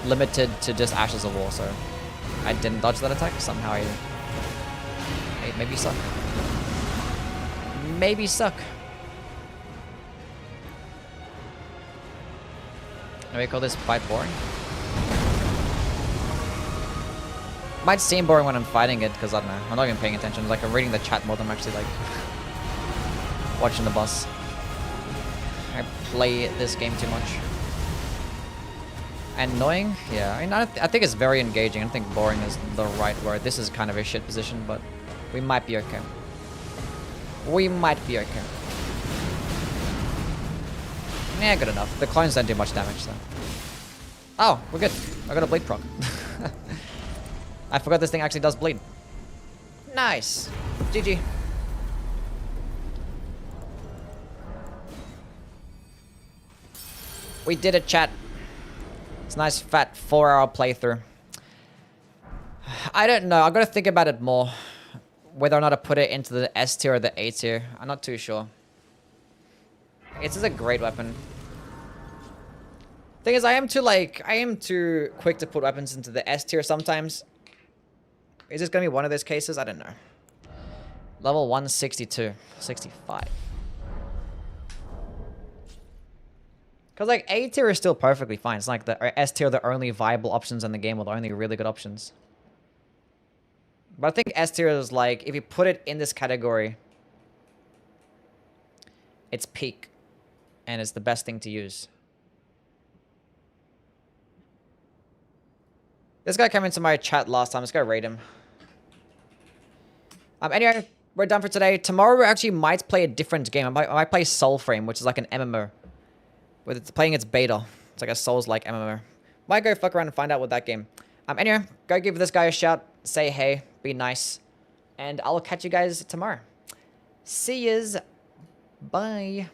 limited to just Ashes of War, so I didn't dodge that attack. Somehow I maybe suck. Maybe suck. Can we call this fight boring? Might seem boring when I'm fighting it, because I don't know. I'm not even paying attention. Like, I'm reading the chat more than I'm actually, like, watching the boss. I play this game too much. Annoying? Yeah, I mean, I think it's very engaging. I don't think boring is the right word. This is kind of a shit position, but we might be okay. We might be okay. Yeah, good enough. The clones don't do much damage, so. Oh, we're good. I got a bleed proc. I forgot this thing actually does bleed. Nice. GG. We did it, chat. It's a nice fat 4-hour playthrough. I don't know. I've got to think about it more. Whether or not to put it into the S tier or the A tier. I'm not too sure. It's just a great weapon. Thing is, I am too quick to put weapons into the S tier sometimes. Is this going to be one of those cases? I don't know. Level 162. 65. Because, like, A tier is still perfectly fine. It's like the S tier are the only viable options in the game, or the only really good options. But I think S tier is like, if you put it in this category, it's peak. And it's the best thing to use. This guy came into my chat last time. Let's go raid him. Anyway, we're done for today. Tomorrow we actually might play a different game. I might play Soulframe, which is like an MMO. With it's playing its beta. It's like a Souls-like MMO. Might go fuck around and find out with that game. Anyway, go give this guy a shout. Say hey. Be nice. And I'll catch you guys tomorrow. See yous. Bye.